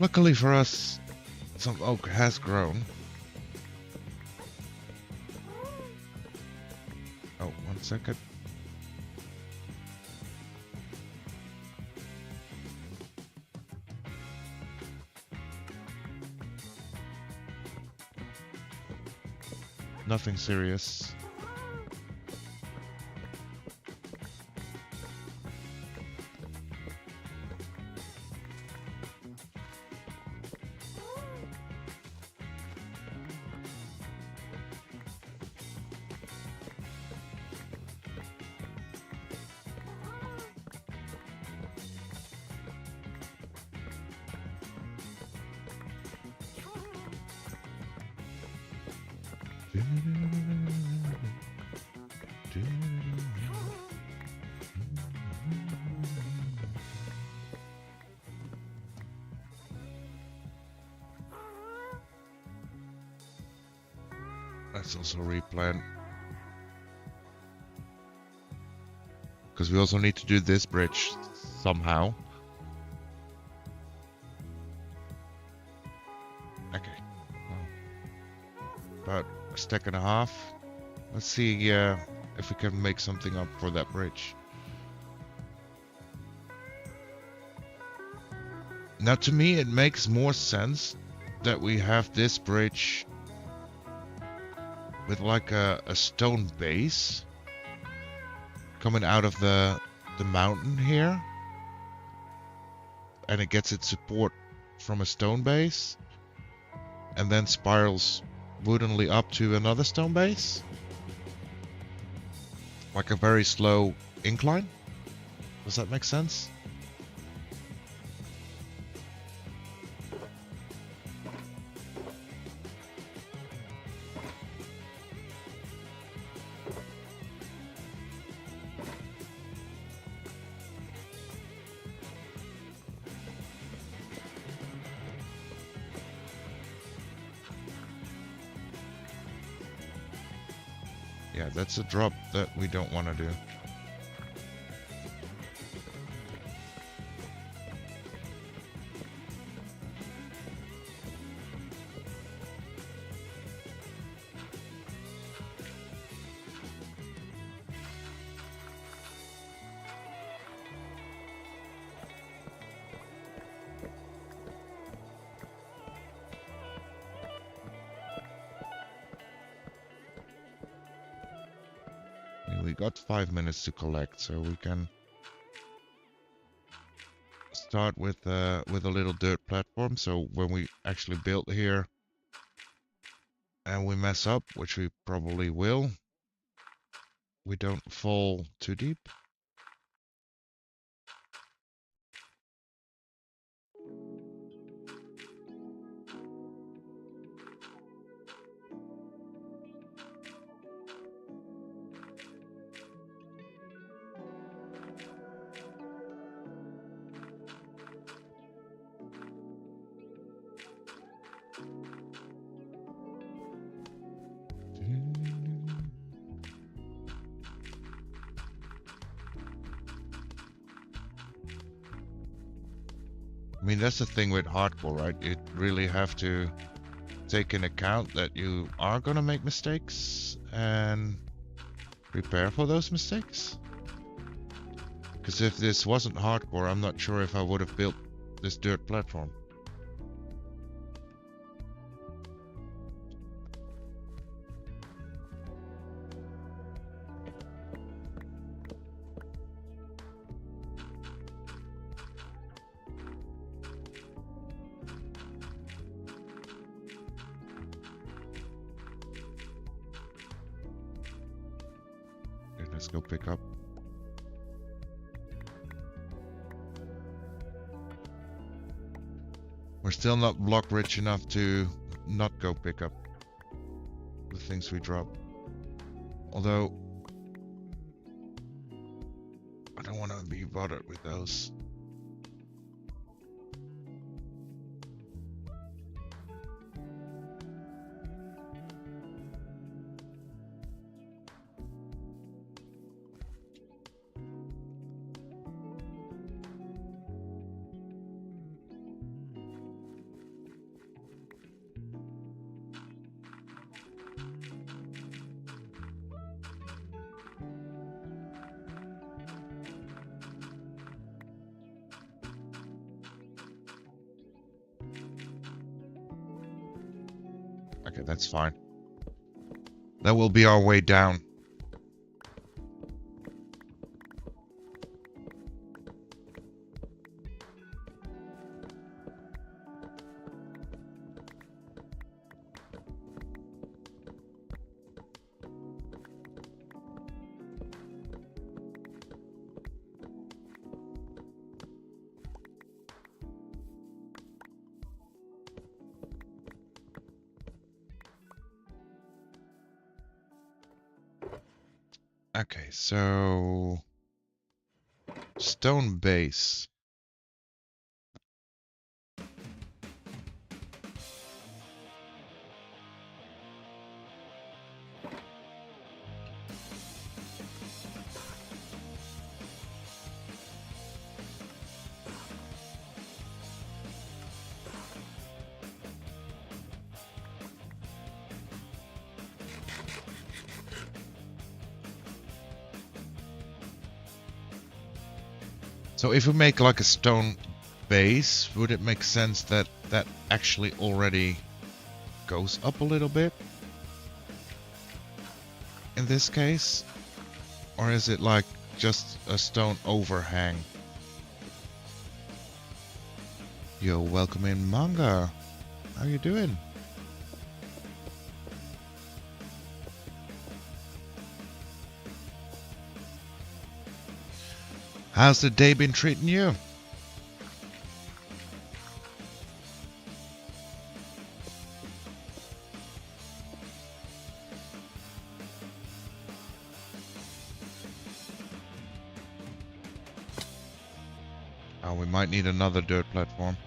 Luckily for us, some oak has grown. Oh, 1 second. Nothing serious. Let's also replant. Because we also need to do this bridge somehow. Okay. Well, about a stack and a half. Let's see if we can make something up for that bridge. Now, to me, it makes more sense that we have this bridge with like a stone base coming out of the mountain here, and it gets its support from a stone base and then spirals woodenly up to another stone base. Like a very slow incline. Does that make sense? Yeah, that's a drop that we don't want to do. We got 5 minutes to collect, so we can start with a little dirt platform. So when we actually build here and we mess up, which we probably will, we don't fall too deep. I mean, that's the thing with hardcore, right? You really have to take in account that you are gonna make mistakes and prepare for those mistakes. Because if this wasn't hardcore, I'm not sure if I would have built this dirt platform. Okay, let's go pick up. We're still not block rich enough to not go pick up the things we drop. Although, I don't want to be bothered with those. Okay, that's fine. That will be our way down. Okay, so stone base. So if we make like a stone base, would it make sense that that actually already goes up a little bit? In this case? Or is it like just a stone overhang? Yo, welcome in, Manga. How you doing? How's the day been treating you? Oh, we might need another dirt platform.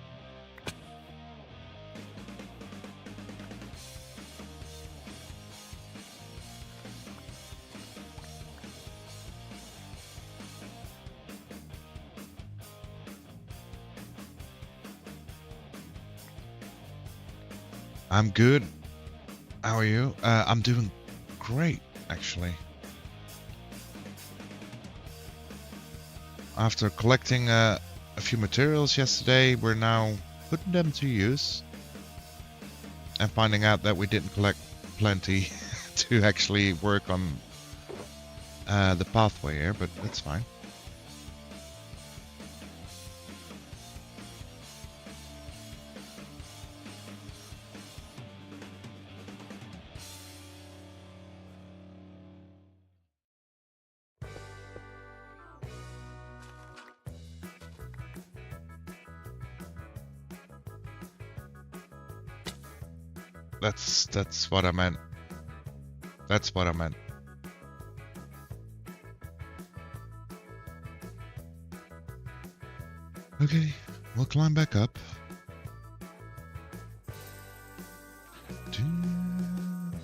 I'm good. How are you? I'm doing great, actually. After collecting a few materials yesterday, we're now putting them to use. And finding out that we didn't collect plenty to actually work on the pathway here, but that's fine. That's what I meant. That's what I meant. Okay, we'll climb back up. Can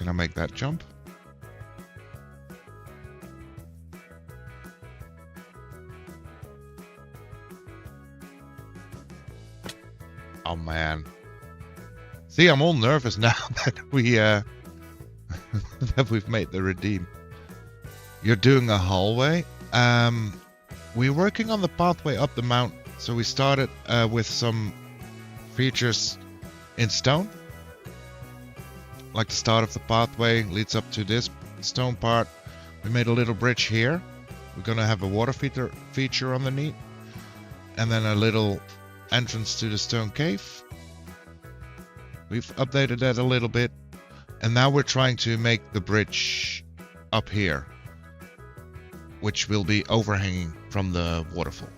I make that jump? Oh man. See, I'm all nervous now that that we've made the redeem. You're doing a hallway. We're working on the pathway up the mountain. So we started with some features in stone. Like the start of the pathway leads up to this stone part. We made a little bridge here. We're gonna have a water feature underneath. And then a little entrance to the stone cave. We've updated that a little bit. And now we're trying to make the bridge up here, which will be overhanging from the waterfall.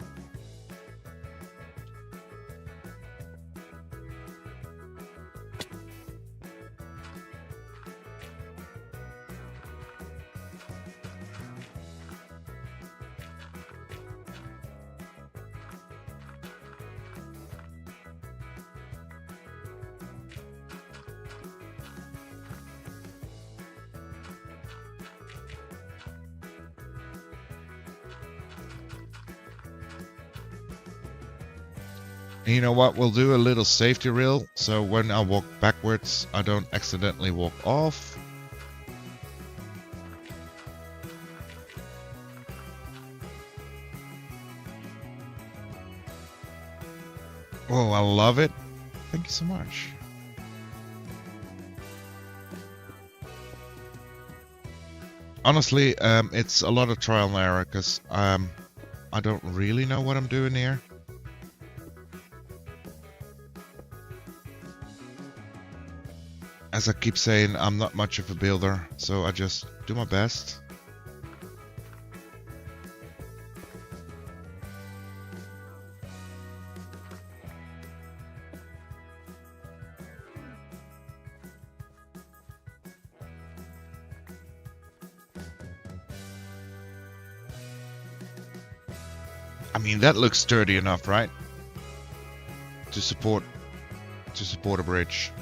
And you know what? We'll do a little safety reel, so when I walk backwards, I don't accidentally walk off. Oh, I love it. Thank you so much. Honestly, it's a lot of trial and error, because I don't really know what I'm doing here. As I keep saying, I'm not much of a builder, so I just do my best. I mean, that looks sturdy enough, right? To support a bridge.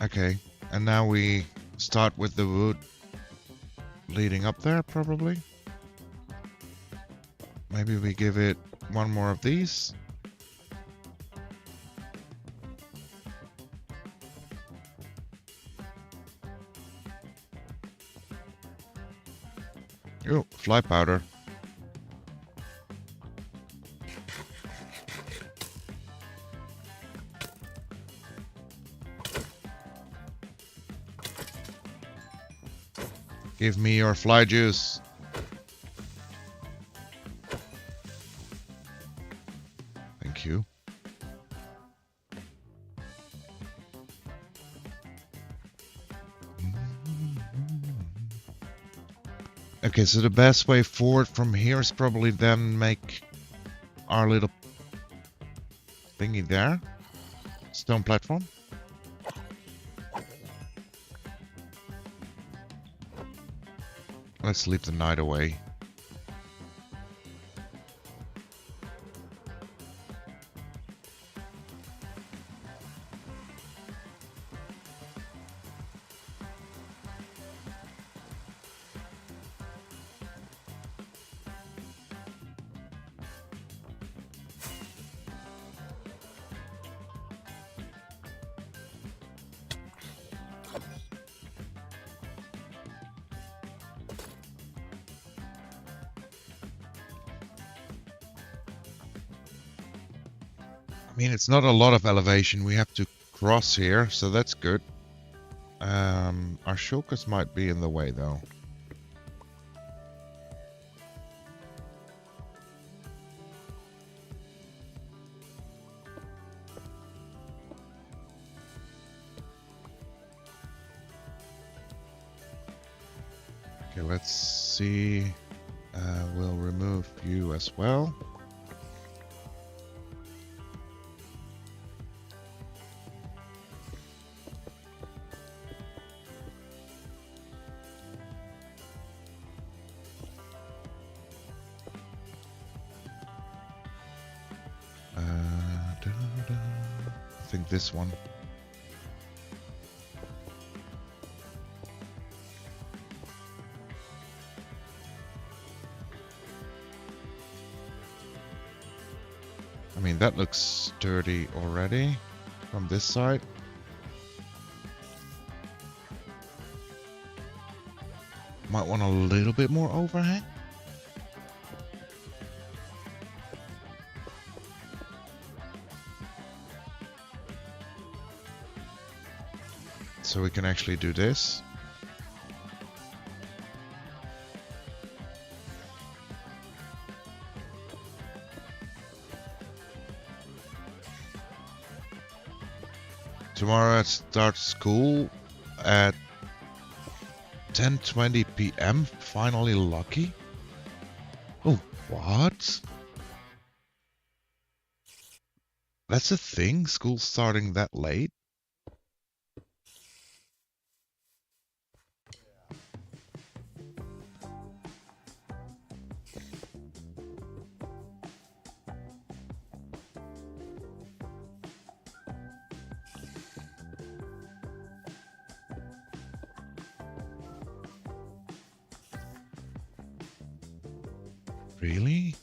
Okay, and now we start with the wood leading up there, probably. Maybe we give it one more of these. Oh, fly powder. Give me your fly juice. Thank you. Okay, so the best way forward from here is probably then make our little thingy there. Stone platform. Let's sleep the night away. I mean, it's not a lot of elevation we have to cross here, so that's good. Our shulkers might be in the way, though. Okay, let's see. We'll remove you as well. I think this one. I mean, that looks sturdy already from this side. Might want a little bit more overhang. So we can actually do this. Tomorrow I start school at 10:20 p.m. Finally lucky. Oh, what? That's a thing? School starting that late? Really?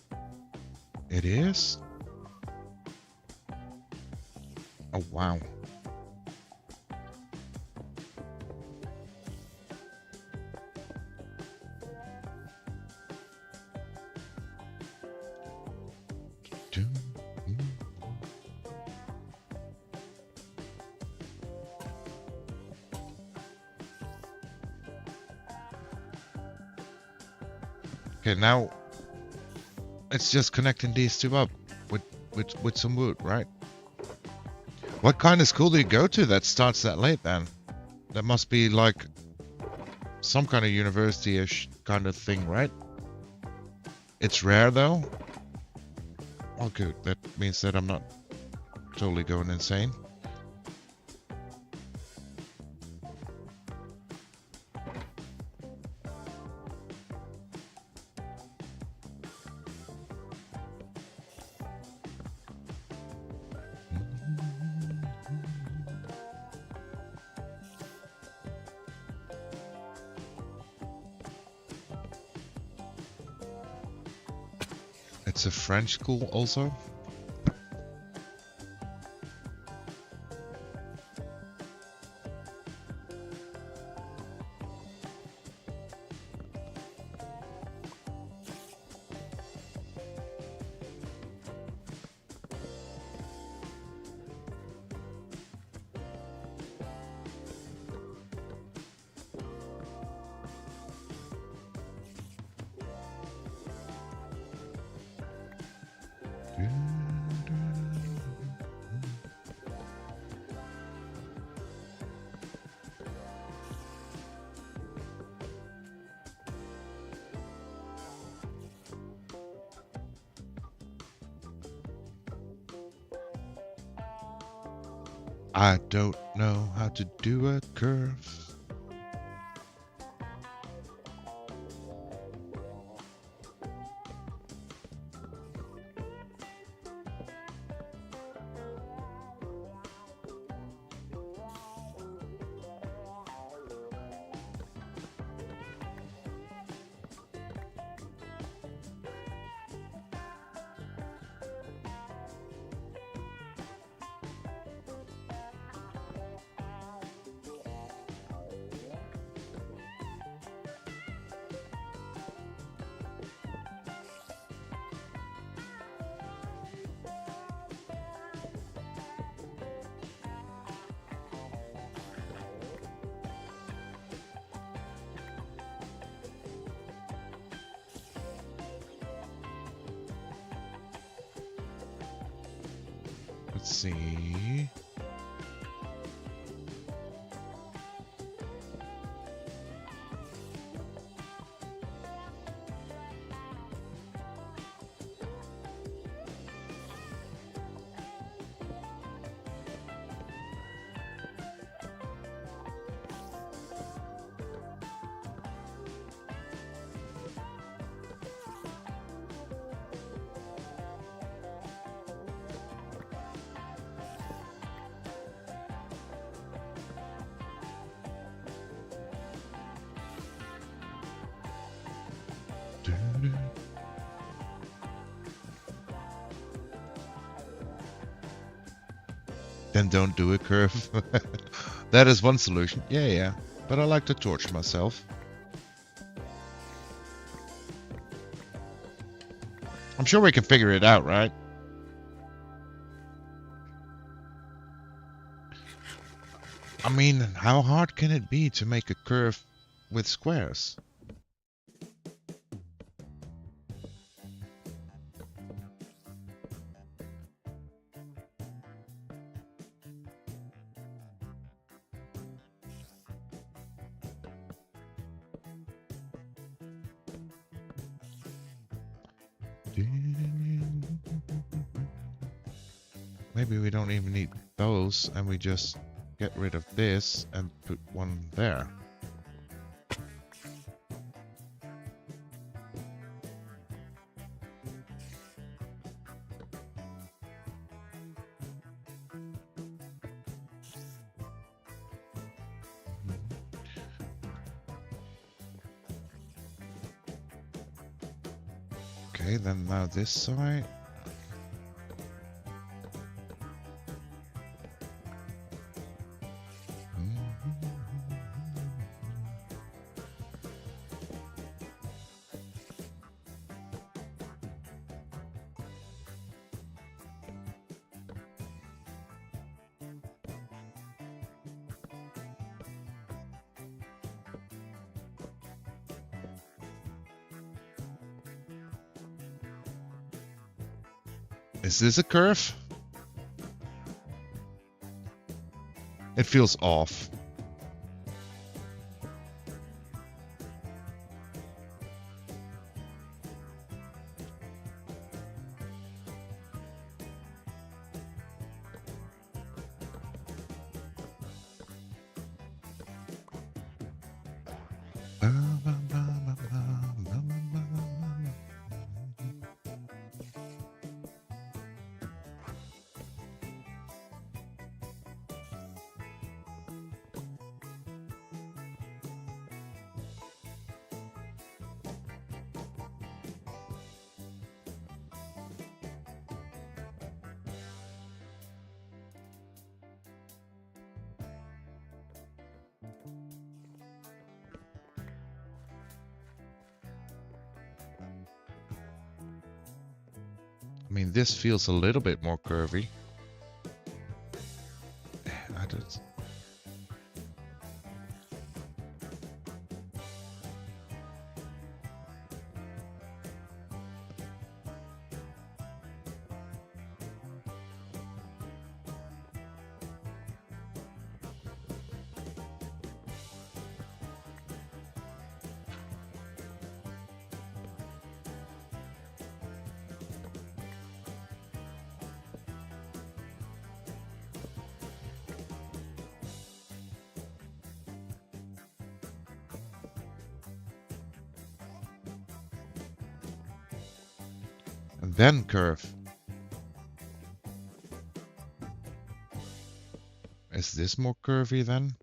It is? Oh, wow. Okay, now it's just connecting these two up with some wood, right? What kind of school do you go to that starts that late then? That must be like some kind of university-ish kind of thing, right? It's rare though. Oh good, that means that I'm not totally going insane. it's a French school also. I don't know how to do a curve. Let's see. Then don't do a curve. That is one solution. Yeah. But I like to torture myself. I'm sure we can figure it out, right? I mean, how hard can it be to make a curve with squares? Maybe we don't even need those and we just get rid of this and put one there. Okay, then now this side. Is this a curve? It feels off. mean, this feels a little bit more curvy. I don't... And then curve. Is this more curvy then?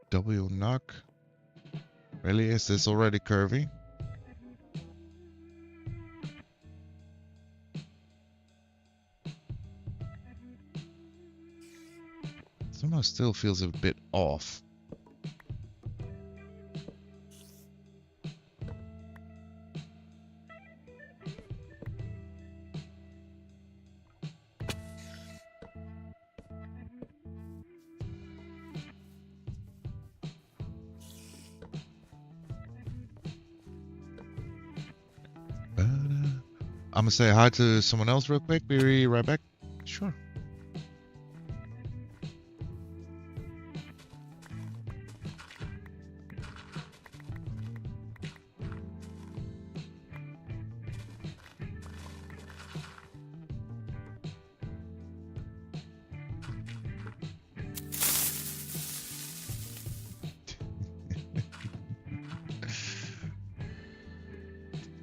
W knock. Really? Is this already curvy? Somehow still feels a bit off. I'm gonna say hi to someone else real quick. Be right back. Sure.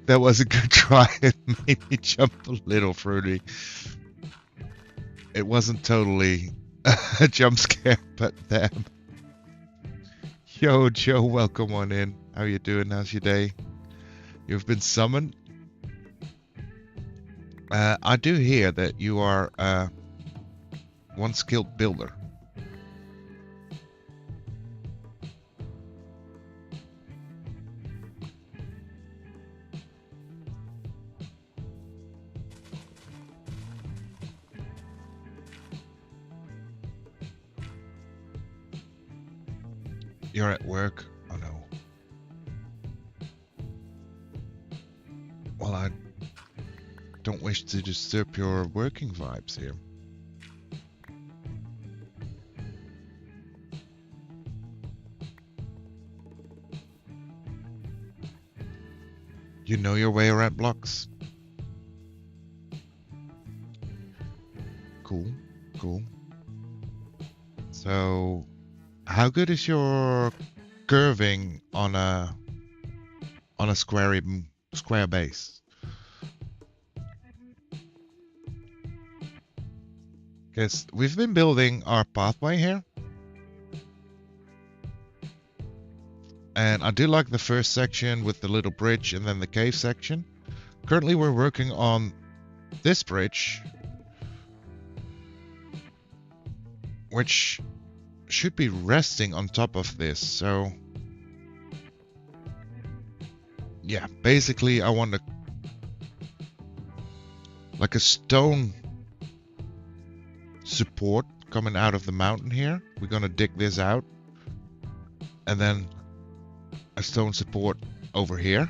That was a good try. It made me jump a little, Fruity. It wasn't totally a jump scare, but damn. Yo, Joe, welcome on in. How you doing? How's your day? You've been summoned. I do hear that you are one skilled builder. You're at work? Oh no. Well, I don't wish to disturb your working vibes here. You know your way around blocks? Cool, cool. So, how good is your curving on a square base? Because we've been building our pathway here. And I do like the first section with the little bridge and then the cave section. Currently we're working on this bridge, which should be resting on top of this. So yeah, basically I want like a stone support coming out of the mountain here. We're gonna dig this out, and then a stone support over here,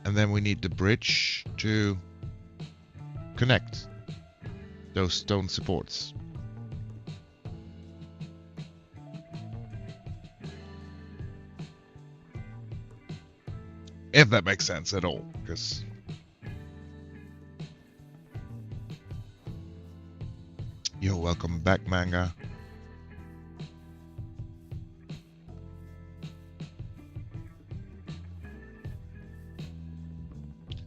and then we need the bridge to connect those stone supports. If that makes sense at all, because yo, welcome back, Manga.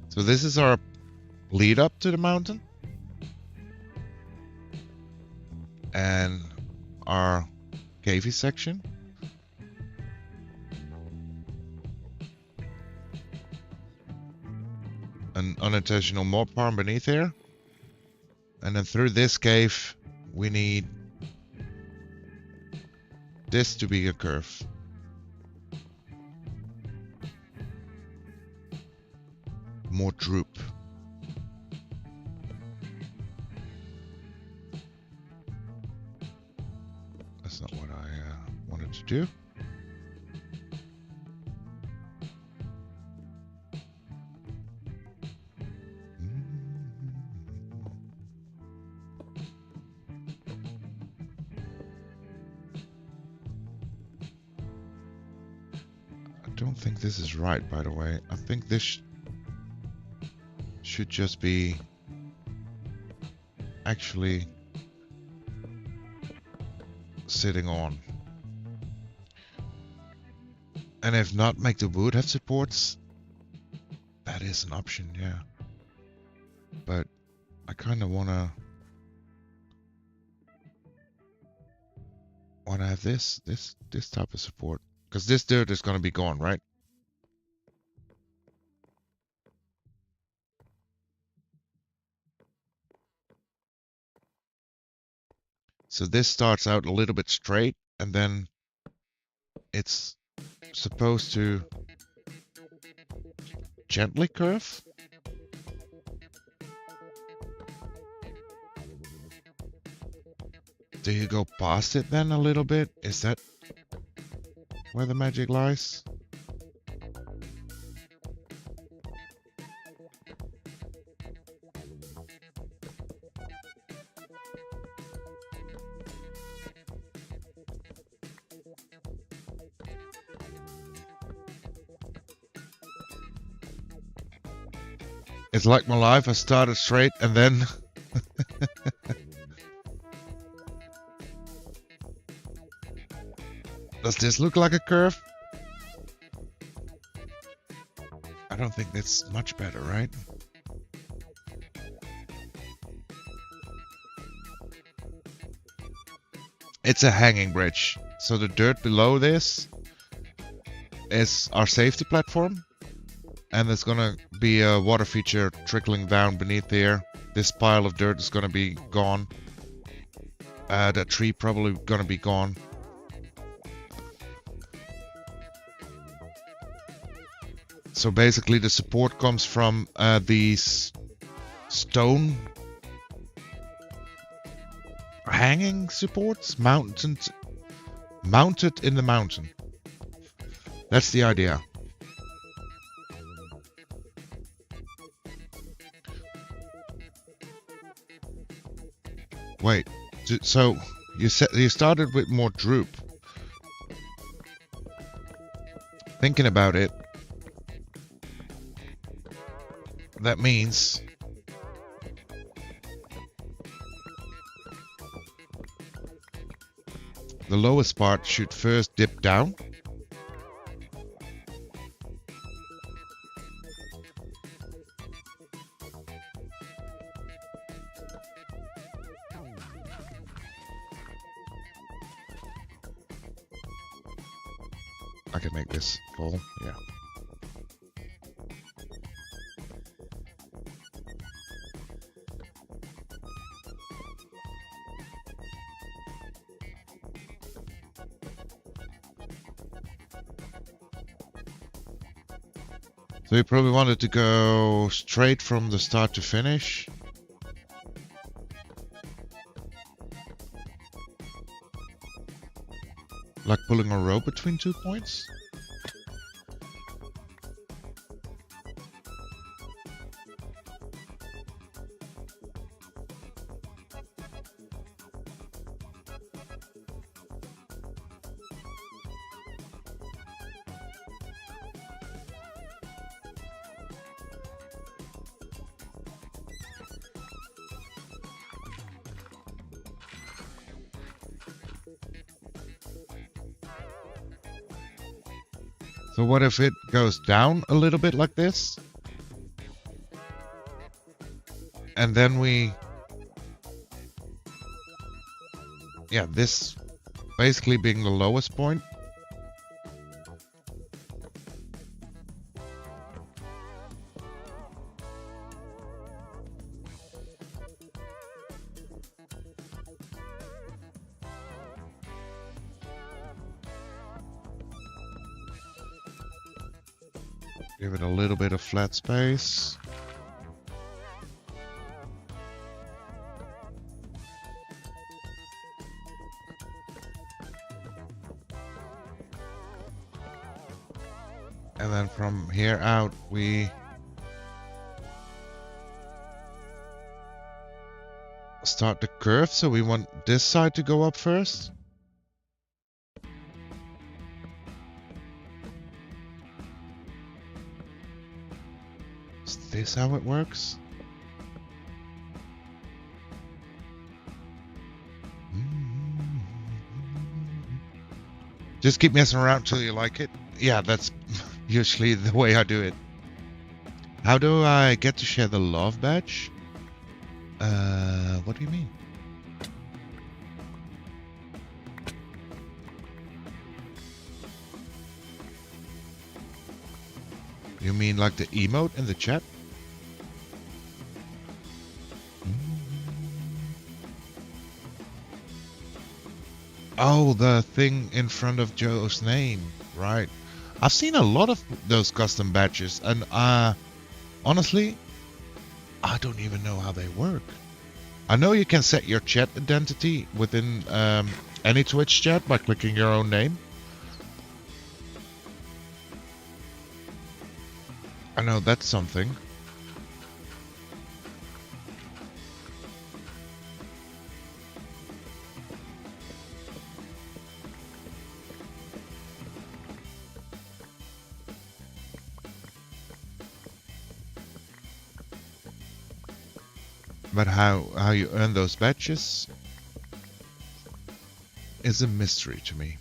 So this is our lead up to the mountain. And our cavey section. An unintentional mob farm beneath here. And then through this cave, we need this to be a curve. More droop. That's not what I wanted to do. I don't think this is right, by the way. I think this should just be actually sitting on. And if not, make the wood have supports. That is an option, yeah. But I kind of wanna have this type of support, because this dirt is gonna be gone, right? So this starts out a little bit straight, and then it's supposed to gently curve. Do you go past it then a little bit? Is that where the magic lies? It's like my life. I started straight and then does this look like a curve? I don't think that's much better, right? It's a hanging bridge. So the dirt below this is our safety platform. And there's gonna be a water feature trickling down beneath there. This pile of dirt is gonna be gone. That tree probably gonna be gone. So basically the support comes from these stone hanging supports, mounted in the mountain. That's the idea. Wait, so you started with more droop. Thinking about it, that means the lowest part should first dip down. I can make this full, yeah. So you probably wanted to go straight from the start to finish. Like pulling a rope between 2 points? So what if it goes down a little bit like this? And then yeah, this basically being the lowest point. Give it a little bit of flat space. And then from here out, we start the curve. So we want this side to go up first. Is this how it works? Just keep messing around till you like it. Yeah, that's usually the way I do it. How do I get to share the love badge? What do you mean? You mean like the emote in the chat? Oh, the thing in front of Joe's name, right? I've seen a lot of those custom badges, and honestly, I don't even know how they work. I know you can set your chat identity within any Twitch chat by clicking your own name. I know that's something. But how you earn those badges is a mystery to me.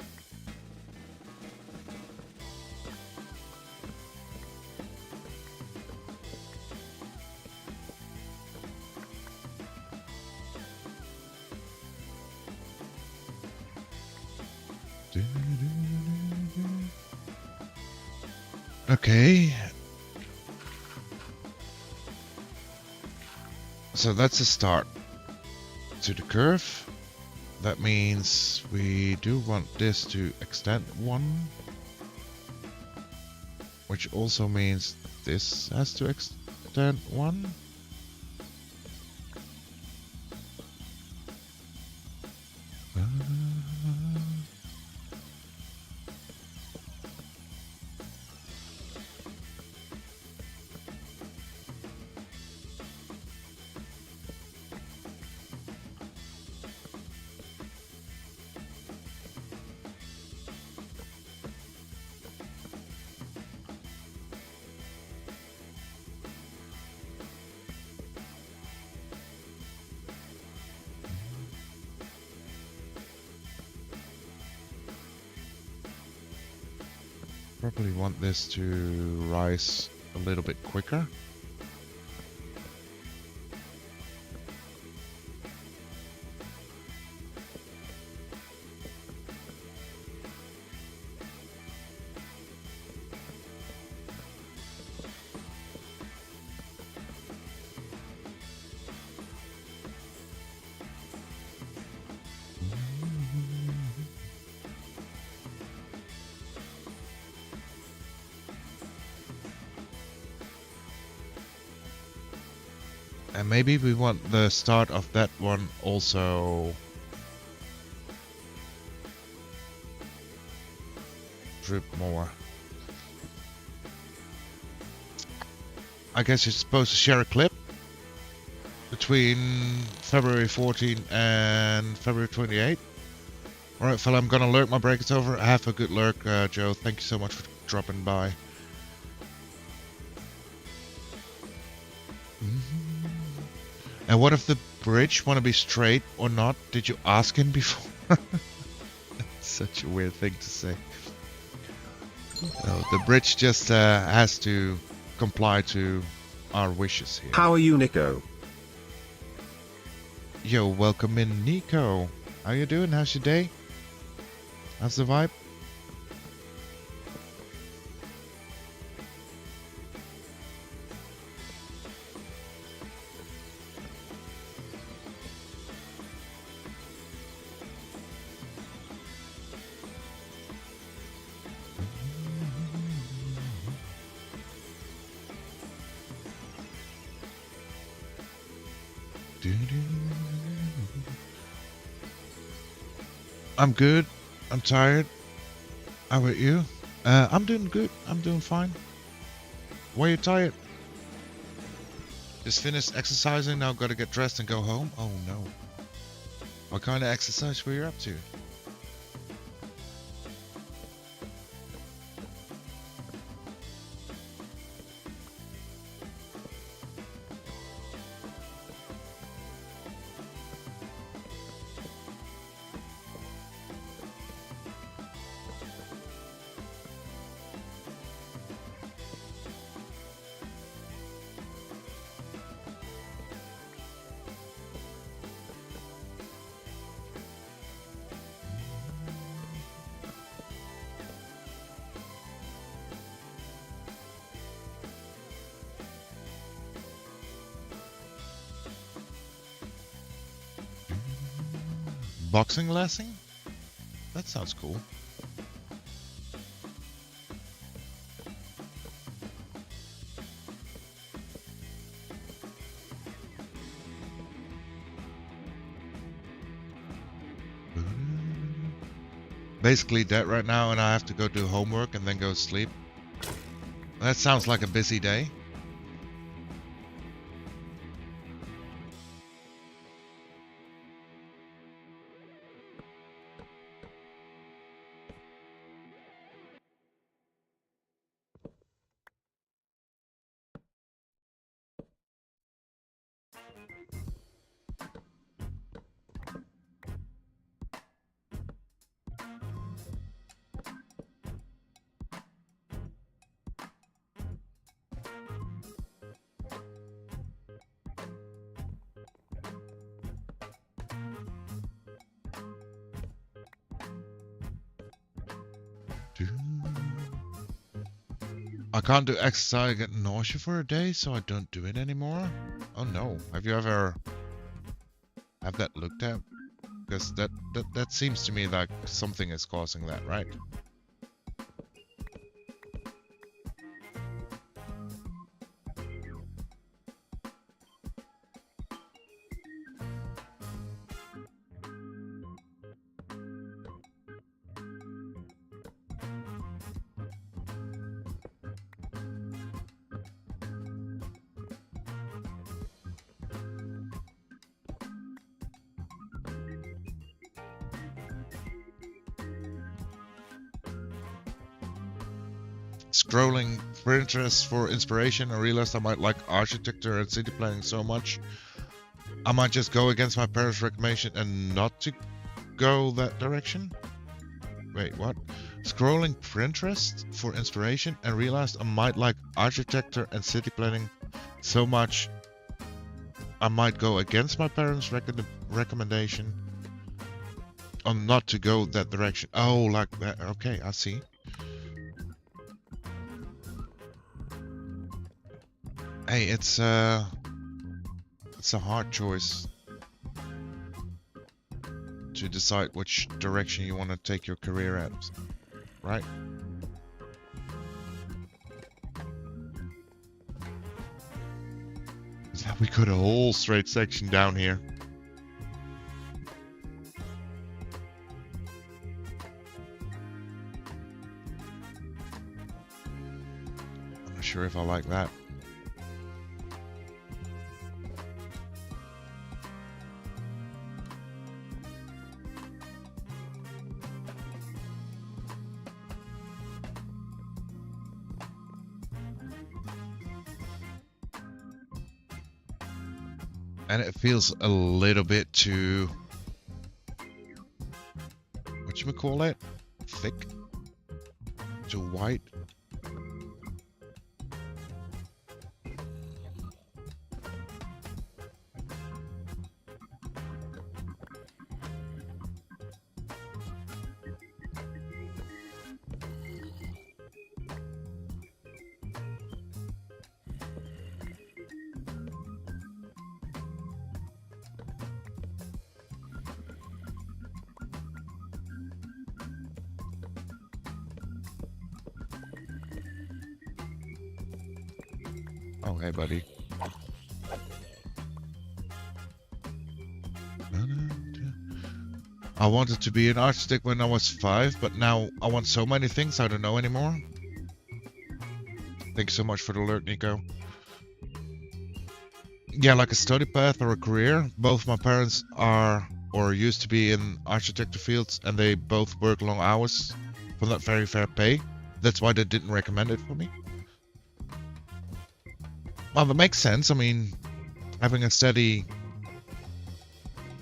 Okay. So that's a start to the curve. That means we do want this to extend one, which also means this has to extend one. Probably want this to rise a little bit quicker. And maybe we want the start of that one also drip more. I guess you're supposed to share a clip between February 14 and February 28. Alright, fella, I'm gonna lurk. My break is over. Have a good lurk, Joe. Thank you so much for dropping by. And what if the bridge want to be straight or not? Did you ask him before? Such a weird thing to say. No, the bridge just has to comply to our wishes here. How are you, Nico? Yo, welcome in, Nico. How you doing? How's your day? How's the vibe? I'm good. I'm tired. How about you? I'm doing good. I'm doing fine. Why are you tired? Just finished exercising. Now gotta get dressed and go home. Oh no. What kind of exercise were you up to? Boxing lesson? That sounds cool. Basically dead right now and I have to go do homework and then go sleep. That sounds like a busy day. I can't do exercise, I get nausea for a day, so I don't do it anymore. Oh no, have you ever have that looked at? Because that seems to me like something is causing that, right? Scrolling for interest for inspiration, I realized I might like architecture and city planning so much. I might just go against my parents' recommendation and not to go that direction. Wait, what? Scrolling Pinterest for inspiration and realized I might like architecture and city planning so much I might go against my parents' recommendation on not to go that direction. Oh, like that. Okay, I see. Hey, it's a hard choice to decide which direction you want to take your career at, right? We got a whole straight section down here. I'm not sure if I like that. And it feels a little bit too, whatchamacallit, thick, too white. Oh, hey, buddy. I wanted to be an architect when I was 5, but now I want so many things I don't know anymore. Thanks so much for the alert, Nico. Yeah, like a study path or a career. Both my parents are or used to be in architecture fields, and they both work long hours for not very fair pay. That's why they didn't recommend it for me. Well, that makes sense. I mean, having a steady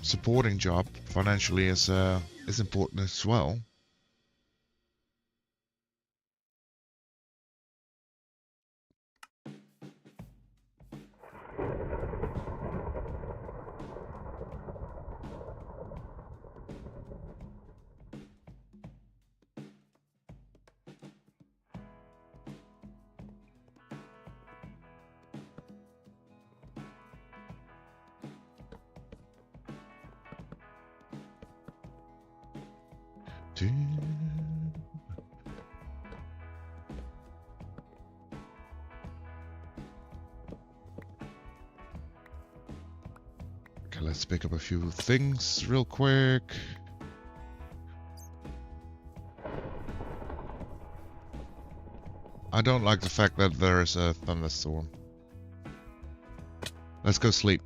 supporting job financially is important as well. Okay, let's pick up a few things real quick. I don't like the fact that there's a thunderstorm. Let's go sleep.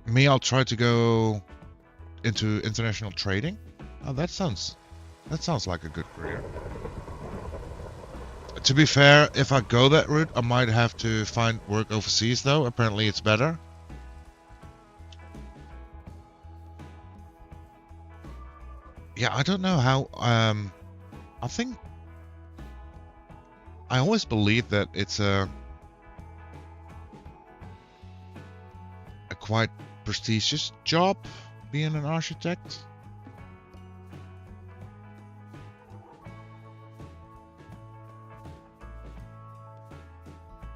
Me, I'll try to go into international trading. Oh, that sounds like a good career. To be fair, if I go that route, I might have to find work overseas though. Apparently it's better. Yeah, I don't know how, I think I always believe that it's a quite prestigious job being an architect.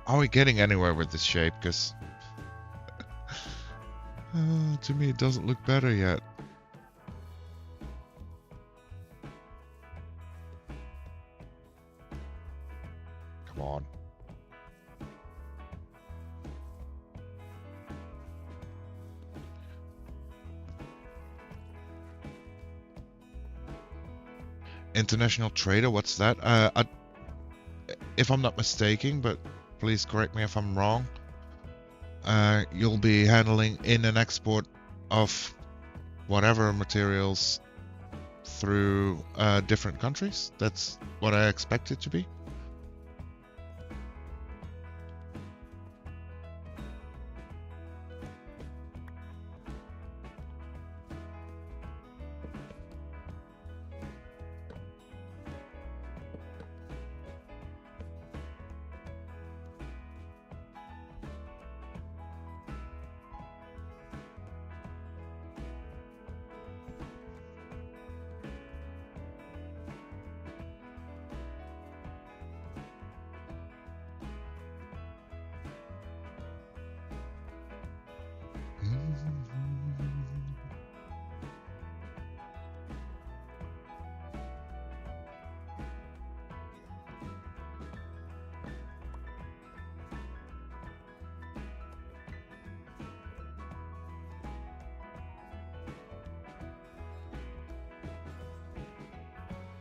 Are we getting anywhere with this shape? Because to me it doesn't look better yet. Come on. International trader, what's that? If I'm not mistaken, but please correct me if I'm wrong. You'll be handling in and export of whatever materials through different countries. That's what I expect it to be.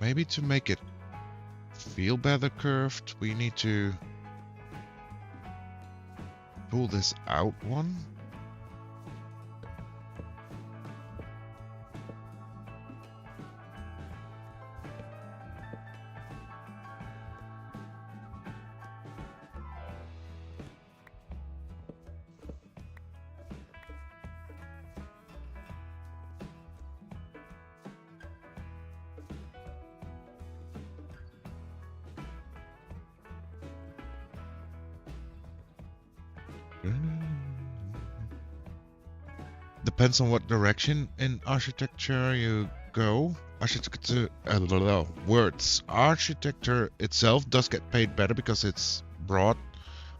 Maybe to make it feel better curved, we need to pull this out one. Depends on what direction in architecture you go. Architecture, words. Architecture itself does get paid better because it's broad.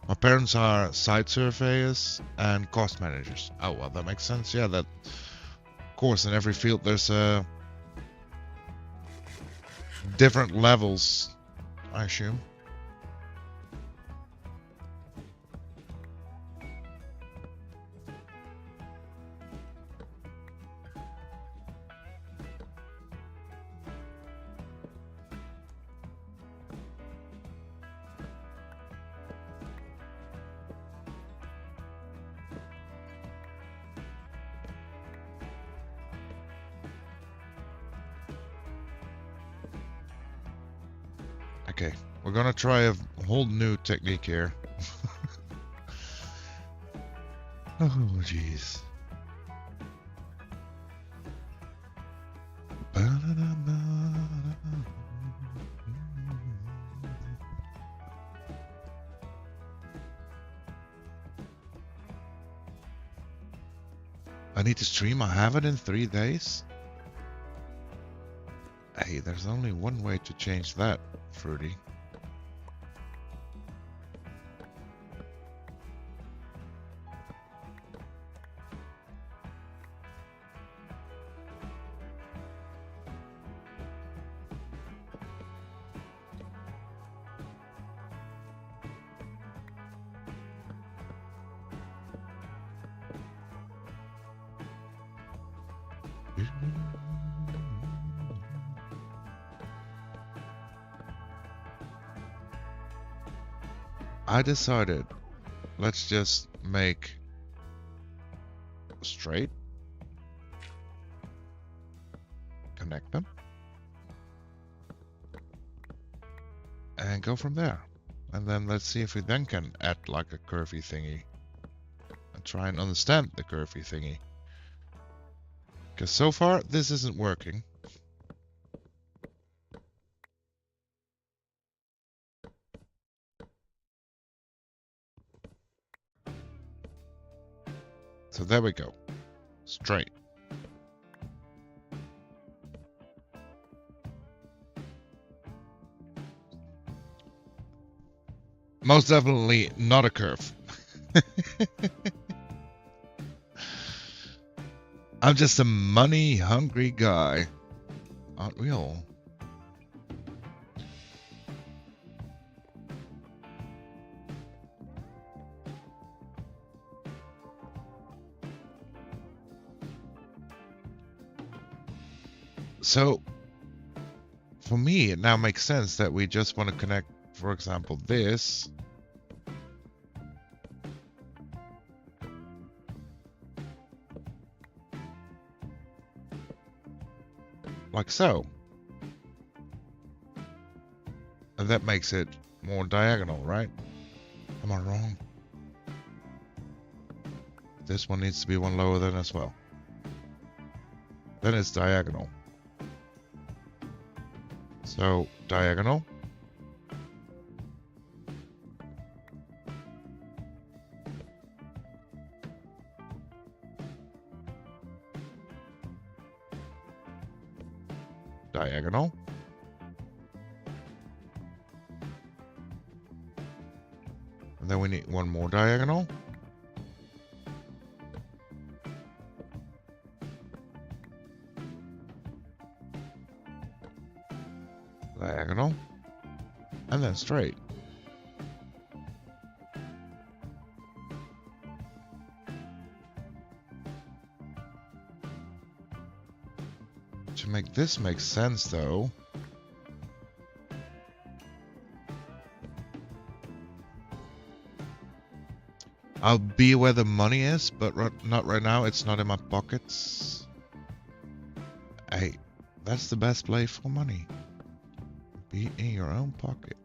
My parents are site surveyors and cost managers. Oh, well, that makes sense. Yeah, that, of course, in every field there's different levels, I assume. Okay, we're gonna try a whole new technique here. Oh, jeez. I need to stream. I have it in 3 days. Hey, there's only one way to change that, Fruity. I decided, let's just make straight, connect them, and go from there. And then let's see if we then can add like a curvy thingy and try and understand the curvy thingy. Because so far this isn't working. So there we go. Straight. Most definitely not a curve. I'm just a money hungry guy. Aren't we all? So, for me, it now makes sense that we just want to connect, for example, this. Like so. And that makes it more diagonal, right? Am I wrong? This one needs to be one lower than as well. Then it's diagonal. So, diagonal. Diagonal. And then we need one more diagonal. Diagonal. And then straight. To make this make sense, though, I'll be where the money is, but not right now. It's not in my pockets. Hey, that's the best play for money. Be in your own pocket.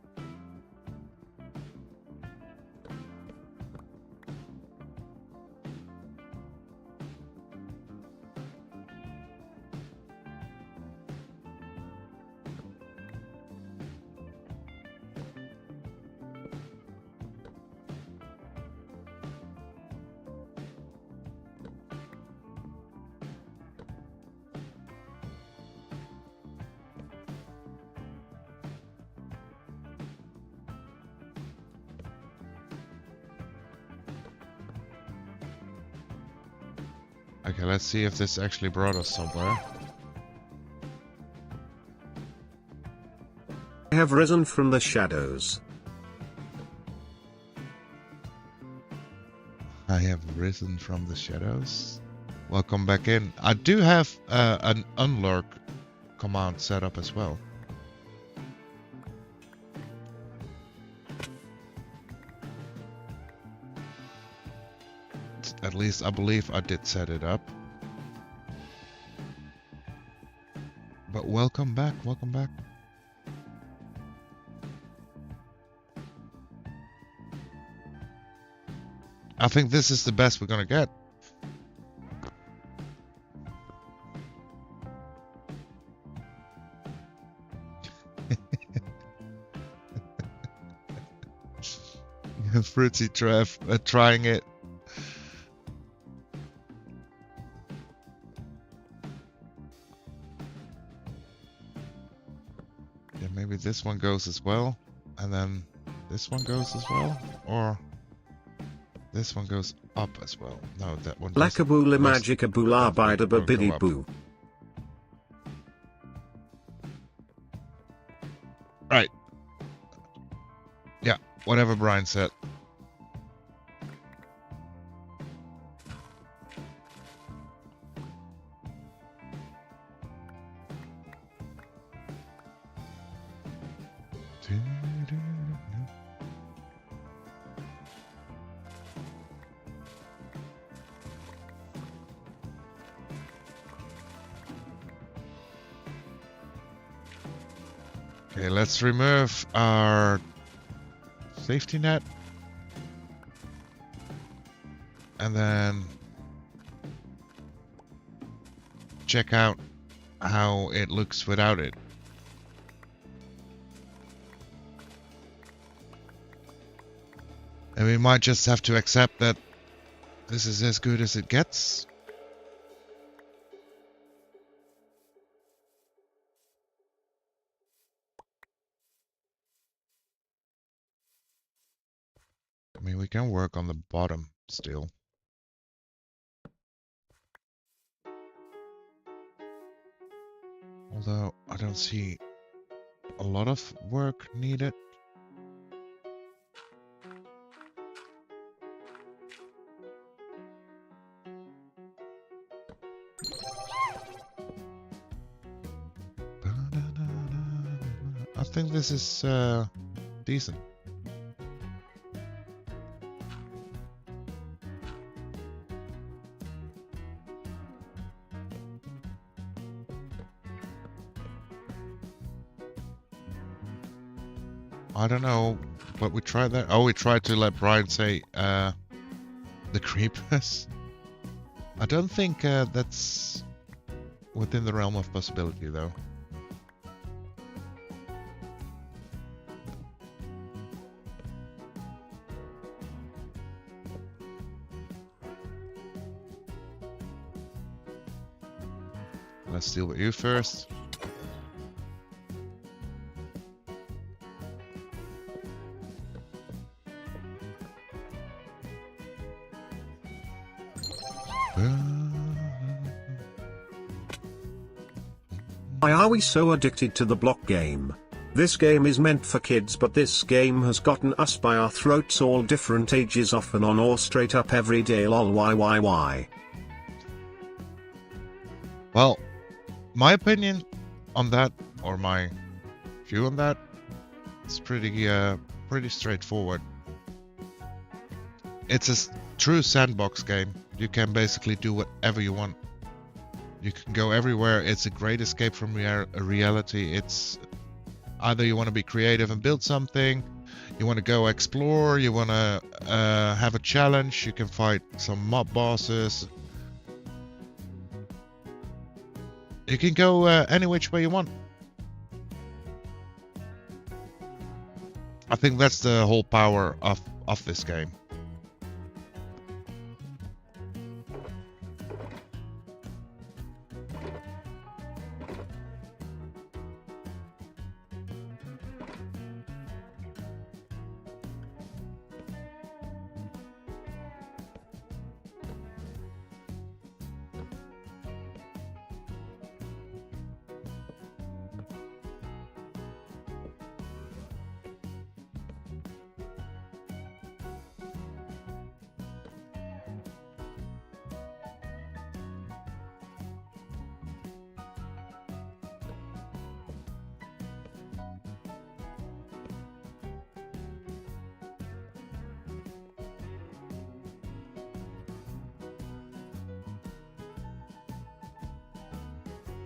Okay, let's see if this actually brought us somewhere. I have risen from the shadows. I have risen from the shadows. Welcome back in. I do have an unlurk command set up as well. At least I believe I did set it up. But welcome back, welcome back. I think this is the best we're gonna get. Fruity Trev trying it. Yeah, maybe this one goes as well, and then this one goes as well, or this one goes up as well. No, that one doesn't. Lakabula magicabula bida Won't go babidi up. boo. Right. Yeah, whatever Brian said. Okay, let's remove our safety net. And then check out how it looks without it. And we might just have to accept that this is as good as it gets. I mean, we can work on the bottom still. Although I don't see a lot of work needed. I think this is decent. I don't know, but we tried that. Oh, we tried to let Brian say the creepers. I don't think that's within the realm of possibility, though. Let's deal with you first. Why are we so addicted to the block game? This game is meant for kids, but this game has gotten us by our throats, all different ages, off and on, or straight up every day. Lol, why? Well, my opinion on that, or my view on that, is pretty straightforward. It's a true sandbox game. You can basically do whatever you want. You can go everywhere. It's a great escape from reality. It's either you want to be creative and build something, you want to go explore, you want to have a challenge, you can fight some mob bosses. You can go any which way you want. I think that's the whole power of this game.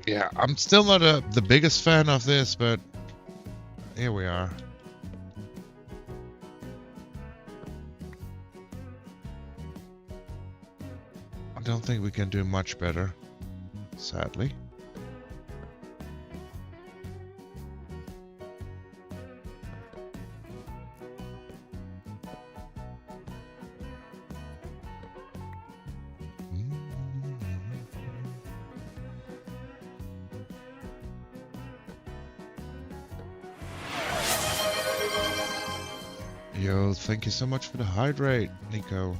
Yeah, I'm still not the biggest fan of this, but here we are. I don't think we can do much better, sadly. Yo, thank you so much for the hydrate, Nico.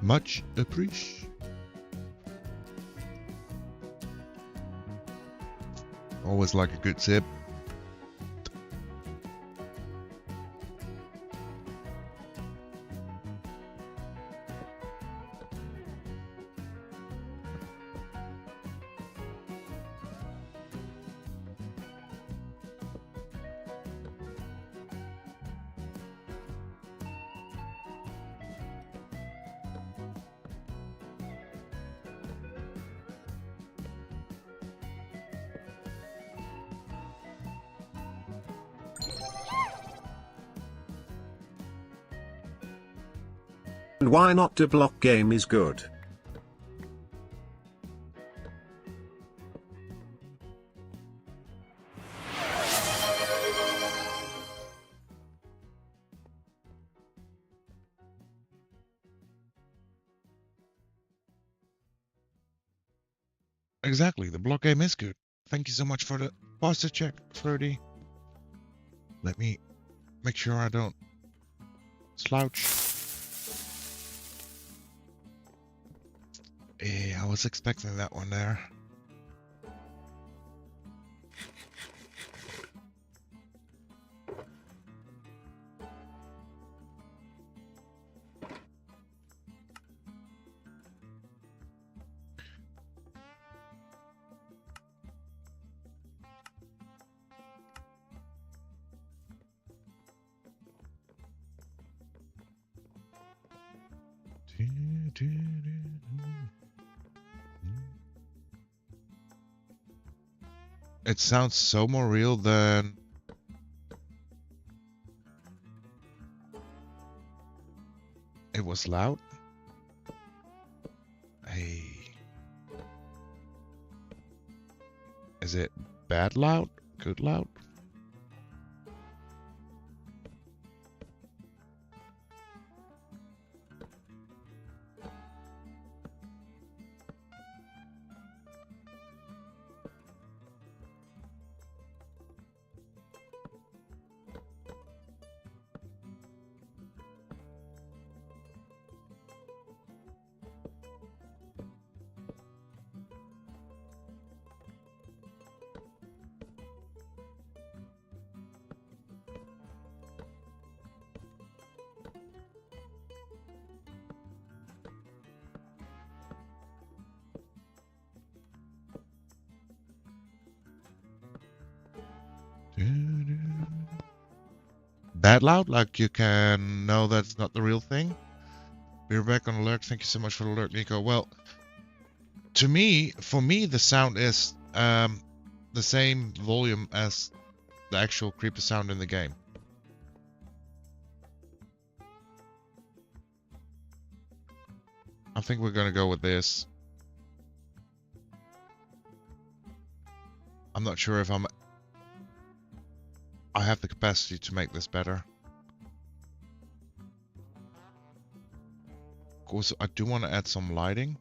Much appreciated. Always like a good sip. And why not? The block game is good. Exactly, the block game is good. Thank you so much for the posture check, Flirty. Let me make sure I don't slouch. Yeah, I was expecting that one there. It sounds so more real than it was loud. Hey, is it bad loud? Good loud? Bad loud? Like you can know that's not the real thing? We're back on alert. Thank you so much for the alert, Nico. Well, to me, for me, the sound is the same volume as the actual creeper sound in the game. I think we're gonna go with this. I'm not sure if I have the capacity to make this better. Of course, I do want to add some lighting.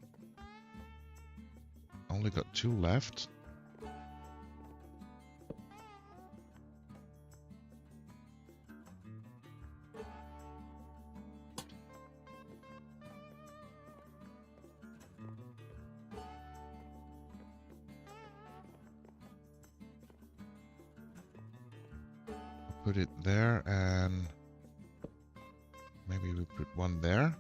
Only got 2 left. Put it there, and maybe we put one there.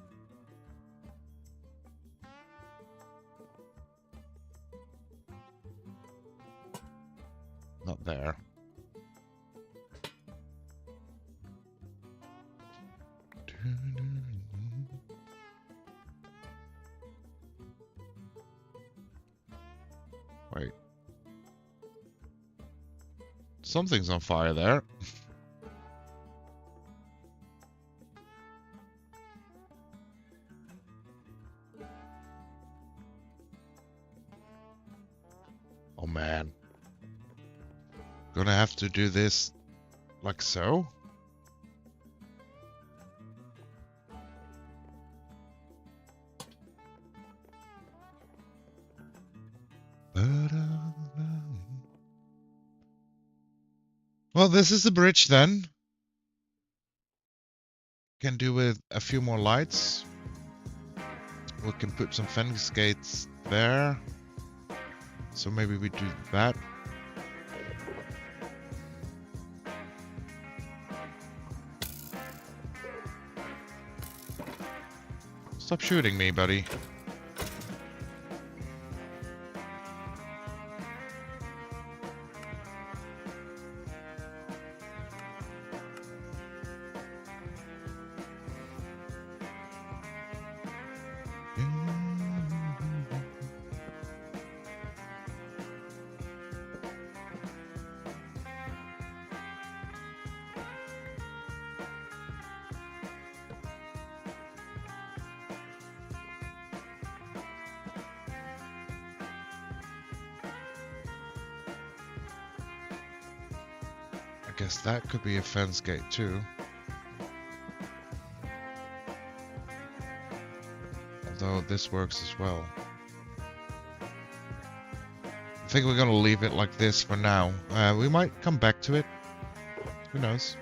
Not there. Wait. Something's on fire there. man. Gonna have to do this like so. Well, this is the bridge then. Can do with a few more lights. We can put some fence gates there. So maybe we do that. Stop shooting me, buddy. I guess that could be a fence gate too. Although this works as well. I think we're gonna leave it like this for now. We might come back to it. Who knows?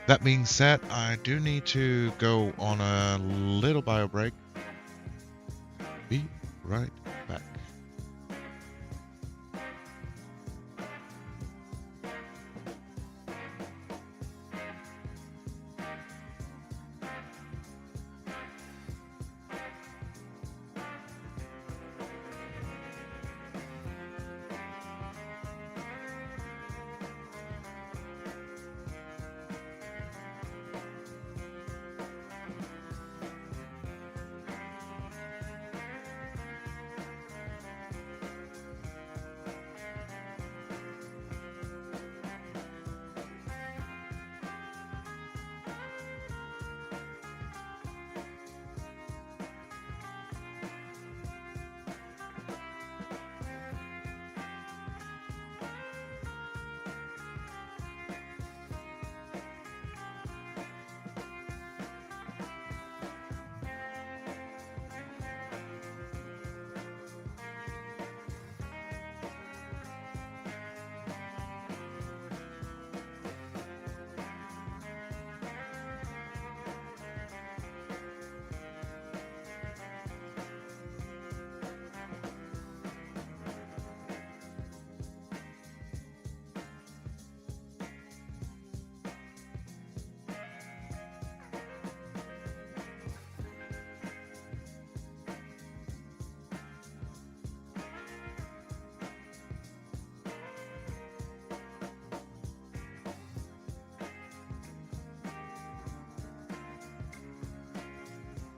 That being said, I do need to go on a little bio break. Be right back.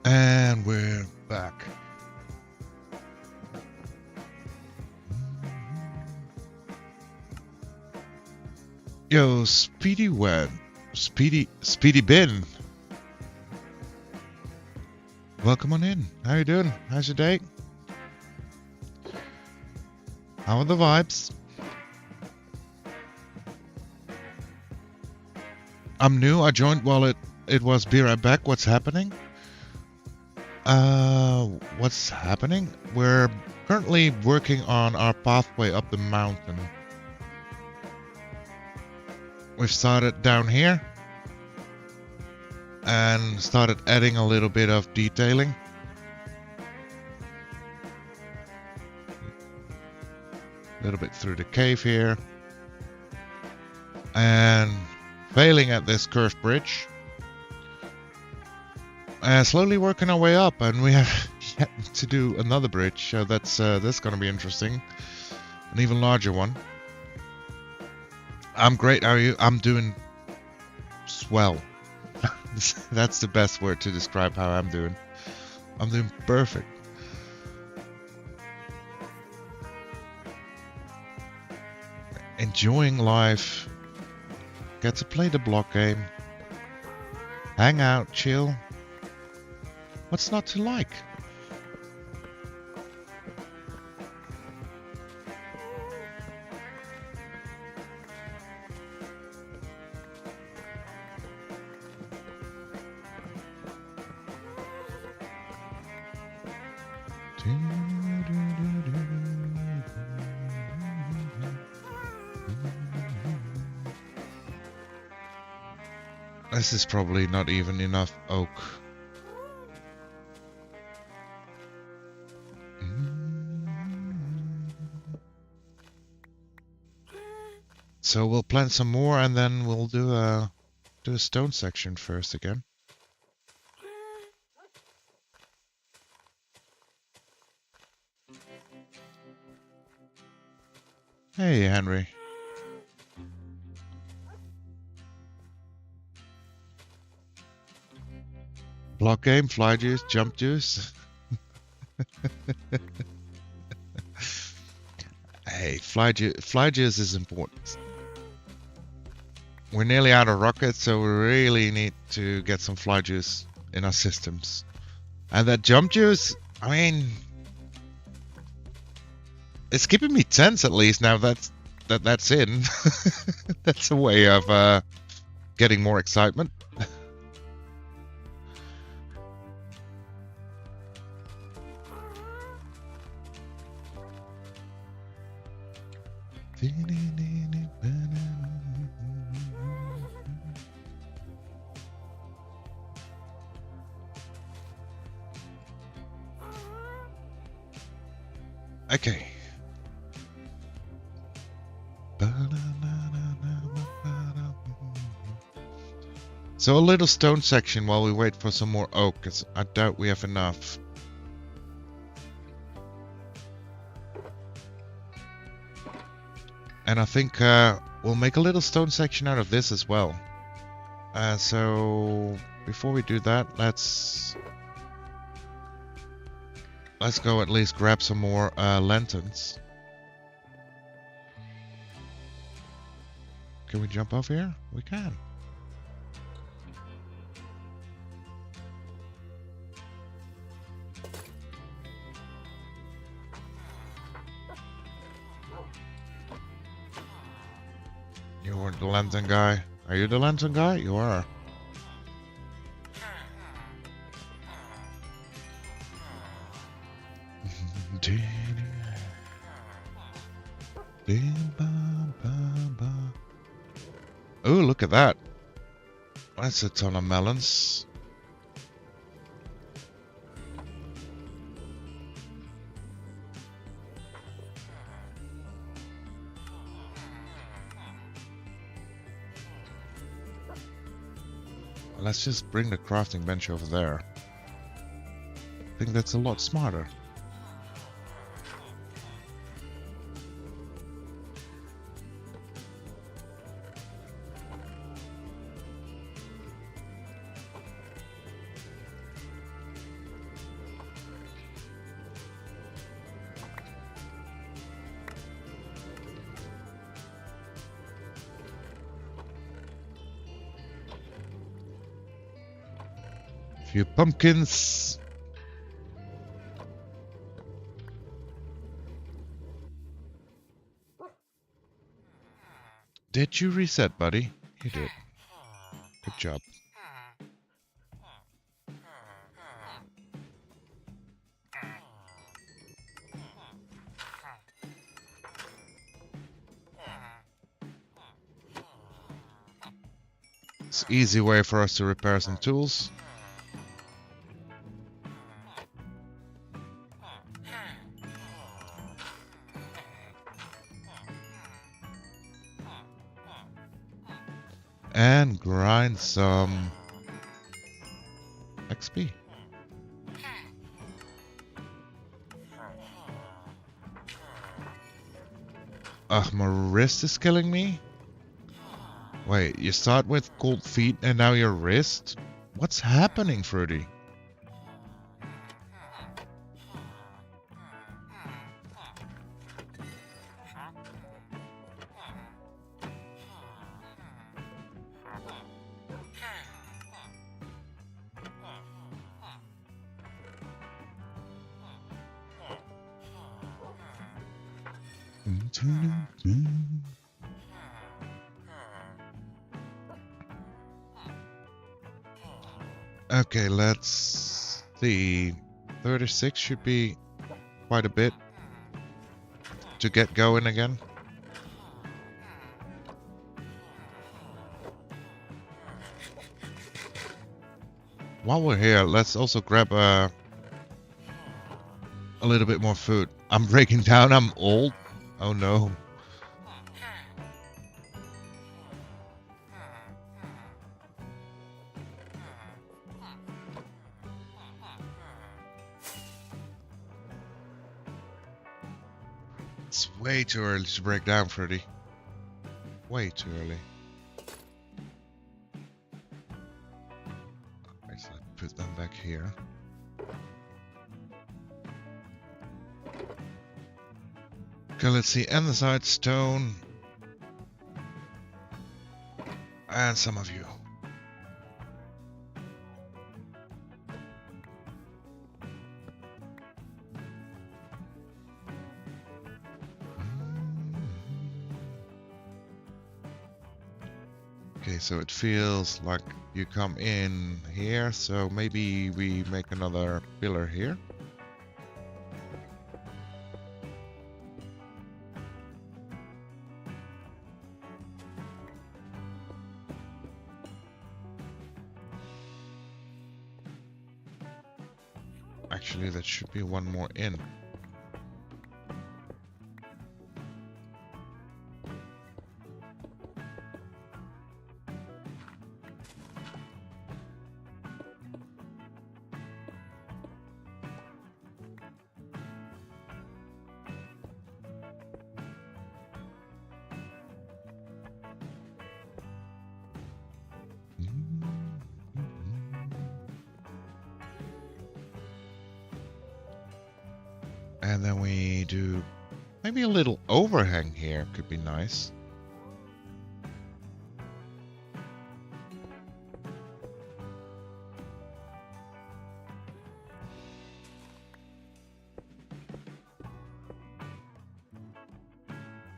And we're back. Yo, Speedy Bin. Welcome on in. How you doing? How's your day? How are the vibes? I'm new. I joined while it was Be Right Back. What's happening? What's happening? We're currently working on our pathway up the mountain. We've started down here and started adding a little bit of detailing. A little bit through the cave here. And failing at this curved bridge. Slowly working our way up, and we have yet to do another bridge, so that's going to be interesting. An even larger one. I'm great, how are you? I'm doing swell. That's the best word to describe how I'm doing. I'm doing perfect. Enjoying life. Get to play the block game. Hang out, chill. What's not to like? This is probably not even enough oak. So we'll plant some more and then we'll do a stone section first again. Hey, Henry. Block game, fly juice, jump juice. Hey, fly juice is important. We're nearly out of rockets, so we really need to get some fly juice in our systems. And that jump juice, I mean, it's keeping me tense at least now that's in. That's a way of getting more excitement. Okay. So a little stone section while we wait for some more oak, because I doubt we have enough. And I think we'll make a little stone section out of this as well. So before we do that, let's go at least grab some more lanterns. Can we jump off here? We can. You weren't the lantern guy. Are you the lantern guy? You are. Oh, look at that. That's a ton of melons. Let's just bring the crafting bench over there. I think that's a lot smarter. Few pumpkins. Did you reset, buddy? You did. Good job. It's an easy way for us to repair some tools. And grind some XP. Ugh, my wrist is killing me. Wait, you start with cold feet and now your wrist? What's happening, Fruity? Okay, let's see. 36 should be quite a bit to get going again. While we're here, let's also grab a little bit more food. I'm breaking down, I'm old. Oh no. It's way too early to break down, Freddy. Way too early. Alright, so let's put them back here. Okay, let's see. Andesite, stone. And some of you. Okay, so it feels like you come in here, so maybe we make another pillar here. Actually, that should be one more in. And then we do maybe a little overhang here, could be nice.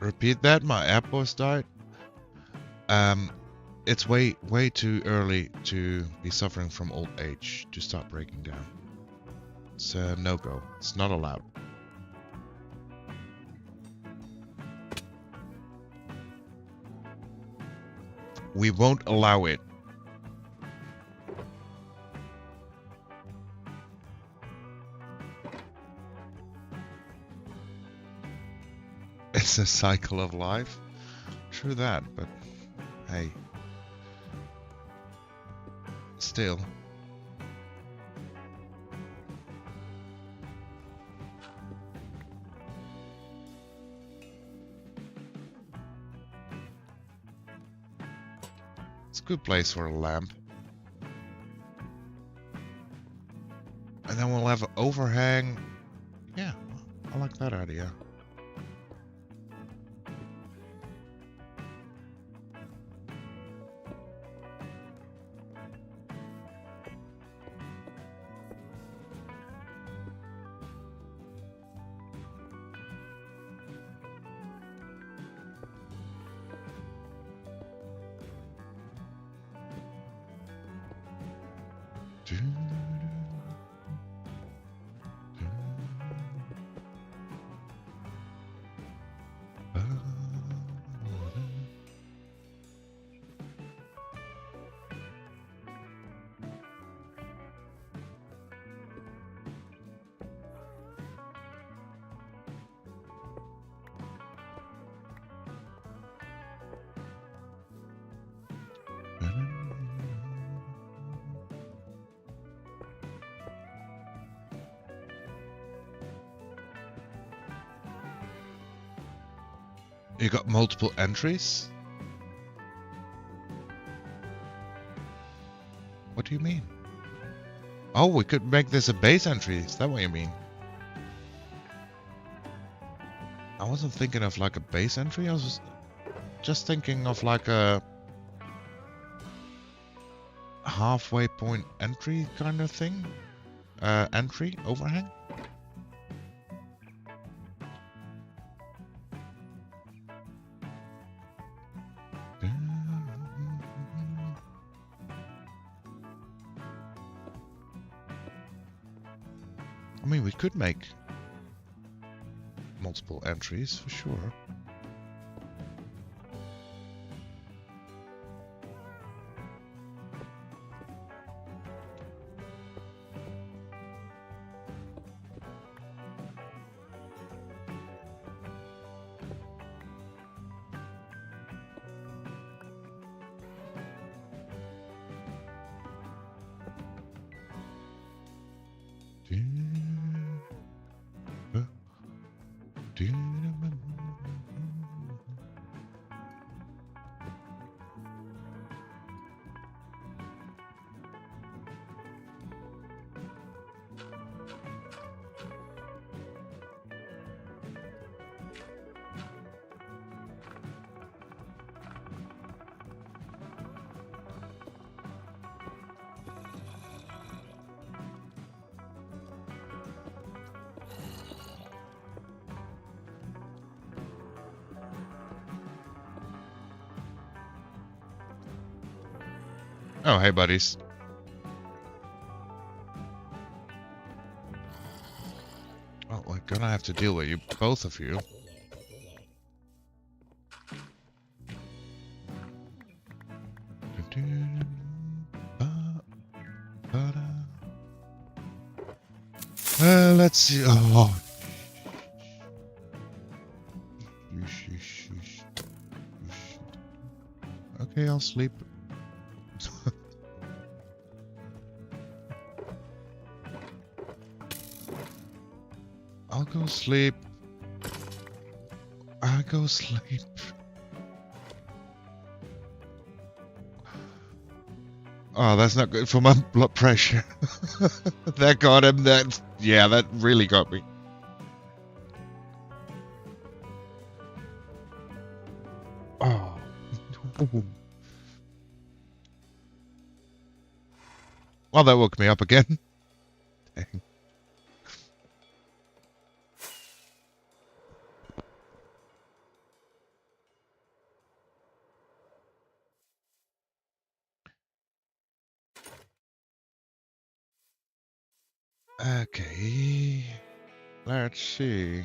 Repeat that, my app was died. It's way too early to be suffering from old age to start breaking down. It's a no-go. It's not allowed. We won't allow it. It's a cycle of life. True that, but hey. Still. It's a good place for a lamp. And then we'll have an overhang. Yeah, I like that idea. You got multiple entries? What do you mean? Oh, we could make this a base entry. Is that what you mean? I wasn't thinking of like a base entry. I was just thinking of like a halfway point entry kind of thing. Entry, overhang. I mean, we could make multiple entries for sure. Oh, hey, buddies. Oh, we're gonna have to deal with you, both of you. Let's see. Oh. Okay, I'll sleep. I'll go sleep. I'll go sleep. Oh, that's not good for my blood pressure. That got him. Yeah, that really got me. Oh. Well, that woke me up again. Dang. Okay, let's see.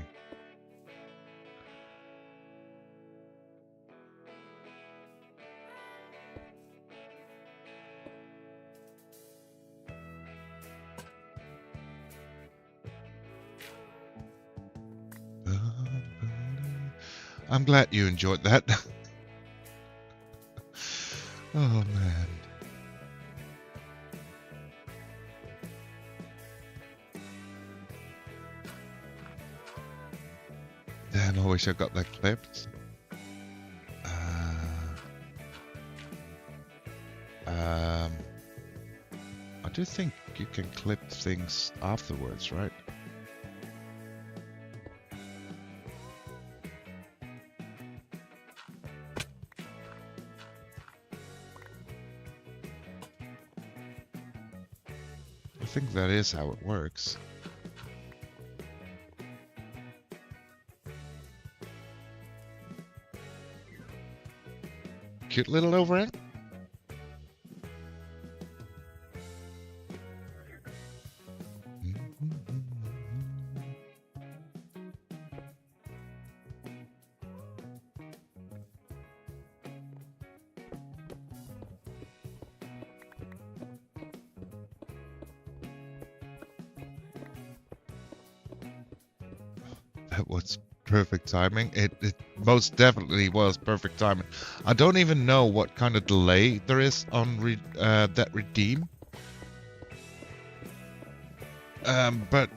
I'm glad you enjoyed that. Oh man. Damn, I wish I got that clipped. I do think you can clip things afterwards, right? I think that is how it works. Cute little overhead. That was perfect timing. It most definitely was perfect timing. I don't even know what kind of delay there is on that redeem. But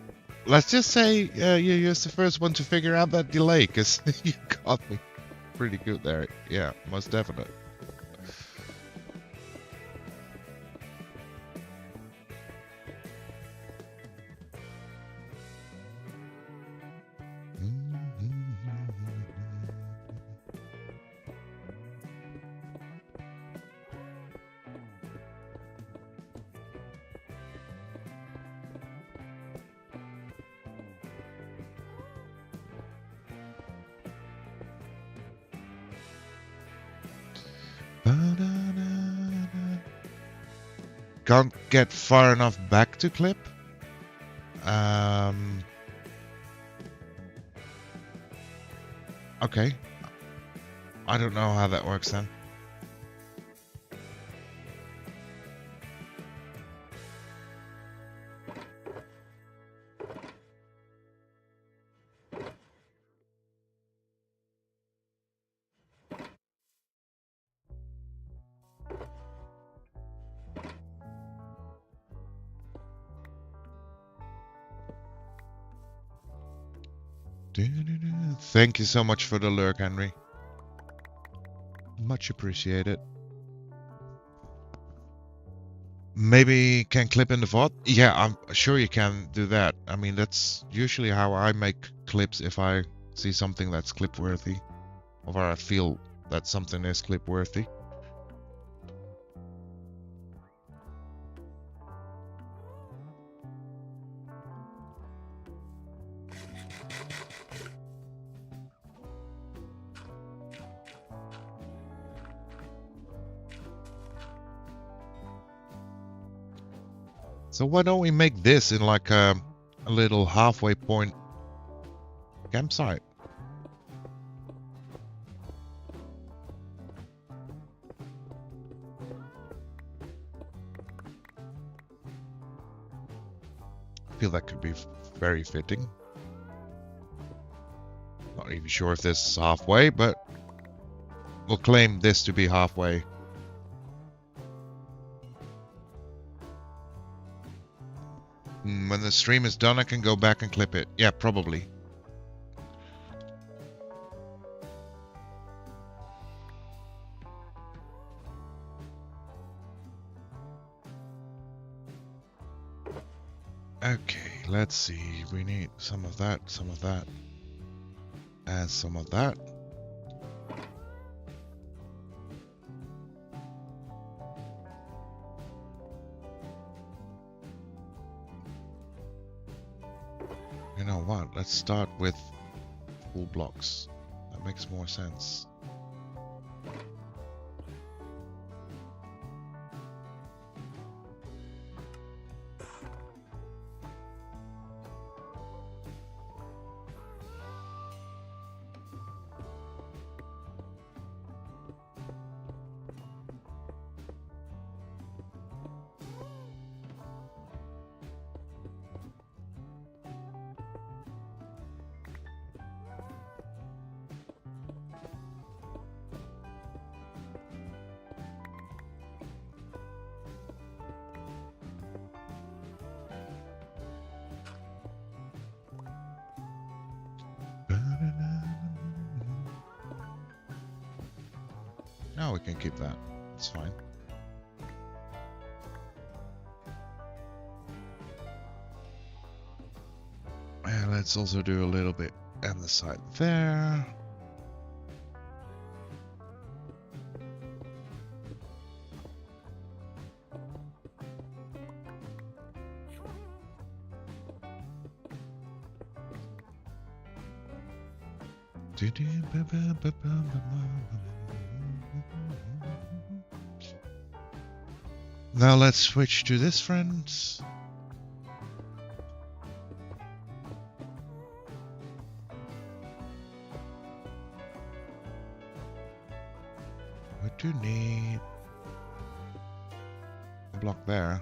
let's just say you're the first one to figure out that delay, because you got me pretty good there. Yeah, most definitely. Can't get far enough back to clip. Okay. I don't know how that works then. Thank you so much for the lurk, Henry. Much appreciated. Maybe can clip in the VOD? Yeah, I'm sure you can do that. I mean, that's usually how I make clips if I see something that's clip worthy, or I feel that something is clip worthy. So why don't we make this in like a little halfway point campsite? I feel that could be very fitting. Not even sure if this is halfway, but we'll claim this to be halfway. When the stream is done, I can go back and clip it. Yeah, probably. Okay, let's see. We need some of that, and some of that. You know what? Let's start with full blocks. That makes more sense. Now we can keep that. It's fine. And let's also do a little bit on the side there. Now let's switch to this, friends. We do need a block there.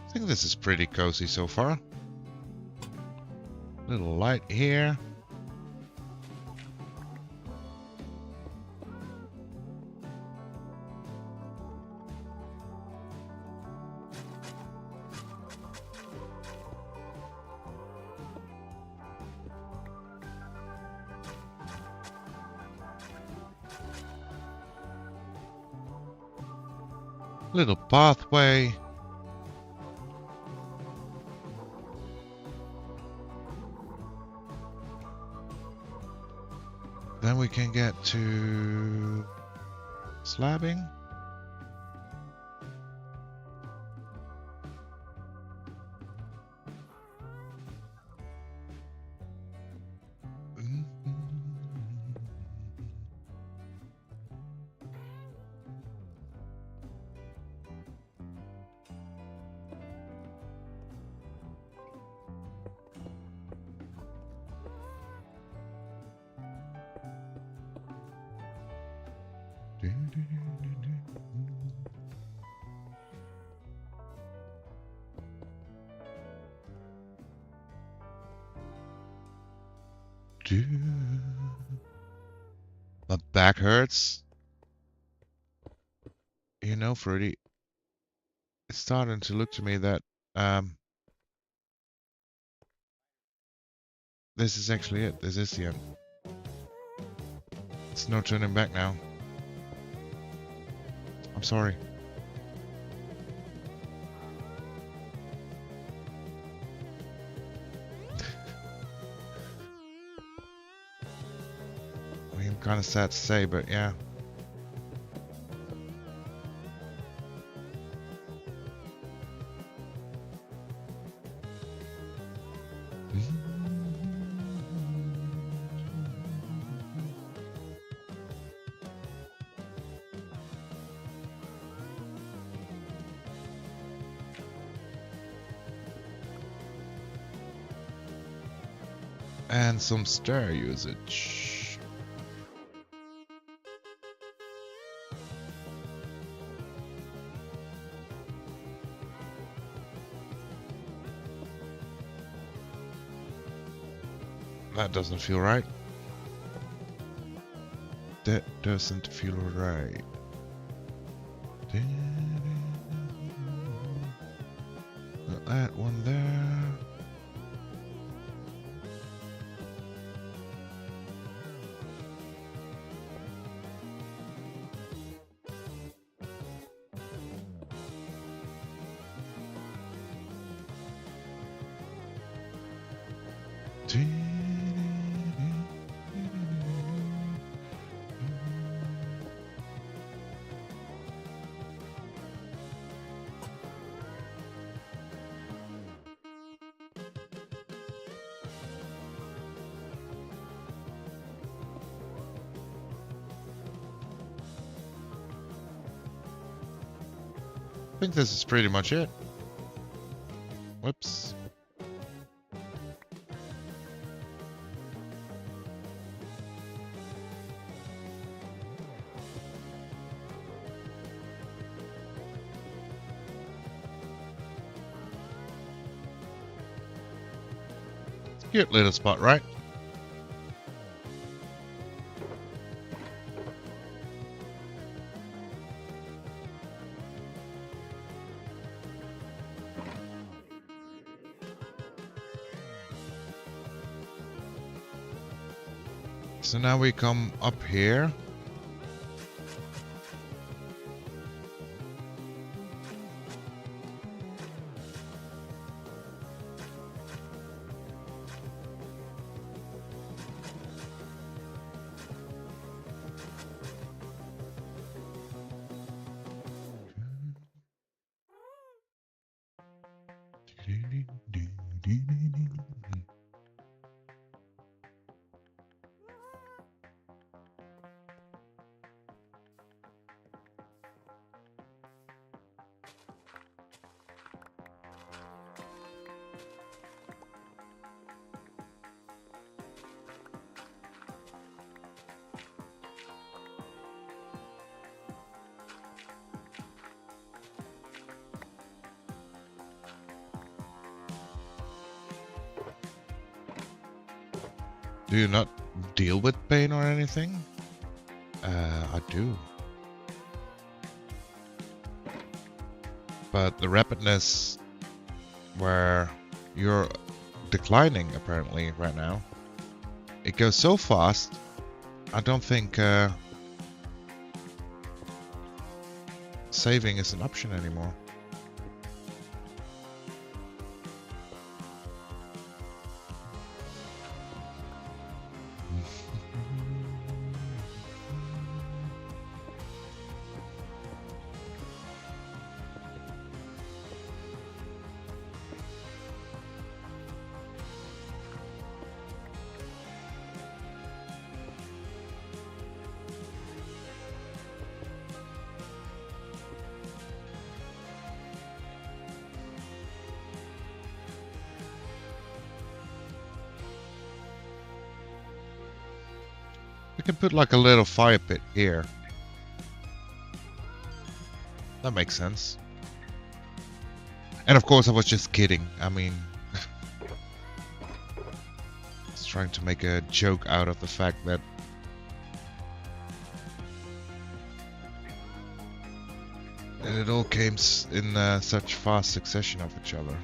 I think this is pretty cozy so far. Little light here. Little pathway. Then we can get to slabbing. My back hurts. You know, Fruity, it's starting to look to me that this is actually it. This is the end. It's no turning back now. I'm sorry. I mean, I'm kind of sad to say, but yeah. And some stair usage. That doesn't feel right. That doesn't feel right. Got that one there. I think this is pretty much it. Whoops. Cute little spot, right? So now we come up here. Do you not deal with pain or anything? I do. But the rapidness where you're declining apparently right now, it goes so fast, saving is an option anymore. We can put like a little fire pit here. That makes sense. And of course I was just kidding. I mean, I was trying to make a joke out of the fact that it all came in such fast succession of each other.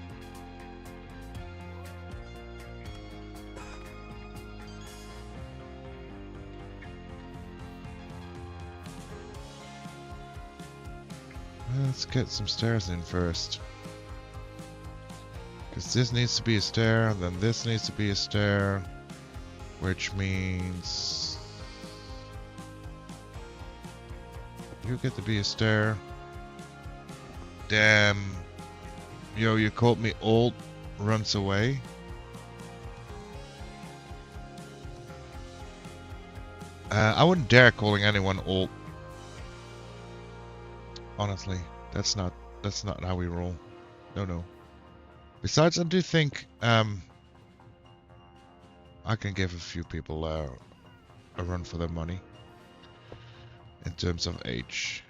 Let's get some stairs in first. Because this needs to be a stair, then this needs to be a stair. Which means... you get to be a stair. Damn. Yo, you called me old. Runs away. I wouldn't dare calling anyone old. Honestly, that's not how we roll. No. Besides, I do think I can give a few people a run for their money in terms of age.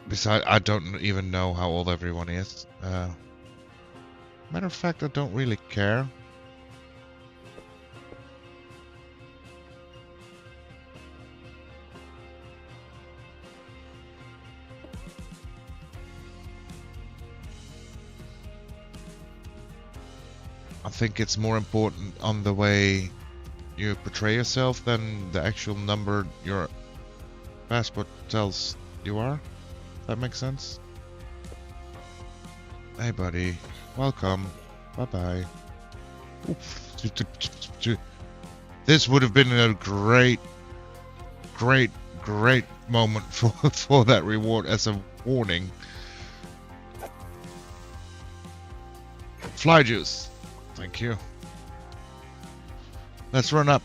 Besides, I don't even know how old everyone is. Matter of fact, I don't really care. I think it's more important on the way you portray yourself than the actual number your passport tells you are. That makes sense? Hey buddy, welcome. Bye-bye. This would have been a great moment for that reward as a warning. Fly juice. Thank you. Let's run up.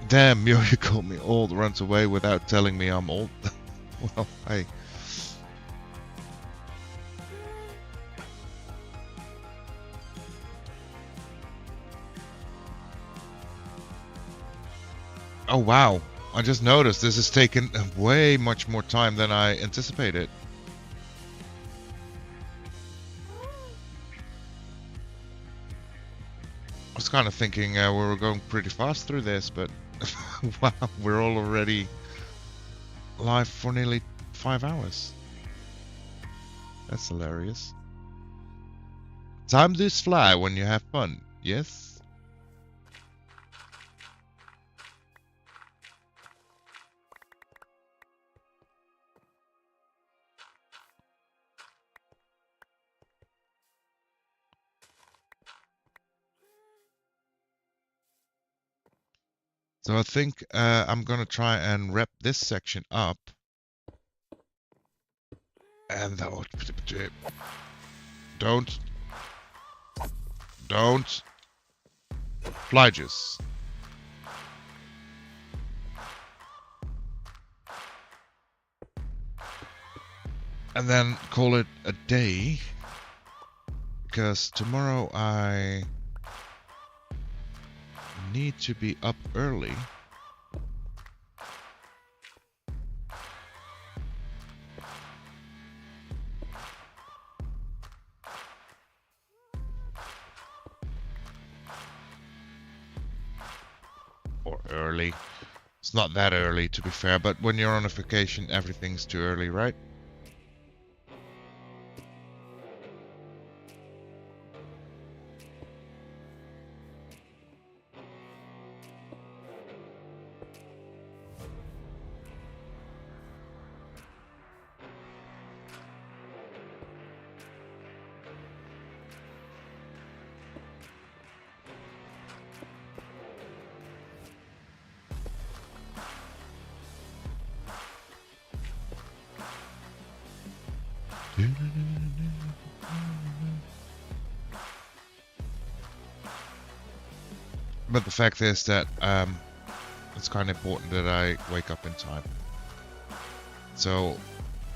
Damn, you called me old, runs away without telling me I'm old. Well, hey. Oh wow, I just noticed this has taken way much more time than I anticipated. I was kind of thinking we were going pretty fast through this, but wow, we're all already live for nearly 5 hours. That's hilarious. Time does fly when you have fun, yes? So I think I'm gonna try and wrap this section up. And don't fly juice. And then call it a day, because tomorrow I need to be up early. Or early. It's not that early, to be fair, but when you're on a vacation, everything's too early, right? But the fact is that it's kind of important that I wake up in time. So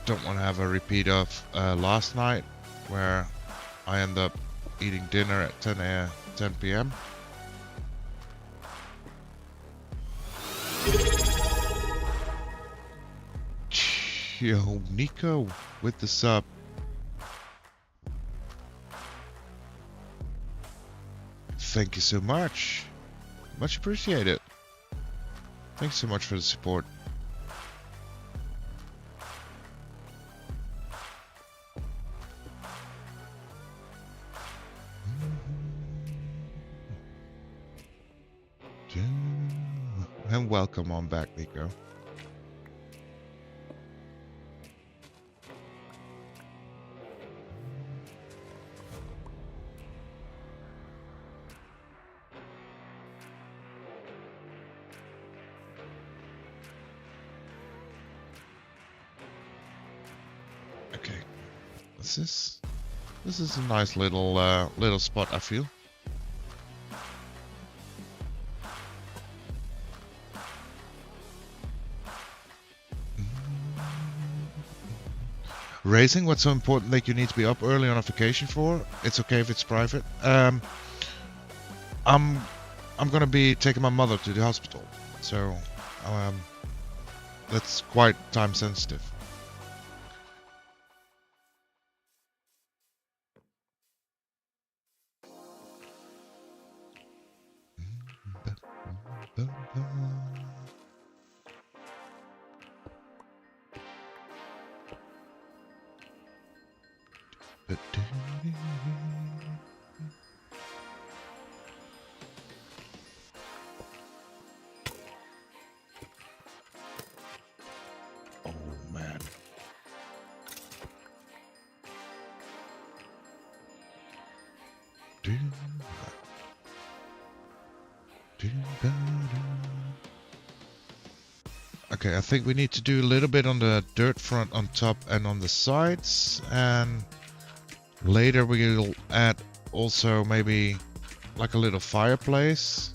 don't want to have a repeat of last night where I end up eating dinner at 10 p.m. Yo, Nico with the sub. Thank you so much. Much appreciated. Thanks so much for the support. And welcome on back, Nico. Okay, this is a nice little spot, I feel. Racing, what's so important that you need to be up early on a vacation for? It's okay if it's private. I'm gonna be taking my mother to the hospital, so that's quite time sensitive. Oh man. Okay, I think we need to do a little bit on the dirt front on top and on the sides, and later we'll add also maybe like a little fireplace.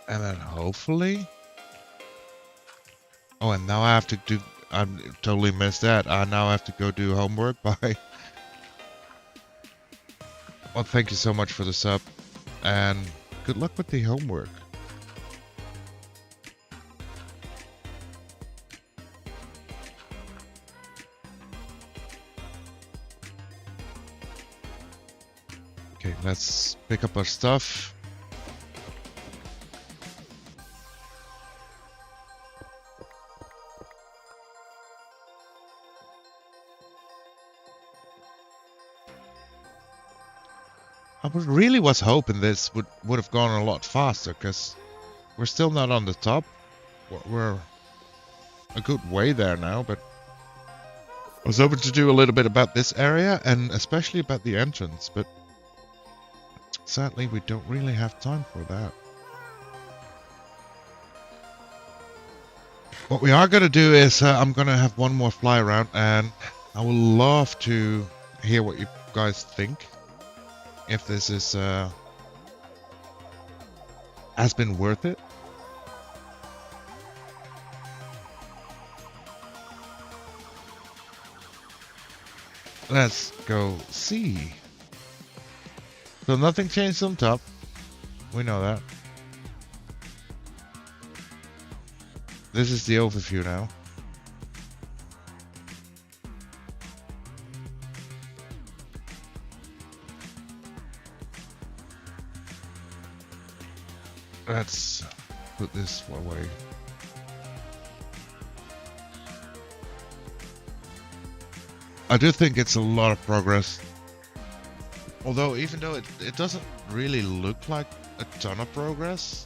And then hopefully... Oh, and now I have to do... I totally missed that. I now have to go do homework. Bye. Well, thank you so much for the sub. And good luck with the homework. Okay, let's pick up our stuff. I really was hoping this would have gone a lot faster, because we're still not on the top. We're a good way there now, but I was hoping to do a little bit about this area, and especially about the entrance, but sadly we don't really have time for that. What we are going to do is I'm going to have one more fly around, and I would love to hear what you guys think. If this is has been worth it. Let's go see. So nothing changed on top. We know that. This is the overview now. Let's put this away. I do think it's a lot of progress. Although, even though it doesn't really look like a ton of progress.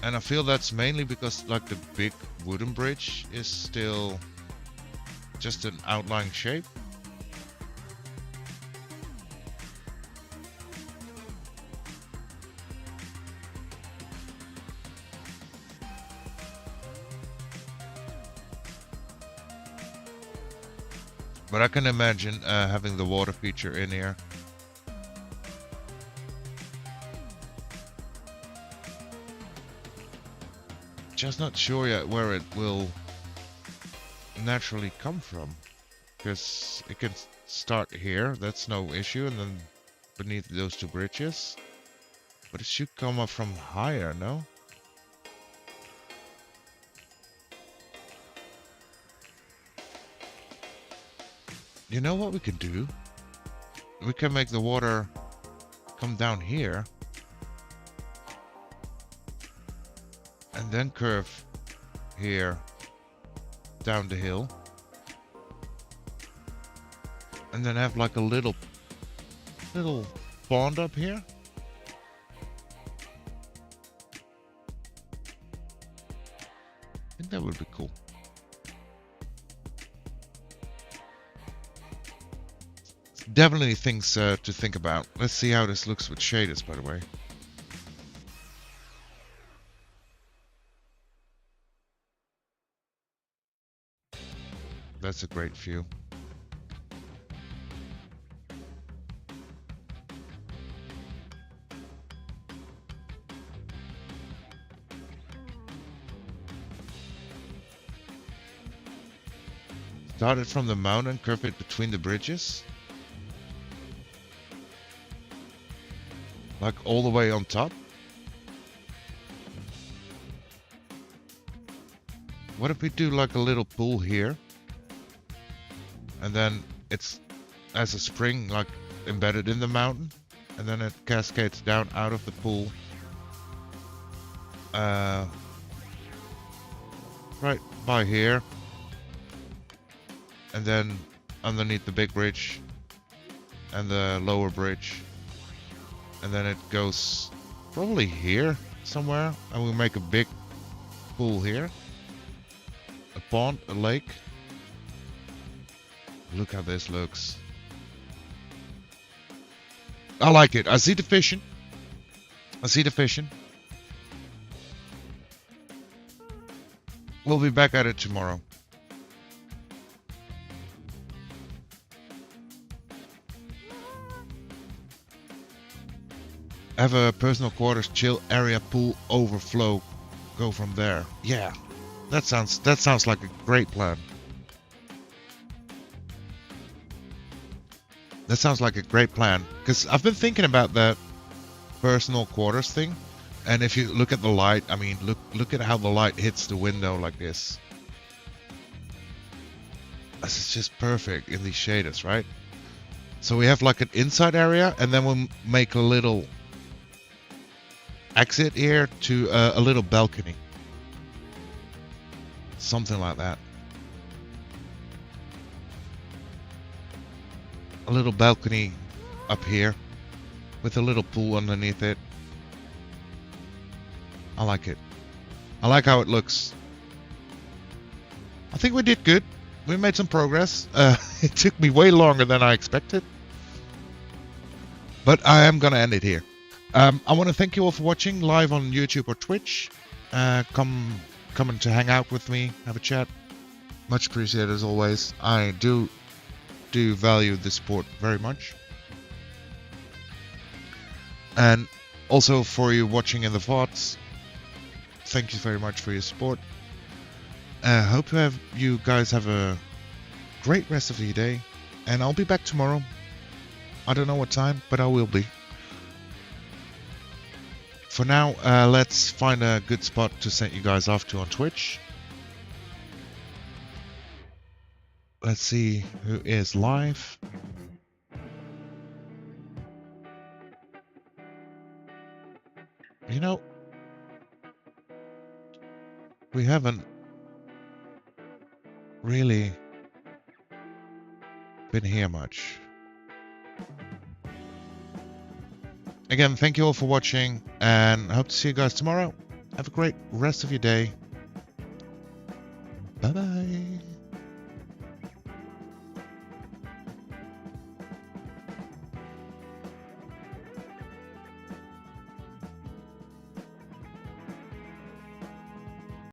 And I feel that's mainly because like the big wooden bridge is still just an outline shape. But I can imagine having the water feature in here. Just not sure yet where it will naturally come from. Because it can start here, that's no issue, and then beneath those two bridges. But it should come up from higher, no? You know what we can do? We can make the water come down here. And then curve here down the hill. And then have like a little pond up here. I think that would be cool. Definitely things to think about. Let's see how this looks with shaders, by the way. That's a great view. Started from the mountain, curve it between the bridges. Like all the way on top. What if we do like a little pool here? And then it's as a spring like embedded in the mountain. And then it cascades down out of the pool. Right by here. And then underneath the big bridge. And the lower bridge. And then it goes probably here somewhere. And we make a big pool here. A pond, a lake. Look how this looks. I like it. I see the fishing. I see the fishing. We'll be back at it tomorrow. Have a personal quarters, chill area, pool, overflow. Go from there. Yeah, that sounds like a great plan. That sounds like a great plan. Because I've been thinking about that personal quarters thing. And if you look at the light, I mean, look at how the light hits the window like this. This is just perfect in these shaders, right? So we have like an inside area, and then we'll make a little exit here to a little balcony. Something like that. A little balcony up here with a little pool underneath it. I like it. I like how it looks. I think we did good. We made some progress. It took me way longer than I expected. But I am going to end it here. I want to thank you all for watching live on YouTube or Twitch. Come and to hang out with me, have a chat. Much appreciated as always. I do value the support very much. And also for you watching in the VODs, thank you very much for your support. Hope you guys have a great rest of your day, and I'll be back tomorrow. I don't know what time, but I will be. For now, let's find a good spot to send you guys off to on Twitch. Let's see who is live. You know, we haven't really been here much. Again, thank you all for watching, and I hope to see you guys tomorrow. Have a great rest of your day. Bye-bye.